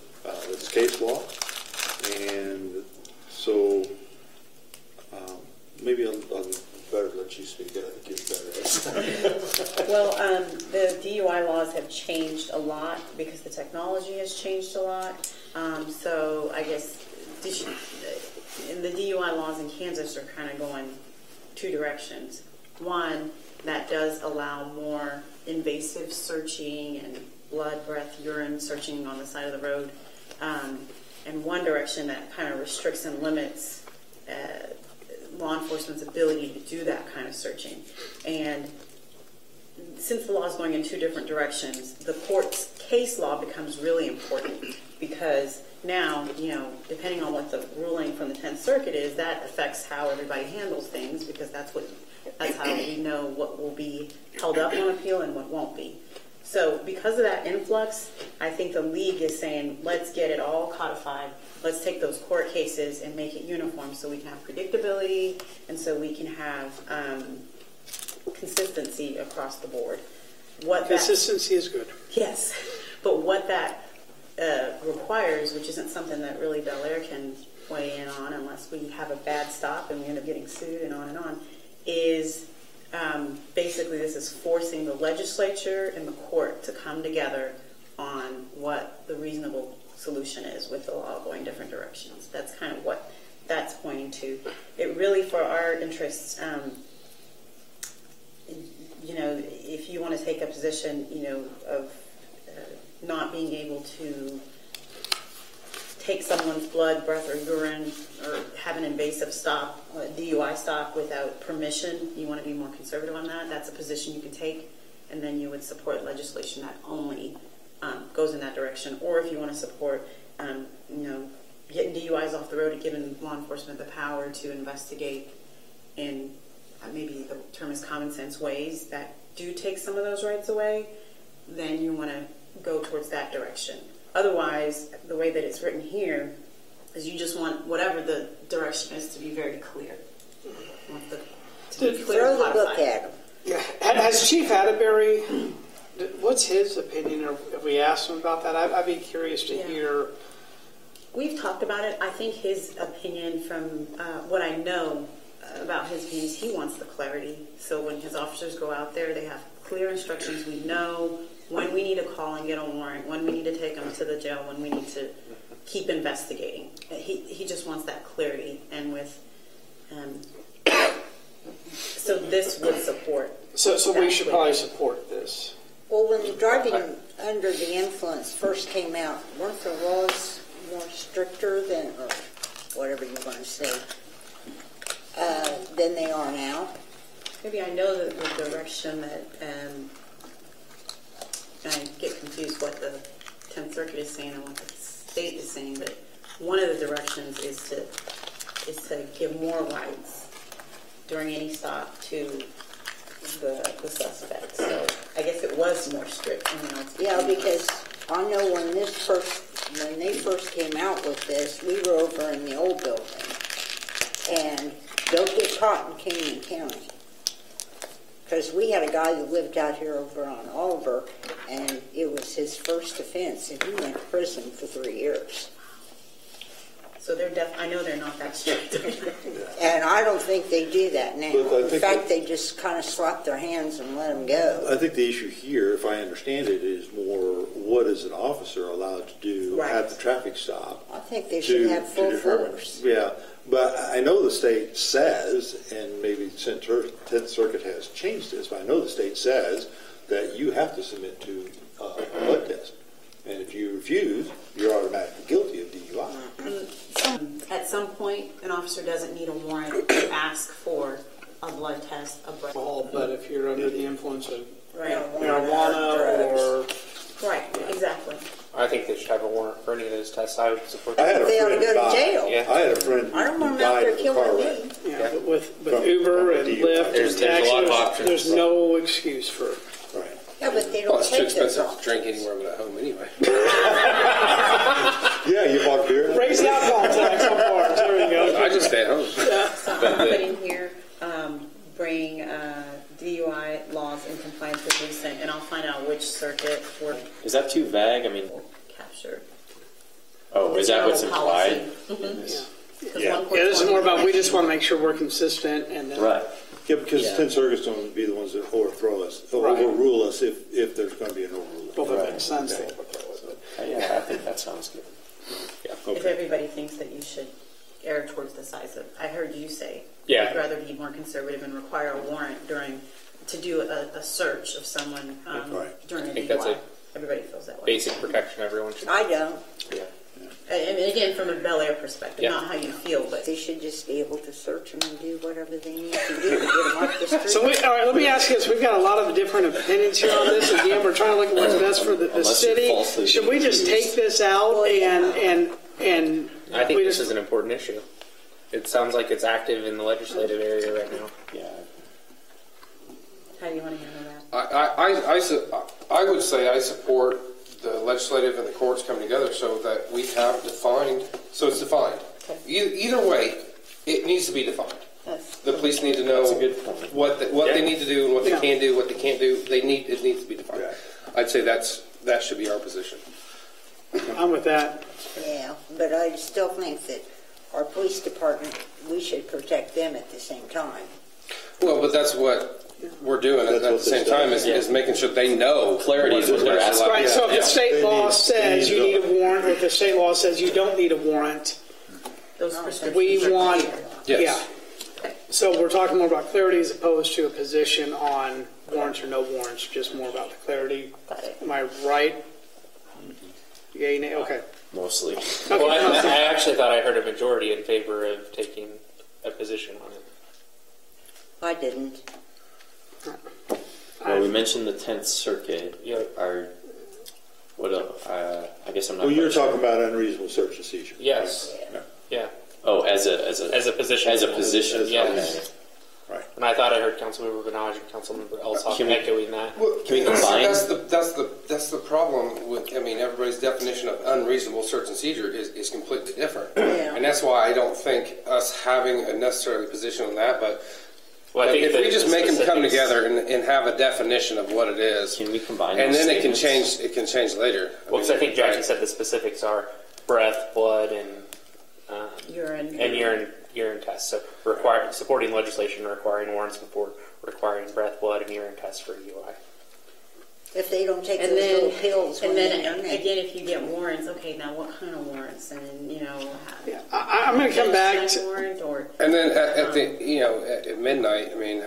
It's case law. And so maybe I'll better let you speak. I think it's better. Well, the DUI laws have changed a lot because the technology has changed a lot. So I guess the DUI laws in Kansas are kind of going two directions. One, that does allow more invasive searching and blood, breath, urine searching on the side of the road. And one direction that kind of restricts and limits law enforcement's ability to do that kind of searching. And since the law is going in two different directions, the court's case law becomes really important because now, depending on what the ruling from the 10th Circuit is, that affects how everybody handles things because that's how we know what will be held up on appeal and what won't be. So because of that influx, I think the league is saying, let's get it all codified. Let's take those court cases and make it uniform so we can have predictability and so we can have consistency across the board. Consistency is good. Yes, but what that requires, which isn't something that really Bel Aire can weigh in on unless we have a bad stop and we end up getting sued and on, is basically this is forcing the legislature and the court to come together on what the reasonable solution is with the law going different directions. That's kind of what that's pointing to. It really, for our interests, if you want to take a position, of not being able to take someone's blood, breath, or urine, or have an invasive stop, a DUI stop without permission, you want to be more conservative on that. That's a position you can take, and then you would support legislation that only goes in that direction. Or if you want to support, getting DUIs off the road and giving law enforcement the power to investigate in maybe the term is common sense ways that do take some of those rights away, then you want to go towards that direction. Otherwise, the way that it's written here is you just want whatever the direction is to be very clear. You want to be clear and Throw the book codified. at them. Yeah. Has Chief Atterbury, what's his opinion? Or have we asked him about that? I'd be curious to hear. We've talked about it. I think his opinion, from what I know about his views, he wants the clarity. So when his officers go out there, they have clear instructions. We know when we need to call and get a warrant, when we need to take them to the jail, when we need to keep investigating. He just wants that clarity. And with so this would support. So we should probably support this. Well, when the driving under the influence first came out, weren't the laws more stricter than, or whatever you want to say, than they are now? Maybe I know that the direction that, I get confused what the 10th Circuit is saying and what the state is saying, but one of the directions is to give more rights during any stop to the suspect. So I guess it was was more strict. Yeah, because I know when they first came out with this, we were over in the old building, and don't get caught in Canyon County. Because we had a guy that lived out here over on Oliver, and it was his first offense, and he went to prison for 3 years. So I know they're not that strict. And I don't think they do that now. But I In think fact, they just kind of slap their hands and let them go. I think the issue here, if I understand it, is more what is an officer allowed to do Right. at the traffic stop? I think they should have full determine. force. Yeah, but I know the state says, and maybe Tenth Circuit has changed this, but I know the state says that you have to submit to a blood test. And if you refuse, you're automatically guilty of DUI. At some point, an officer doesn't need a warrant to ask for a blood test, a breath. But if you're under the influence of Right. marijuana or Right, exactly. I think they should have a warrant for any of those tests. I would support I that. had a They ought to friend go to die. jail. Yeah. I had a friend I don't want who them out died there in a car killing wreck. me. yeah, with From- Uber from and DUI. Lyft There's and a lot of taxis, options. there's no excuse for. Right. Yeah, but they Well, don't it's too take those expensive off. to drink anywhere but at home anyway. Yeah, you bought beer? Raise the alcohol tax on bars. There you go. I just stay at home. So I'm putting here, bring DUI laws in compliance with recent, and I'll find out which circuit for Is that too vague? I mean, capture. oh, is that what's General implied? policy. in this? Because Yeah. 1.20 Yeah, this is more about we just want to make sure we're consistent and then Right. Yeah, because Yeah. 10 Circuit's going to be the ones that overthrow us, Right. overrule us if there's going to be an overrule. both of Right. makes sense. Okay. Yeah, I think that sounds good. If everybody thinks that you should err towards the size of, I heard you say, Yeah. you'd rather be more conservative and require a warrant to do a search of someone Right. during a I think that's DUI. a Everybody feels that way. basic protection everyone should. I don't. Yeah. And again, from a Bel Aire perspective, Yeah. not how you feel, but They should just be able to search them and do whatever they need to do to get them off the street. So, all right, let me ask you this. We've got a lot of different opinions here on this. Again, we're trying to look at what's best for the Unless you're city. falsely Should we just accused. take this out and I think we this just, is an important issue. It sounds like it's active in the legislative area right now. Yeah. how do you want to handle that? I would say I support the legislative and the courts coming together so that we have defined, so it's defined. Okay. Either way, it needs to be defined. That's The police need to know That's a good point. what they need to do and what they Yeah. can do, what they can't do. It needs to be defined. I'd say that should be our position. I'm with that. Yeah, but I still think that our police department, we should protect them at the same time. Well, but that's what we're doing That's at the what same this time does. is making sure they know. Clarity is what they're they're asking. Right, so if the state They law need- says they you need need to- a warrant, or if the state law says you don't need a warrant, those prescriptions. we are want, clear. Yes. yeah. So we're talking more about clarity as opposed to a position on warrants or no warrants, just more about the clarity. Got it. Am I right? Yay, nay, okay. Mostly. Well, I actually thought I heard a majority in favor of taking a position on it. I didn't. Well, we mentioned the 10th Circuit. Yeah. What else? I guess I'm not. Well, you're quite sure. talking about unreasonable search and seizure. Yes. Yeah. Oh, as a position. As a position. Yes. Okay. Right. And I thought I heard Councilmember Benaj and Councilmember Elsoff Can we- echoing that. Well, Can we combine? That's the problem with. I mean, everybody's definition of unreasonable search and seizure is completely different, Yeah. and that's why I don't think us having a necessarily position on that. But Well, I think if the- we just the make them come specifics- together and have a definition of what it is, Can we combine? and those then it can statements? change. It can change later. Well, 'cause I think Jackie said the specifics are breath, blood, and urine tests. So supporting legislation requiring warrants before requiring breath, blood, and urine tests for DUI. If they don't take And those then, little pills when and then they're done, again, if you get warrants, okay, now what kind of warrants? And Yeah, I'm going to come back to, warrant or And then at the at midnight, I mean,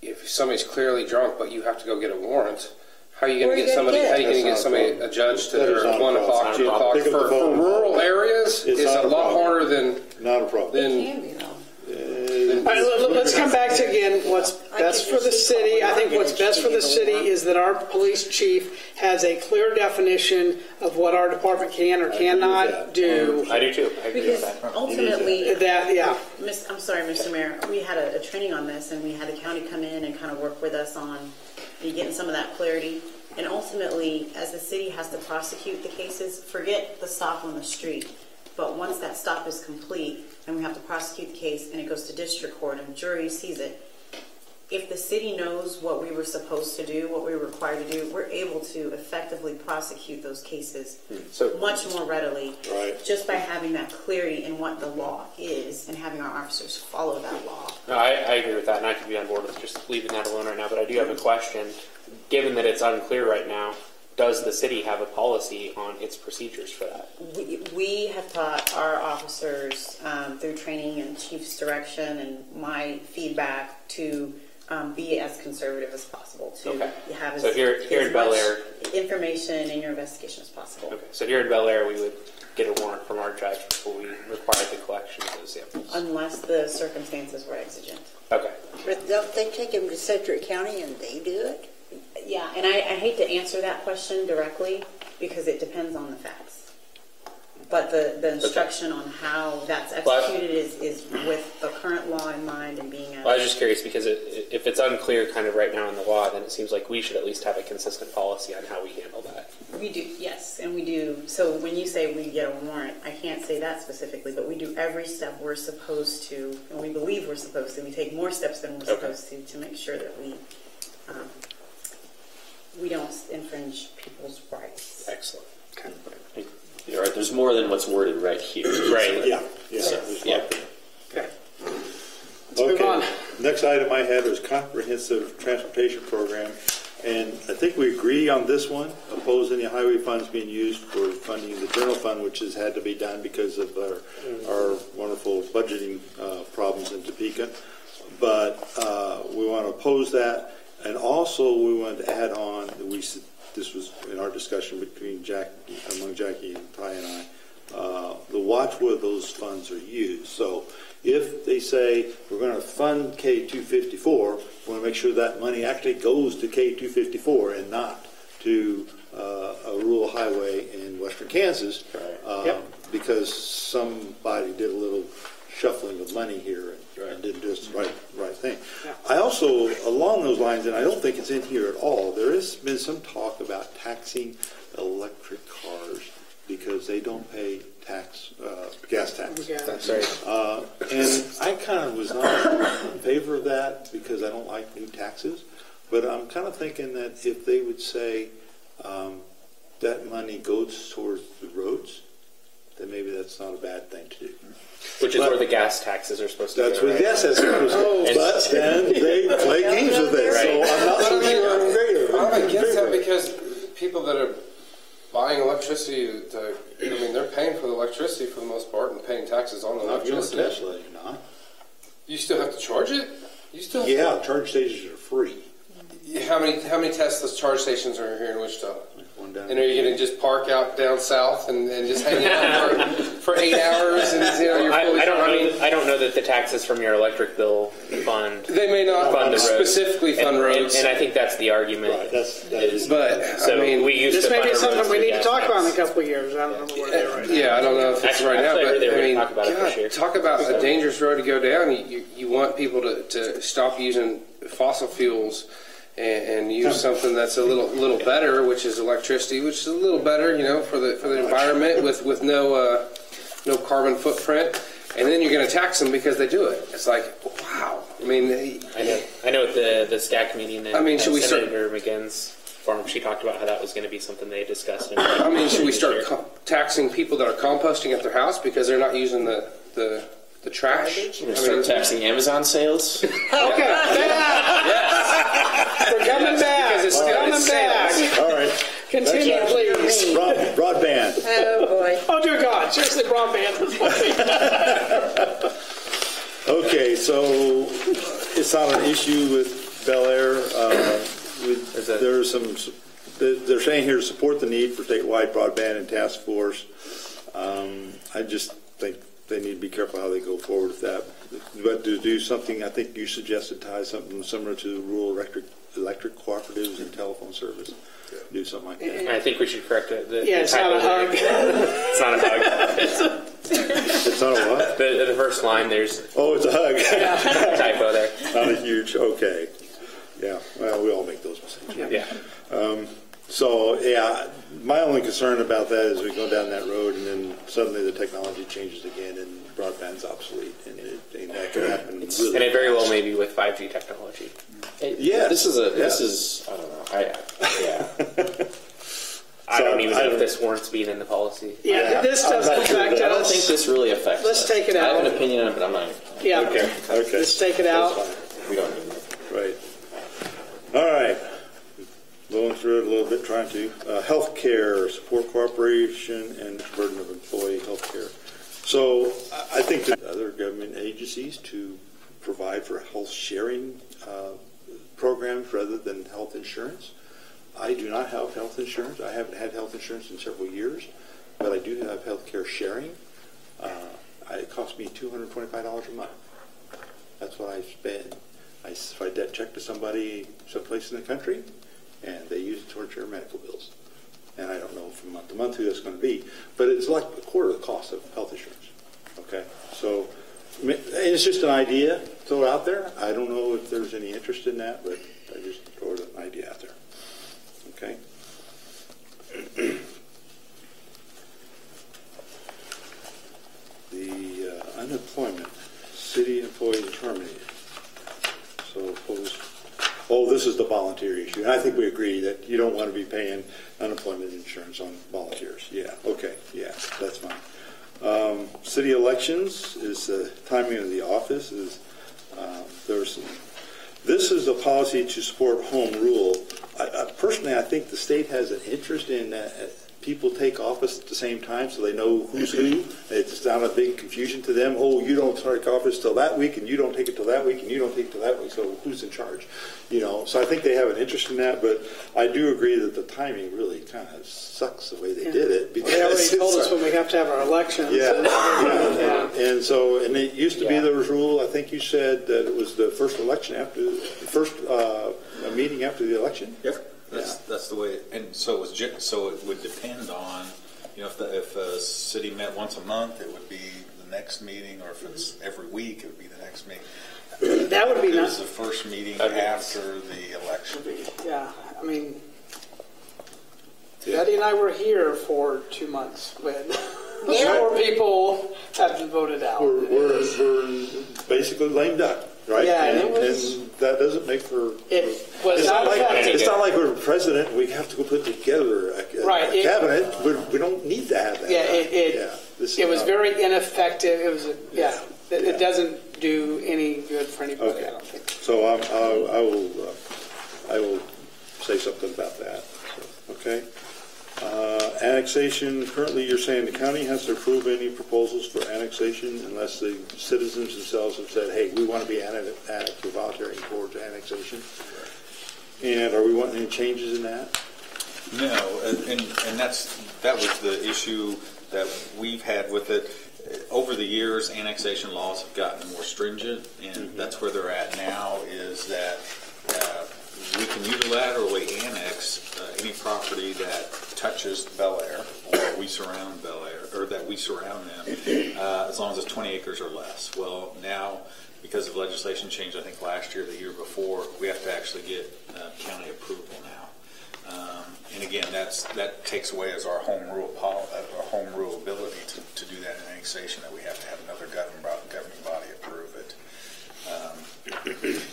if somebody's clearly drunk, but you have to go get a warrant, how are you going Where to you get gonna somebody? get How it? are you going to get That's not a somebody, problem. a judge, to That is their not a 1 o'clock, problem. 2 o'clock? Pick up the For phone. rural areas, It's it's not a a lot problem. harder than Not a problem. can be though. all right, let's come back to again what's best for the city. I think what's best for the city is that our police chief has a clear definition of what our department can or cannot do. I do too. I agree with Because that. ultimately, That, yeah. I'm sorry, Mr. Mayor, we had a training on this, and we had the county come in and kind of work with us on getting some of that clarity. And ultimately, as the city has to prosecute the cases, forget the stop on the street. But once that stop is complete and we have to prosecute the case and it goes to district court and the jury sees it, if the city knows what we were supposed to do, what we were required to do, we're able to effectively prosecute those cases much more readily, just by having that clarity in what the law is and having our officers follow that law. No, I agree with that, and I could be on board with just leaving that alone right now, but I do have a question. Given that it's unclear right now, does the city have a policy on its procedures for that? We have taught our officers through training and chief's direction and my feedback to be as conservative as possible, to have as, here as in Bel much Aire information in your investigation as possible. Okay, so here in Bel Aire, we would get a warrant from our judge before we required the collection of those samples. Unless the circumstances were exigent. Okay. But don't they take them to Sedgwick County and they do it? Yeah, and I hate to answer that question directly because it depends on the facts. But the instruction on how that's executed is with the current law in mind and being. Well, I was just curious because if it's unclear kind of right now in the law, then it seems like we should at least have a consistent policy on how we handle that. We do, yes, and we do. So when you say we get a warrant, I can't say that specifically, but we do every step we're supposed to, and we believe we're supposed to. We take more steps than we're supposed to make sure that we don't infringe people's rights. Excellent. Okay. All right, there's more than what's worded right here. Right. Yeah. Okay. Okay. Next item I have is comprehensive transportation program, and I think we agree on this one. Oppose any highway funds being used for funding the general fund, which has had to be done because of our wonderful budgeting problems in Topeka. But we want to oppose that, and also we want to add on that this was in our discussion among Jackie and Ty and I, the watch where those funds are used. So if they say we're going to fund K254, we want to make sure that money actually goes to K254 and not to a rural highway in western Kansas, because somebody did a little shuffling of money here and didn't do the right thing. Yeah. I also, along those lines, and I don't think it's in here at all, there has been some talk about taxing electric cars because they don't pay gas tax. That's right. And I kind of was not in favor of that because I don't like new taxes, but I'm kind of thinking that if they would say that money goes towards the roads, then maybe that's not a bad thing to do. Which is where the gas taxes are supposed to go. That's where the gas taxes are supposed to go. But then they play games with it, so I'm not so sure I'm greater. I'm against that because people that are buying electricity, they're paying for the electricity for the most part and paying taxes on the electricity. Not Tesla, you're not. You still have to charge it? You still have to charge stations are free. How many Tesla charge stations are here in Wichita? One down. And are you going to just park out down south and just hang out for 8 hours? And you're fully I don't know that the taxes from your electric bill fund. They may not fund the specifically fund roads, and I think that's the argument. Right, we used this to may be something we need to talk tax. about in a couple of years. I don't know where they're right now. Yeah, I don't know if it's right now, but talk about a dangerous road to go down. You want people to stop using fossil fuels and use something that's a little better, which is electricity, which is a little better, for the environment with no carbon footprint. And then you're going to tax them because they do it. It's like, wow. I know at the SCAC meeting that Senator start McGinn's farm, she talked about how that was going to be something they discussed. Should we start taxing people that are composting at their house because they're not using the trash? Start taxing Amazon sales? Okay. We're coming back. Because it's coming back. All right. Continue, please. Broadband. Oh, boy. Oh, dear God. Seriously, broadband. Okay, so it's not an issue with Bel Aire. They're saying here to support the need for statewide broadband and task force. I just think they need to be careful how they go forward with that. But to do something, I think you suggested, Ty, something similar to rural electric cooperatives and telephone service. Do something like that. I think we should correct it. It's not a hug. It's not a hug. It's not a what? The first line, there's... Oh, it's a hug. Typo there. Not a huge, okay. Yeah, well, we all make those mistakes. Yeah. Yeah, my only concern about that is we go down that road and then suddenly the technology changes again and broadband's obsolete, and that can happen. Really And it very well fast. may be with 5G technology. Yeah, This is I don't know. I don't even know if this warrants being in the policy. Yeah, this doesn't affect I don't us. think this really affects Let's us. take it I have out. an opinion on it, but I'm not. Yeah. Okay. Let's take it out. That's fine. We don't need it. Right. All right. Going through it a little bit, trying to. Healthcare, support cooperation, and burden of employee healthcare. So I think that other government agencies to provide for health sharing programs rather than health insurance. I do not have health insurance. I haven't had health insurance in several years, but I do have health care sharing. It costs me $225 a month. That's what I spend. I write that check to somebody someplace in the country, and they use it towards your medical bills. And I don't know from month to month who that's going to be, but it's like a quarter of the cost of health insurance. Okay, so it's just an idea. Throw it out there. I don't know if there's any interest in that, but I just throw an idea out there. Okay. The unemployment, city employees terminated. So this is the volunteer issue. And I think we agree that you don't want to be paying unemployment insurance on volunteers. Yeah, okay, yeah, that's fine. City elections is the timing of the office. This is a policy to support home rule. Personally, I think the state has an interest in people take office at the same time so they know who's who. It's not a big confusion to them. Oh, you don't take office till that week, and you don't take it till that week, and you don't take it till that week, so who's in charge? So I think they have an interest in that, but I do agree that the timing really kind of sucks the way they did it. Because They already told us when we have to have our elections. Yeah. And it used to be there was rule, I think you said that it was the first election after, a meeting after the election? Yep. That's the way, and so it would depend on, if a city met once a month, it would be the next meeting, or if it's every week, it would be the next meeting. That would be It was nice. the first meeting after the election. Yeah, I mean, Betty and I were here for 2 months when more people had been voted out. We're basically lame duck, right? Yeah, and and that doesn't make for. Was not effective. It's not like we're president. We have to go put together a cabinet. We don't need to have that. Yeah, it was very ineffective. It was it doesn't do any good for anybody. Okay. I don't think. So I will say something about that. Okay. Annexation. Currently, you're saying the county has to approve any proposals for annexation unless the citizens themselves have said, "Hey, we want to be annexed." We're volunteering towards annexation. And are we wanting any changes in that? No, and that was the issue that we've had with it. Over the years, annexation laws have gotten more stringent, and that's where they're at now, is that we can unilaterally annex any property that touches Bel Aire, or we surround Bel Aire, or that we surround them, as long as it's 20 acres or less. Well, now, because of legislation change, I think last year, the year before, we have to actually get county approval now. And again, that takes away as our home rule ability to do that in annexation, that we have to have another governing body approve it.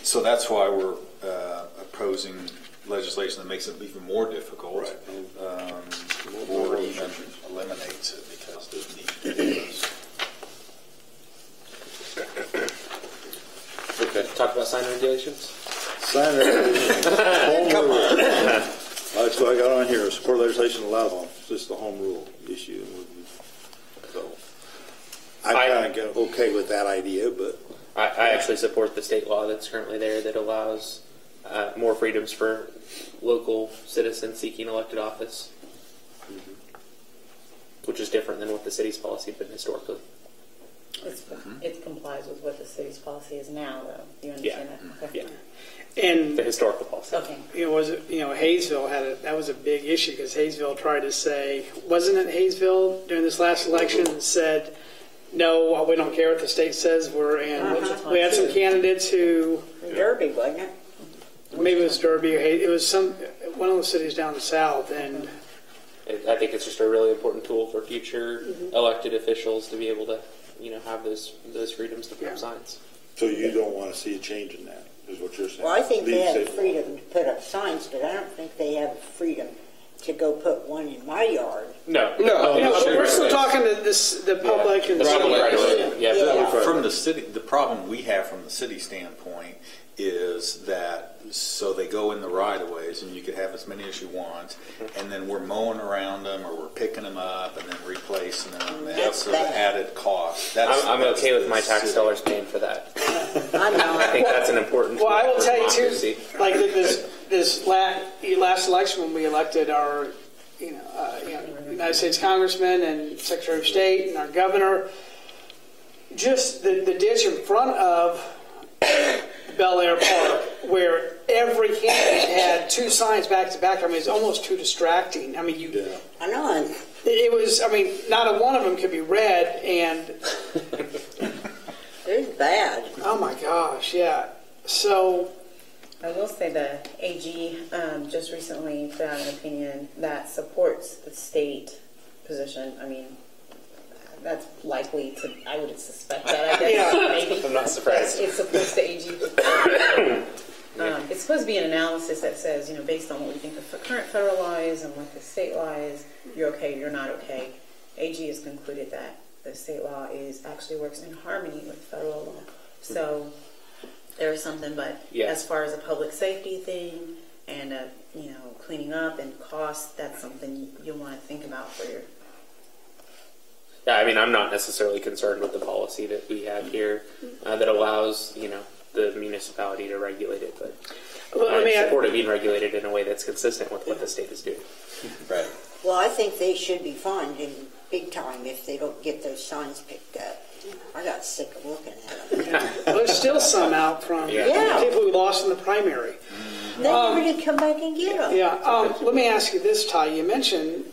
So that's why we're opposing legislation that makes it even more difficult, or even eliminates it, because there's need to do this. Okay. Talk about sign regulations. Sign regulations. Home rule. That's what I got on here. Support legislation allows on. It's just the home rule issue. So I kind of get okay with that idea, but I actually support the state law that's currently there that allows more freedoms for local citizens seeking elected office, which is different than what the city's policy has been historically. It complies with what the city's policy is now, though. You understand that? Okay. Yeah. And The historical policy. Okay. Hayesville that was a big issue because Hayesville tried to say, wasn't it Hayesville during this last election and said, no, we don't care what the state says. We had some candidates who Derby, wasn't it? maybe it was Derby or Hayes. It was one of those cities down south, and I think it's just a really important tool for future elected officials to be able to, have those freedoms to put up signs. So you don't want to see a change in that, is what you're saying? Well, I think they Leave have safe freedom to put up signs, but I don't think they have freedom to go put one in my yard. No. We're still talking to the public and The public right away. Yeah. From the city, the problem we have from the city standpoint is that, so they go in the right of ways, and you could have as many as you want, and then we're mowing around them, or we're picking them up and then replacing them. And that's an added cost. I'm okay with my tax dollars paying for that. I know. I think that's an important. Well, I will for tell you democracy. too, like this last election when we elected our, United States Congressman and Secretary of State and our governor, just the ditch in front of Bel Aire Park, where every candidate had two signs back to back. I mean, it's almost too distracting. I mean, I know. it was. I mean, not a one of them could be read, and It was bad. oh my gosh, yeah. So. I will say the AG just recently put out an opinion that supports the state position. I mean, that's likely to, I would suspect that, I guess. Yeah. Maybe. I'm not surprised. It supports the AG. It's supposed to be an analysis that says, based on what we think the current federal law is and what the state law is, you're okay, you're not okay. AG has concluded that the state law actually works in harmony with federal law. So there is something, but as far as a public safety thing and cleaning up and cost, that's something you'll want to think about for your. Yeah, I mean, I'm not necessarily concerned with the policy that we have here that allows, the municipality to regulate it, but I support it being regulated in a way that's consistent with what the state is doing. Right. Well, I think they should be fined in big time if they don't get those signs picked up. I got sick of looking at them. Well, there's still some out from people who lost in the primary. They never did come back and get them. Yeah. Let me ask you this, Ty. You mentioned,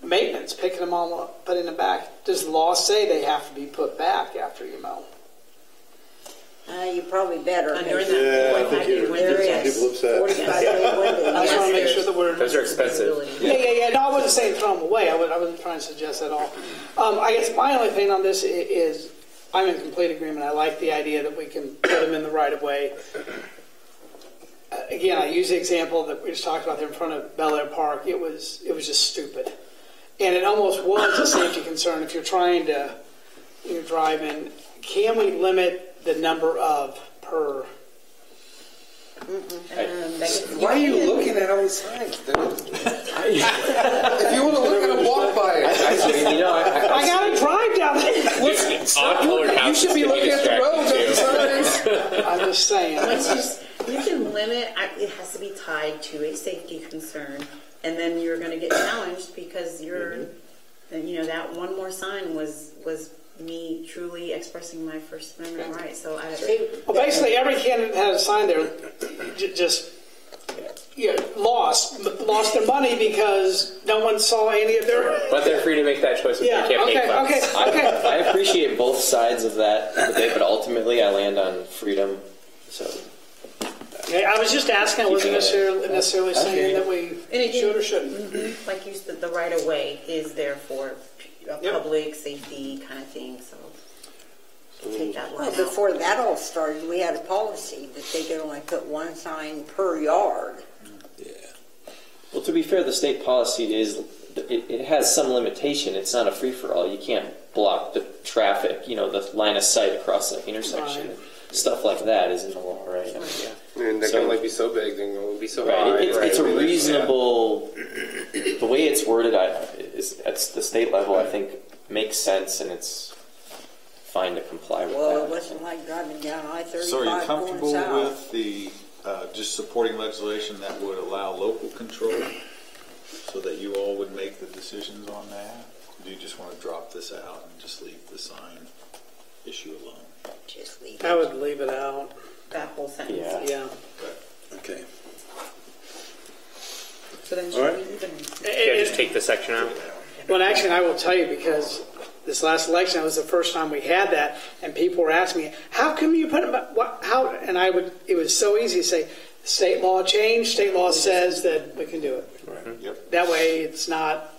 maintenance, picking them all up, putting them back. Does the law say they have to be put back after you mow? You probably better. During Yeah, I that think you're getting some people upset. 45-day window. I just want to make sure that we're. Those are expensive. Yeah. No, I wasn't saying throw them away. I wasn't trying to suggest that at all. I guess my only thing on this is I'm in complete agreement. I like the idea that we can put them in the right of way. Again, I use the example that we just talked about there in front of Bel Aire Park. It was just stupid, and it almost was a safety concern if you're trying to drive in. Can we limit the number of per? Why are you looking at all the signs, dude? If you want to look at them, walk by it. I got to drive down there. You should be looking at the roads and the signs. I'm just saying. You can limit, it has to be tied to a safety concern, and then you're going to get challenged because that one more sign was me truly expressing my First Amendment right. So Well, basically, every candidate had a sign there, just lost their money because no one saw any of their. But they're free to make that choice with their campaign funds. Okay. I appreciate both sides of that debate, but ultimately I land on freedom. So. I was just asking. I wasn't necessarily saying that we should or shouldn't. Like you said, the right of way is there for public safety kind of thing. So take that one Well, out. before that all started, we had a policy that they could only put one sign per yard. Yeah. Well, to be fair, the state policy it has some limitation. It's not a free for all. You can't block the traffic. The line of sight across the intersection. Right. Stuff like that is in the law, right? I mean, And they can only be so big, they can only be so right. high. It's a reasonable. The way it's worded, is at the state level, I think makes sense, and it's fine to comply with Well, that. it wasn't like driving down I-35 So are you comfortable going south. with the, just supporting legislation that would allow local control so that you all would make the decisions on that? Or do you just want to drop this out and just leave the sign issue alone? Just leave I it. would leave it out. That whole sentence. Yeah. Okay. So then All should right. we even? Just take the section out. Well, actually, I will tell you because this last election, that was the first time we had that, and people were asking me, "How come you put them? How?" And it was so easy to say, "State law changed. State law says that we can do it." Right. Yep. that way it's not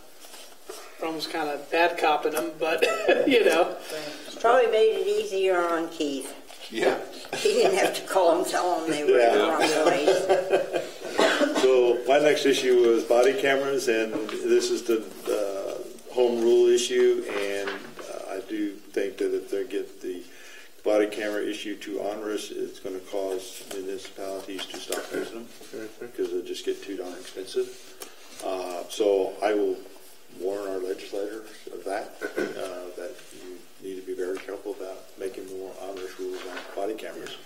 almost kind of bad copping them, but, you know. It's probably made it easier on Keith. Yeah. He didn't have to call them, tell them they were in the wrong place. So my next issue was body cameras, and this is the home rule issue, and I do think that if they get the body camera issue too onerous, it's going to cause municipalities to stop using them because they'll just get too darn expensive. So I will warn our legislators of that, that you need to be very careful about making more onerous rules on body cameras.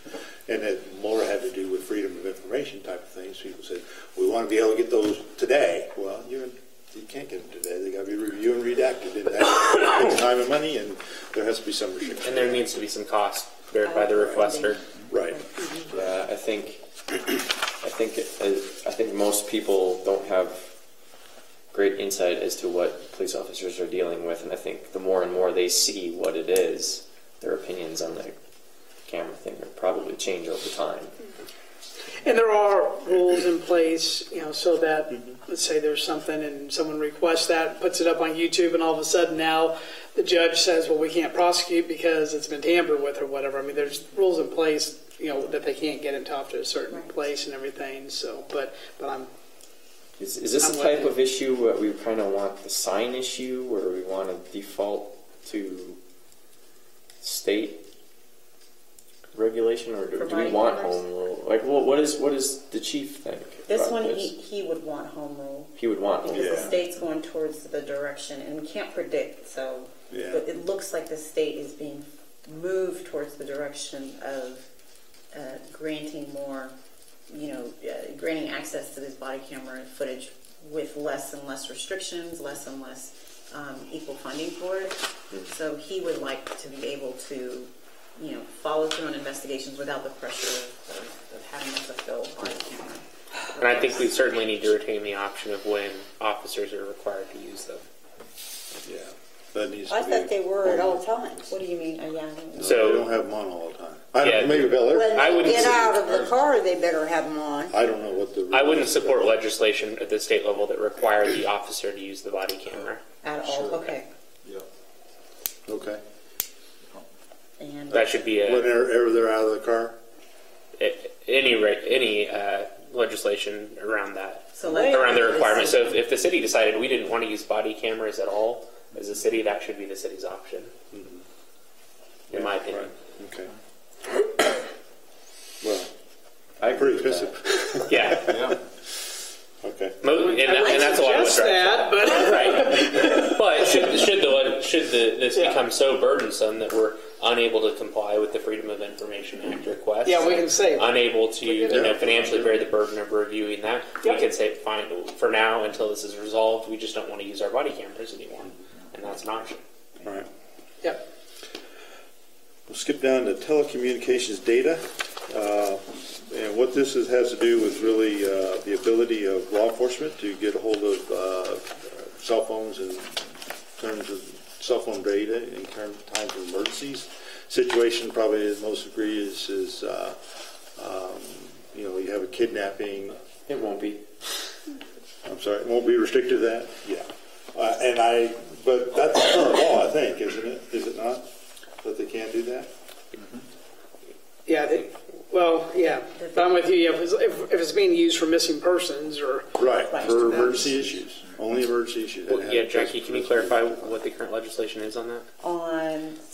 And that more had to do with freedom of information type of things. People said, we want to be able to get those today. Well, you can't get them today. They got to be reviewed and redacted. And that takes time and money, and there has to be some restriction. And there needs to be some cost bared by the requester. Right. Yeah, I think most people don't have great insight as to what police officers are dealing with, and I think the more and more they see what it is, their opinions on the camera thing will probably change over time. And there are rules in place, you know, so that, let's say there's something and someone requests that, puts it up on YouTube, and all of a sudden now the judge says, well, we can't prosecute because it's been tampered with or whatever. I mean, there's rules in place, you know, that they can't get into up to a certain place and everything. So, but I'm. Is this I'm a type of issue where we kind of want the sign issue, where we want to default to state regulation, or do we want home rule? Like, what does the chief think? This about one, this? he would want home rule. He would want home Because rule. the state's going towards the direction, and we can't predict, so but it looks like the state is being moved towards the direction of granting more, granting access to this body camera footage with less and less restrictions, less and less equal funding for it. So he would like to be able to, follow through on investigations without the pressure of having to fulfill body camera. And I think we certainly need to retain the option of when officers are required to use them. Yeah. That needs I to be. thought they were at all times. What do you mean? Yeah, I don't know. No, So- they don't have them on all the time. I don't, maybe Bel Air. When I they wouldn't get say- out of the car, they better have them on. I don't know what the. I wouldn't support legislation at the state level that required the officer to use the body camera. At all? Sure. Okay. Okay. And That should be Whenever they're out of the car. any legislation around that, so around the requirement. So if the city decided we didn't want to use body cameras at all as a city, that should be the city's option, in my opinion. Right. Okay. Well, I'm pretty expensive. Yeah. Okay. And that's a lot of what suggest drives that, but right. But should this become so burdensome that we're unable to comply with the Freedom of Information Act request? yeah, we can say Unable to financially bear the burden of reviewing that, we can say, fine, for now, until this is resolved, we just don't want to use our body cameras anymore. And that's an option. All right. Yep. We'll skip down to telecommunications data. And what this has to do with really the ability of law enforcement to get a hold of cell phones in terms of cell phone data in times of emergencies. Situation probably as most agree is you have a kidnapping. It won't be. I'm sorry, it won't be restricted to that? Yeah. But that's current law, I think, isn't it? Is it not? That they can't do that? Yeah, but I'm with you. Yeah, if it's being used for missing persons or Right, for emergency issues. Only emergency issues. Yeah, Jackie, can you clarify what the current legislation is on that?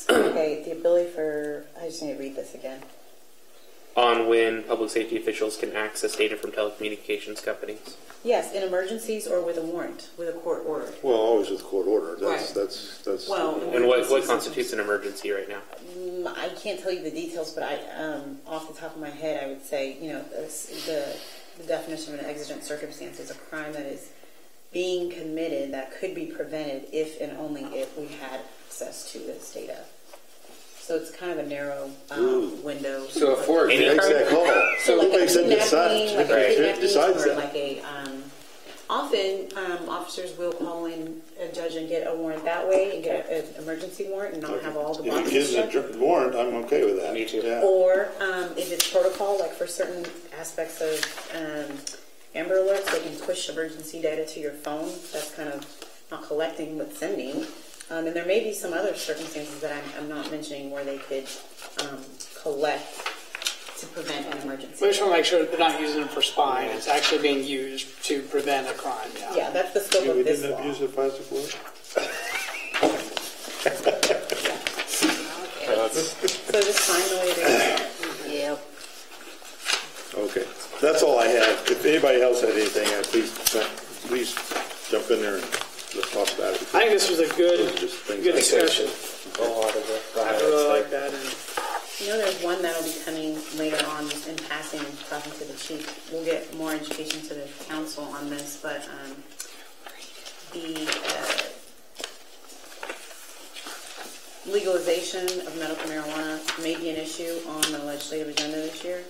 the ability for, I just need to read this again. On when public safety officials can access data from telecommunications companies. Yes, in emergencies or with a warrant, with a court order. Well, always with court order. That's. Well, And what constitutes an emergency right now? I can't tell you the details, but off the top of my head, I would say, the definition of an exigent circumstance is a crime that is being committed that could be prevented if and only if we had access to this data. So it's kind of a narrow window. So for Any Makes that call. So Who like makes a that decide? kidnapping, like a kidnapping, Decides or that? like a often officers will call in a judge and get a warrant that way and get an emergency warrant and not have all the If you boxes give checked. them a warrant, I'm okay with that. Me too. Yeah. Or if it's protocol, like for certain aspects of Amber Alerts, they can push emergency data to your phone. That's kind of not collecting but sending. And there may be some other circumstances that I'm not mentioning where they could collect to prevent an emergency. We just want to make sure that they're not using them for spying. It's actually being used to prevent a crime. Yeah, that's the scope We of this didn't law. abuse the plastic word? So just sign the way it is. Yep. Okay, that's all I have. If anybody else had anything, please jump in there and let's talk about it. I think this was a good discussion. A lot of the I really like that. And You know, there's one that'll be coming later on in passing, talking to the chief. We'll get more education to the council on this, but the legalization of medical marijuana may be an issue on the legislative agenda this year.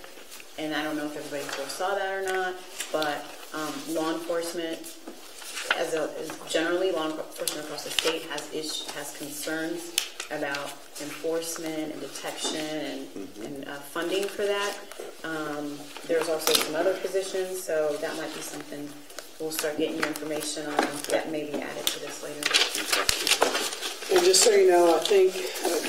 And I don't know if everybody foresaw that or not, but law enforcement, generally law enforcement across the state has concerns about enforcement and detection and funding for that. There's also some other positions, so that might be something we'll start getting your information on that may be added to this later. And just so you know, I think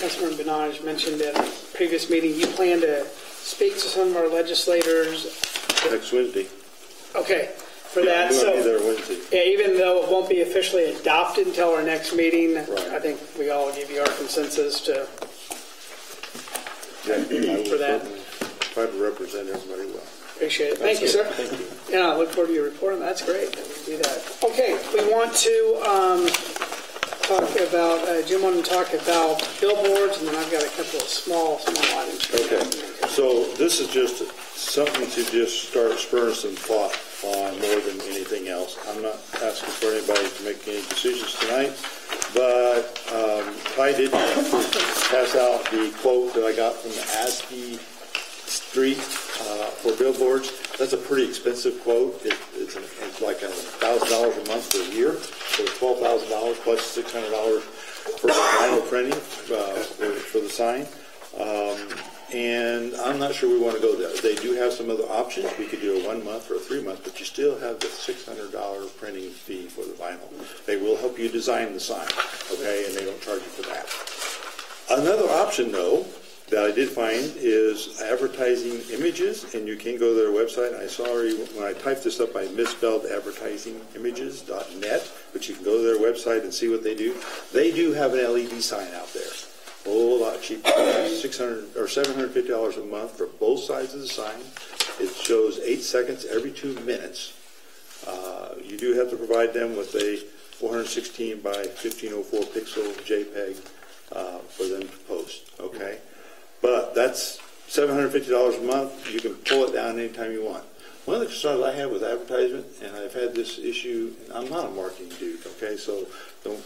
Councilman Benage mentioned at a previous meeting, you plan to speak to some of our legislators. Next Wednesday. Okay, for that. I'm So, going to be there Wednesday. yeah, even though it won't be officially adopted until our next meeting, Right. I think we all give you our consensus to. Yeah, I will For that. certainly try to represent everybody well. Appreciate it. Thank you, sir. Thank you. Yeah, I look forward to your report, and that's great that we do that. Okay, we want to talk about, Jim wanted to talk about billboards, and then I've got a couple of small items. Okay, so this is just something to just start spurring some thought on more than anything else. I'm not asking for anybody to make any decisions tonight, but I did pass out the quote that I got from the ASCII Street for billboards. That's a pretty expensive quote. It's like $1,000 a month for a year, so $12,000 plus $600 for vinyl printing for the sign. And I'm not sure we want to go there. They do have some other options. We could do a 1 month or a 3 month, but you still have the $600 printing fee for the vinyl. They will help you design the sign, okay, and they don't charge you for that. Another option, though, that I did find is advertising images, and you can go to their website. I sorry, when I typed this up, I misspelled advertisingimages.net, but you can go to their website and see what they do. They do have an LED sign out there. A whole lot cheaper, $600 or $750 a month for both sides of the sign. It shows 8 seconds every 2 minutes. You do have to provide them with a 416 by 1504 pixel JPEG for them to post. Okay, but that's $750 a month. You can pull it down anytime you want. One of the concerns I have with advertisement, and I've had this issue, and I'm not a marketing dude, okay, so don't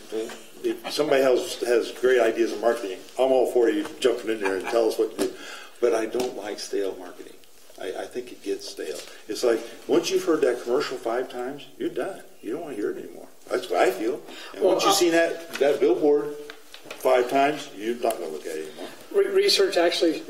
if somebody else has great ideas of marketing, I'm all for you jumping in there and tell us what to do. But I don't like stale marketing. I think it gets stale. It's like, once you've heard that commercial 5 times, you're done. You don't want to hear it anymore. That's what I feel. And once you've seen that billboard 5 times, you're not going to look at it anymore. Research actually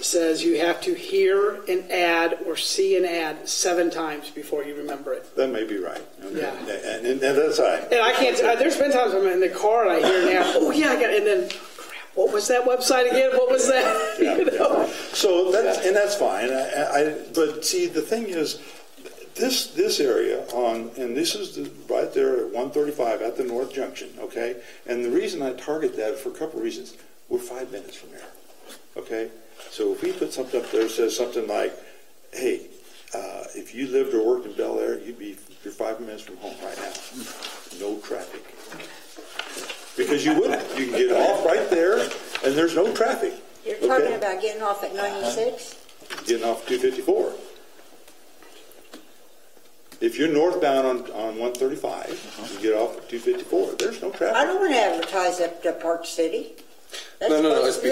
says you have to hear an ad or see an ad 7 times before you remember it. That may be right. Okay. Yeah. And that's right. And I can't. There's been times I'm in the car and I hear an ad. Oh yeah, I got it. And then, crap, what was that website again? What was that? Yeah. You know? So that's fine. But see, the thing is, this area and this is right there at 135 at the North Junction. Okay, and the reason I target that for a couple of reasons. We're 5 minutes from there. Okay, so if we put something up there that says something like, "Hey, if you lived or worked in Bel Aire, you're 5 minutes from home right now. No traffic." Because you wouldn't. You can get off right there, and there's no traffic. You're talking about getting off at 96? Getting off 254. If you're northbound on 135, you get off at 254. There's no traffic. I don't want to advertise up to Park City. That's No, it's close to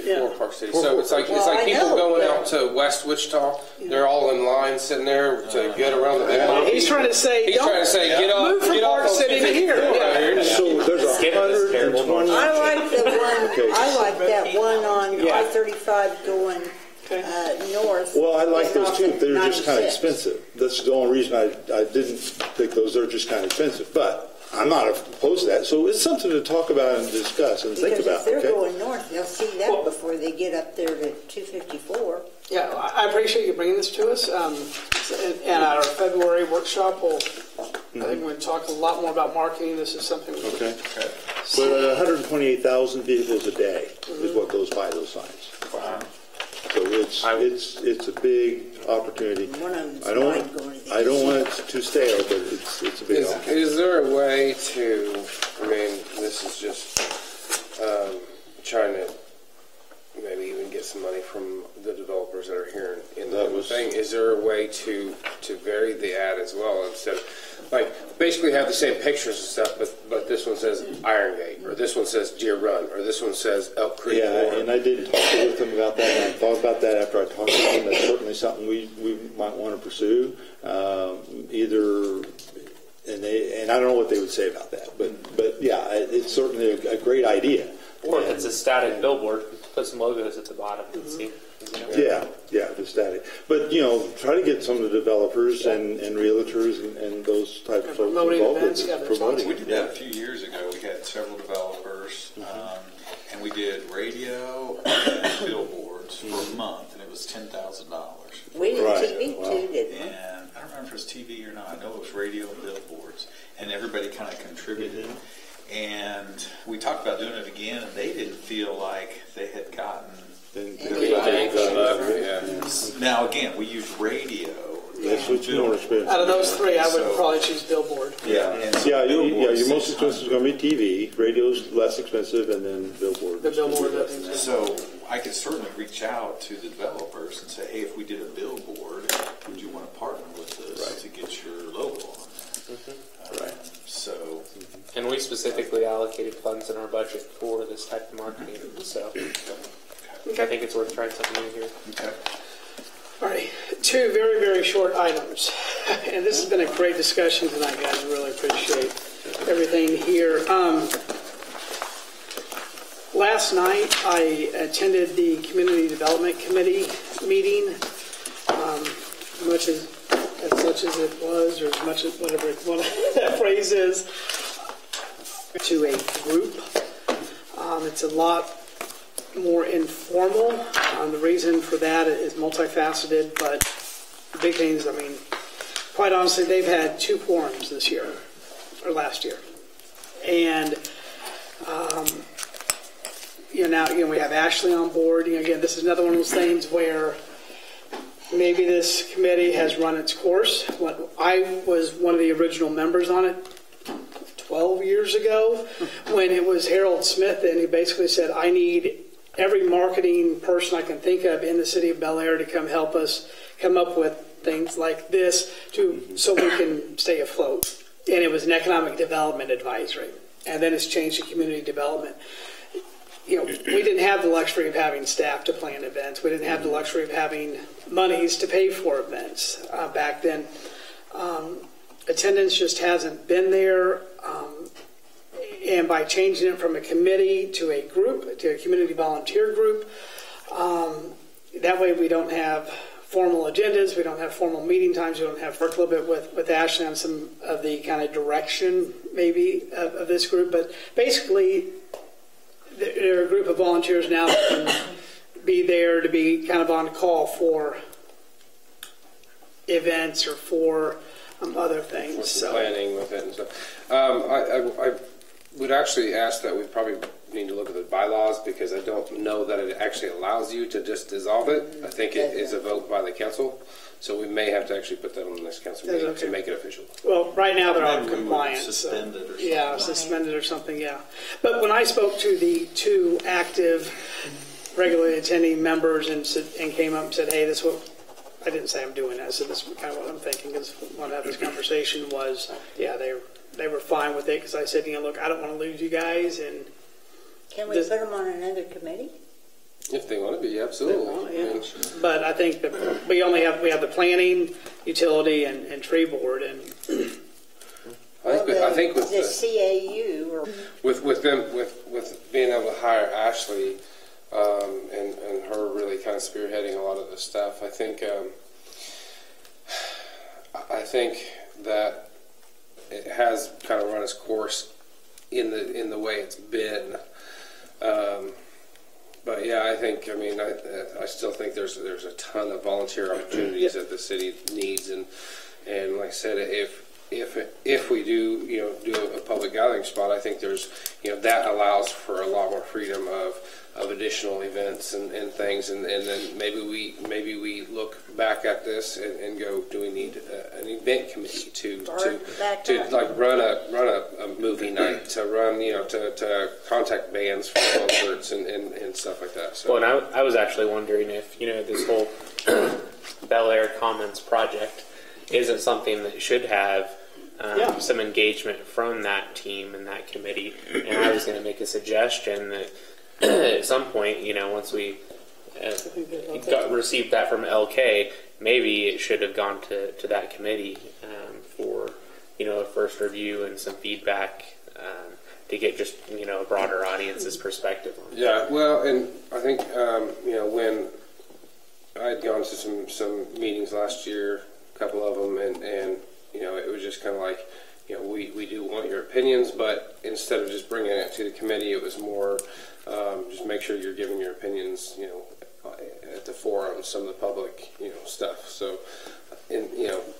them. before Park City. Before So it's like Well, I people know, going but- out to West Wichita. They're all in line sitting there to get around the bend. He's trying to say. He's trying to say, get off, move from get off Park on City to here. 254. Yeah. So there's 120. I like the one. Okay. I like that one on Yeah. I-35 going Okay. North. Well, I like is those off too. at They're just kind of 96. expensive. That's the only reason I didn't pick those. They're just kind of expensive. But I'm not opposed to that. So it's something to talk about and discuss and think Because about. if they're Okay. going north, they'll see that before they get up there to 254. Yeah, I appreciate you bringing this to us. And at our February workshop, I think we'll talk a lot more about marketing. This is something. Okay. But 128,000 vehicles a day is what goes by those signs. Wow. So it's a big opportunity. One of them's I don't mine going to the I don't want it to stale, but it's a big opportunity. Is there a way to, I mean, this is just trying to maybe even get some money from the developers that are here in the thing. Is there a way to vary the ad as well, instead of, like, basically have the same pictures and stuff, but this one says Iron Gate, or this one says Deer Run, or this one says Elk Creek? Yeah, and I did talk with them about that, and I thought about that after I talked to them. That's certainly something we might want to pursue. And I don't know what they would say about that, but yeah, it's certainly a great idea. Or if it's a static billboard, put some logos at the bottom and see. Yeah, the static. But, try to get some of the developers and realtors and those type of folks Promoting involved events, with yeah, it. there's Promoting. We did that a few years ago. We had several developers, and we did radio and billboards for a month, and it was $10,000. We did Right. TV Wow. too, didn't we? And I don't remember if it was TV or not. I know it was radio and billboards, and everybody kind of contributed. And we talked about doing it again, and they didn't feel like they had gotten. Now again, we use radio. That's what's more expensive. Out of those three, I would probably choose billboard. Yeah, and so Yeah, billboards, your most 600. expensive is going to be TV. Radio's less expensive, and then billboard. The billboard, I think. So I could certainly reach out to the developers and say, hey, if we did a billboard, would you want to partner with us to get your logo on there? Right. So. And we specifically allocated funds in our budget for this type of marketing. So I think it's worth trying something new here. Okay. All right, two very, very short items. And this has been a great discussion tonight, guys. I really appreciate everything here. Last night, I attended the Community Development Committee meeting, much as it was, or as much as whatever that phrase is, to a group. It's a lot more informal. The reason for that is multifaceted, but the big thing is, quite honestly, they've had 2 forums this year, or last year. And, now we have Ashley on board. Again, this is another one of those things where maybe this committee has run its course. I was one of the original members on it 12 years ago when it was Harold Smith, and he basically said, I need every marketing person I can think of in the city of Bel Aire to come help us come up with things like this so we can stay afloat. And it was an economic development advisory. And then it's changed to community development. We didn't have the luxury of having staff to plan events. We didn't have the luxury of having monies to pay for events back then. Attendance just hasn't been there. And by changing it from a committee to a group, to a community volunteer group, that way we don't have formal agendas, we don't have formal meeting times, we don't have to work a little bit with Ashley on some of the kind of direction maybe of this group. But basically, they're a group of volunteers now that can be there to be kind of on call for events or for other things. So. Planning with it and stuff. I would actually ask that we probably need to look at the bylaws, because I don't know that it actually allows you to just dissolve it. I think it is a vote by the council, so we may have to actually put that on the next council meeting to make it official. Well, right now they're on Maybe we would compliance. suspend it or something. Yeah, suspended or something, yeah. But when I spoke to the 2 active, regularly attending members and came up and said, hey, this is what, I didn't say I'm doing that, so this is kind of what I'm thinking, because when I had this conversation was, yeah, they were fine with it, because I said, look, I don't want to lose you guys, and Can we put them on another committee? If they want to be, absolutely. yeah. But I think that we have the planning, utility, and tree board, and I think with the CAU or with being able to hire Ashley, and her really kind of spearheading a lot of this stuff. I think that it has kind of run its course in the way it's been. But yeah, I still think there's a ton of volunteer opportunities that the city needs, and like I said, if we do do a public gathering spot, I think there's that allows for a lot more freedom of additional events and things, and then maybe we look back at this and go, do we need an event committee to like run a movie night, to run to contact bands for concerts and stuff like that. So. Well, and I was actually wondering if this whole Bel Aire Commons project isn't something that should have some engagement from that team and that committee. And I was going to make a suggestion that at some point, once we received that from LK, maybe it should have gone to that committee for a first review and some feedback to get just a broader audience's perspective on it. Yeah, well, and I think when I had gone to some meetings last year, a couple of them, and it was just kind of like, we do want your opinions, but instead of just bringing it to the committee, it was more just make sure you're giving your opinions, at the forum, some of the public, stuff. So,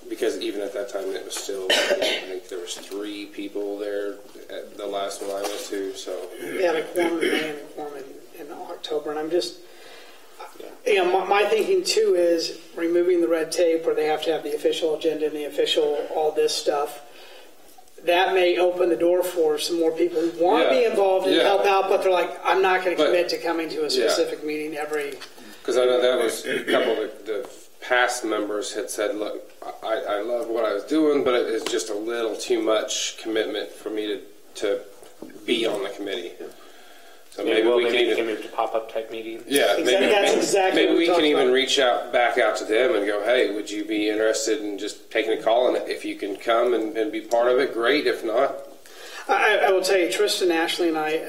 because even at that time, it was still, I think there was 3 people there at the last one I went to. So we had a quorum in May and a quorum in October, and I'm just. My thinking too is removing the red tape where they have to have the official agenda and the official all this stuff. That may open the door for some more people who want to be involved and help out, but they're like, I'm not going to commit to coming to a specific meeting every. Because I know that was a couple of the past members had said, look, I love what I was doing, but it's just a little too much commitment for me to be on the committee. So maybe we can move to pop-up type meetings. Yeah, maybe we can even reach back out to them and go, hey, would you be interested in just taking a call? And if you can come and be part of it, great. If not, I will tell you, Tristan Ashley and I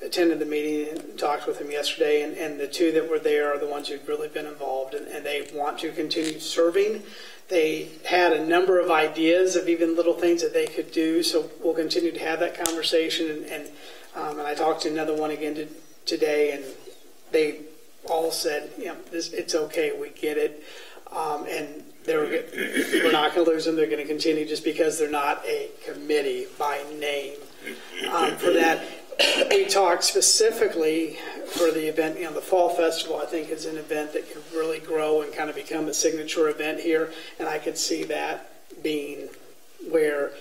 attended the meeting and talked with him yesterday, and the 2 that were there are the ones who've really been involved, and they want to continue serving. They had a number of ideas of even little things that they could do, so we'll continue to have that conversation. And I talked to another one again today, and they all said, it's okay, we get it. And we're not going to lose them. They're going to continue just because they're not a committee by name. For that, we talked specifically for the event, the Fall Festival, I think is an event that could really grow and kind of become a signature event here. And I could see that being where,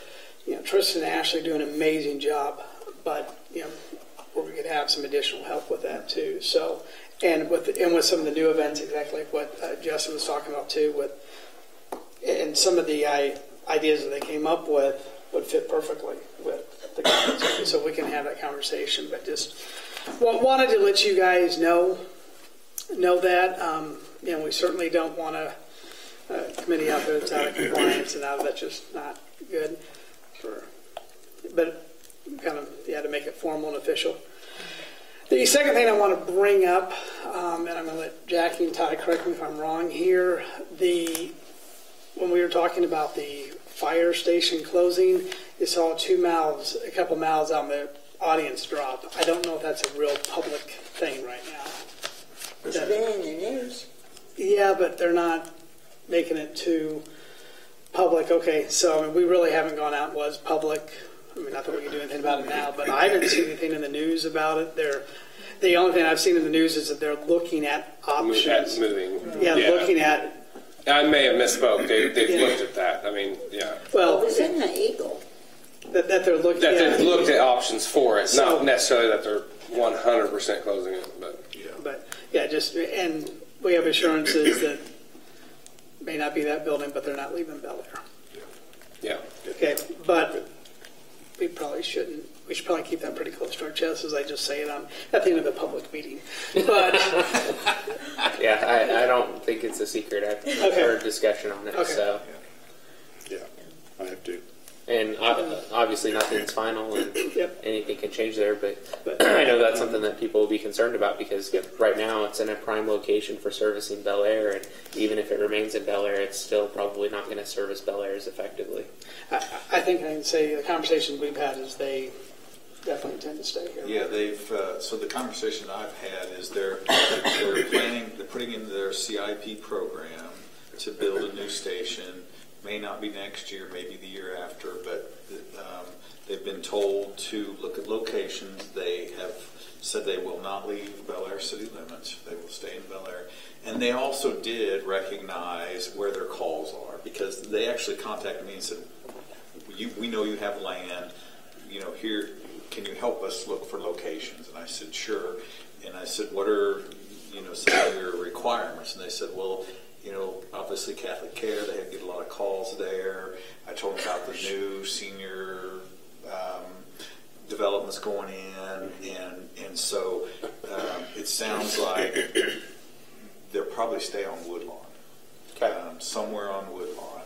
Tristan and Ashley do an amazing job, but, where we could have some additional help with that too. So, and with some of the new events, exactly like what Justin was talking about too, and some of the ideas that they came up with would fit perfectly with the conference. So we can have that conversation, but just wanted to let you guys know that, we certainly don't want a committee out there that's out of compliance, and that's just not good but kind of, to make it formal and official. The second thing I want to bring up, and I'm going to let Jackie and Ty correct me if I'm wrong here, when we were talking about the fire station closing, you saw a couple mouths on the audience drop. I don't know if that's a real public thing right now. It's been in the news. Yeah, but they're not making it too public. Okay, so we really haven't gone out and was public. Not that we can do anything about it now, but I haven't seen anything in the news about it. The only thing I've seen in the news is that they're looking at options. Moving. Looking at. I may have misspoke. They've looked at that. Well, it was in the Eagle. That they're looking at. That they've looked at options for it, not necessarily that they're 100% closing it, but. And we have assurances that may not be that building, but they're not leaving Bel Aire. Yeah. Okay, but we probably shouldn't. We should probably keep that pretty close to our chest, as I just say it at the end of the public meeting. But I don't think it's a secret. I've heard discussion on it. Okay. So Yeah, I have to. And obviously nothing's final, and Yep. anything can change there. But I know that's something that people will be concerned about because right now it's in a prime location for servicing Bel Aire, and even if it remains in Bel Aire, it's still probably not going to service Bel Aire as effectively. I think I can say the conversations we've had is they definitely tend to stay here. Yeah, they've. So the conversation I've had is they're putting in their CIP program to build a new station. May not be next year, maybe the year after, but they've been told to look at locations. They have said they will not leave Bel Aire city limits. They will stay in Bel Aire. And they also did recognize where their calls are, because they actually contacted me and said, we know you have land, here, can you help us look for locations? And I said, sure. And I said, what are, some of your requirements? And they said, well, obviously Catholic Care, they get a lot of calls there. I told them about the new senior developments going in, and so it sounds like they'll probably stay on Woodlawn, somewhere on Woodlawn,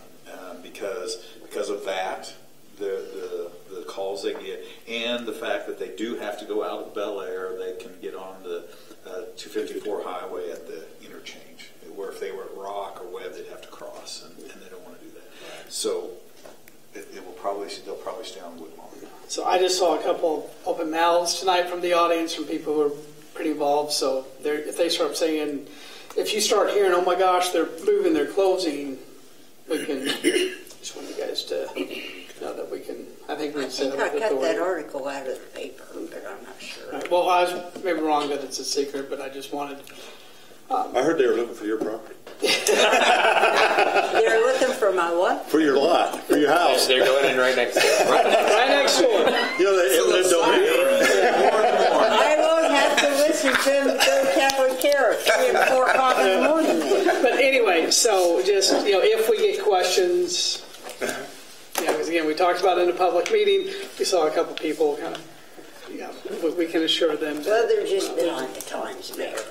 because of that, the calls they get, and the fact that they do have to go out of Bel Aire, they can get on the 254 highway at the interchange, where if they were at Rock or Webb, they'd have to cross, and they don't want to do that. So they'll probably stay on Woodlawn. So I just saw a couple of open mouths tonight from the audience, from people who are pretty involved. So if they start saying, if you start hearing, oh my gosh, they're moving, they're closing, we can, just want you guys to know that we can, I think we said I cut that article out of the paper, but I'm not sure. Right. Well, I was maybe wrong that it's a secret, but I just wanted... I heard they were looking for your property. They're looking for my what? For your lot, for your house. They're going in right next door. Right next door. They I won't have to listen to them go Catholic Care at 3 and 4 o'clock in the morning then. But anyway, so just, if we get questions, because again, we talked about it in a public meeting, we saw a couple people kind of, we can assure them. Well, they're just behind the times there.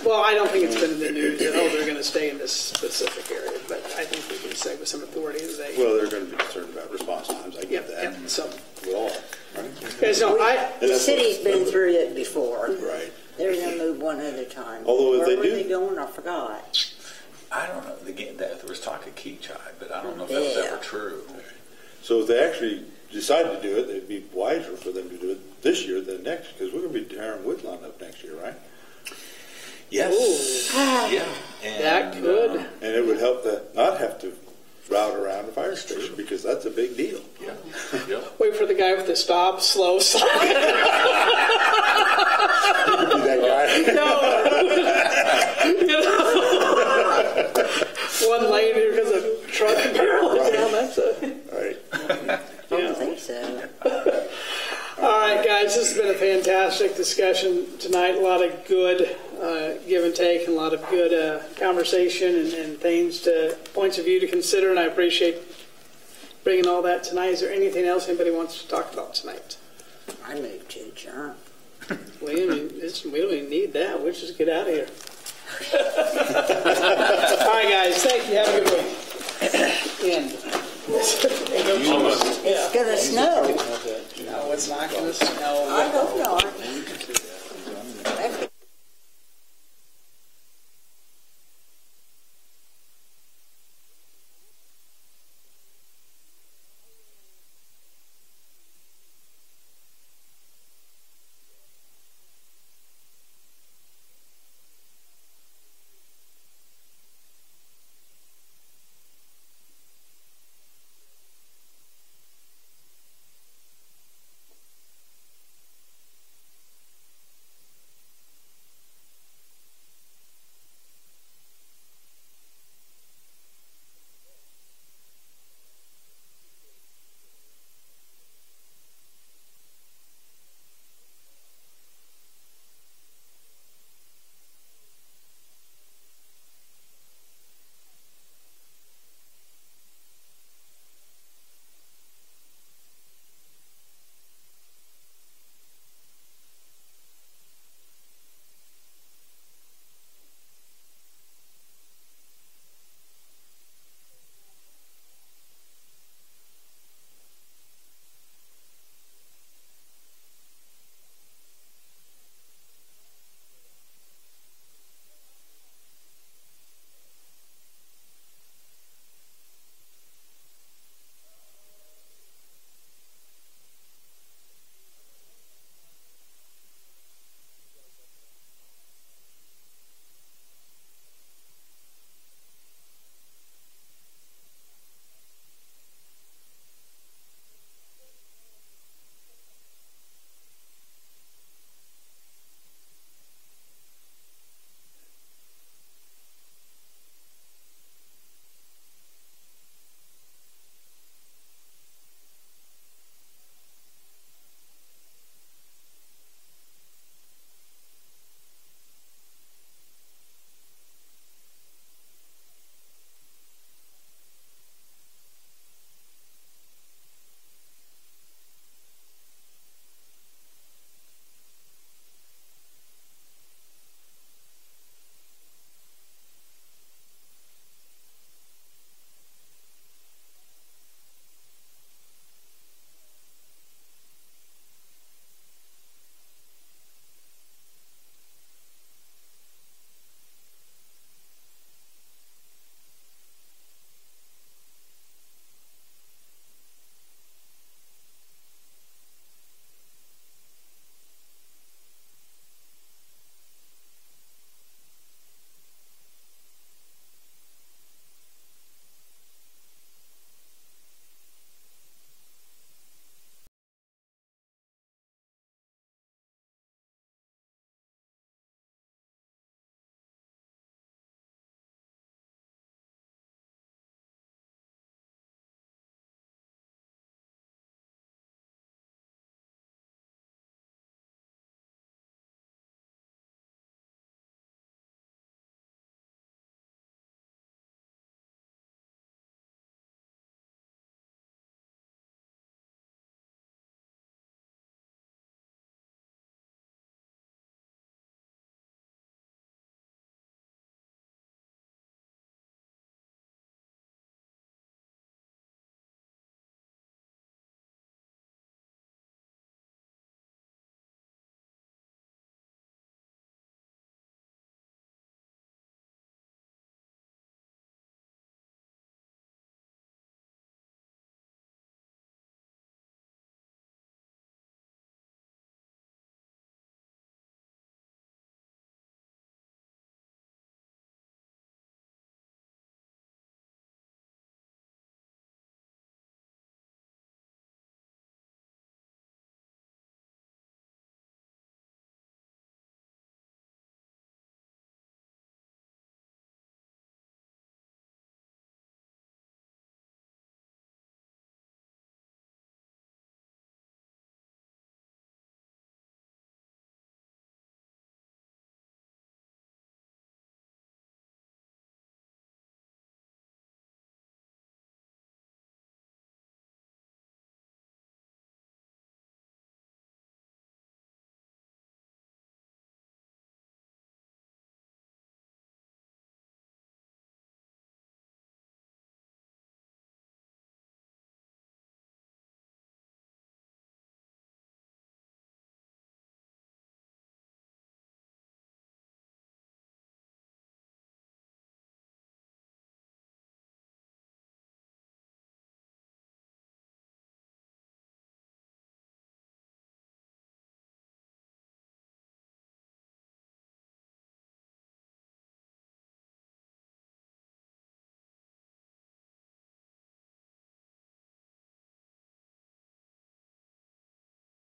Well, I don't think it's been in the news that, they're going to stay in this specific area, but I think we can say with some authority that they... Well, they're going to be concerned about response times. I get that. Yeah, so... We all are, right? So the city's been through it before. Right. They're going to move one other time. Although if Where they were do... they going? I forgot. I don't know. There was talk of Keachai, but I don't know if that was ever true. So if they actually decide to do it, it'd be wiser for them to do it this year than next, because we're going to be tearing Woodlawn up next year, right? Yes. Yeah. And, that could. And it would help to not have to route around the fire station, because that's a big deal. Yeah. Yeah. Wait for the guy with the stop, slow sign. You could be that guy. One lane here because a truck barreling down. That's it. Right. I don't think so. All right, guys, this has been a fantastic discussion tonight. A lot of good give and take, and a lot of good conversation and points of view to consider, and I appreciate bringing all that tonight. Is there anything else anybody wants to talk about tonight? I moved to adjourn. We don't even need that. We'll just get out of here. All right, guys, thank you. Have a good week. It's going to snow. No, it's not going to snow. I hope not.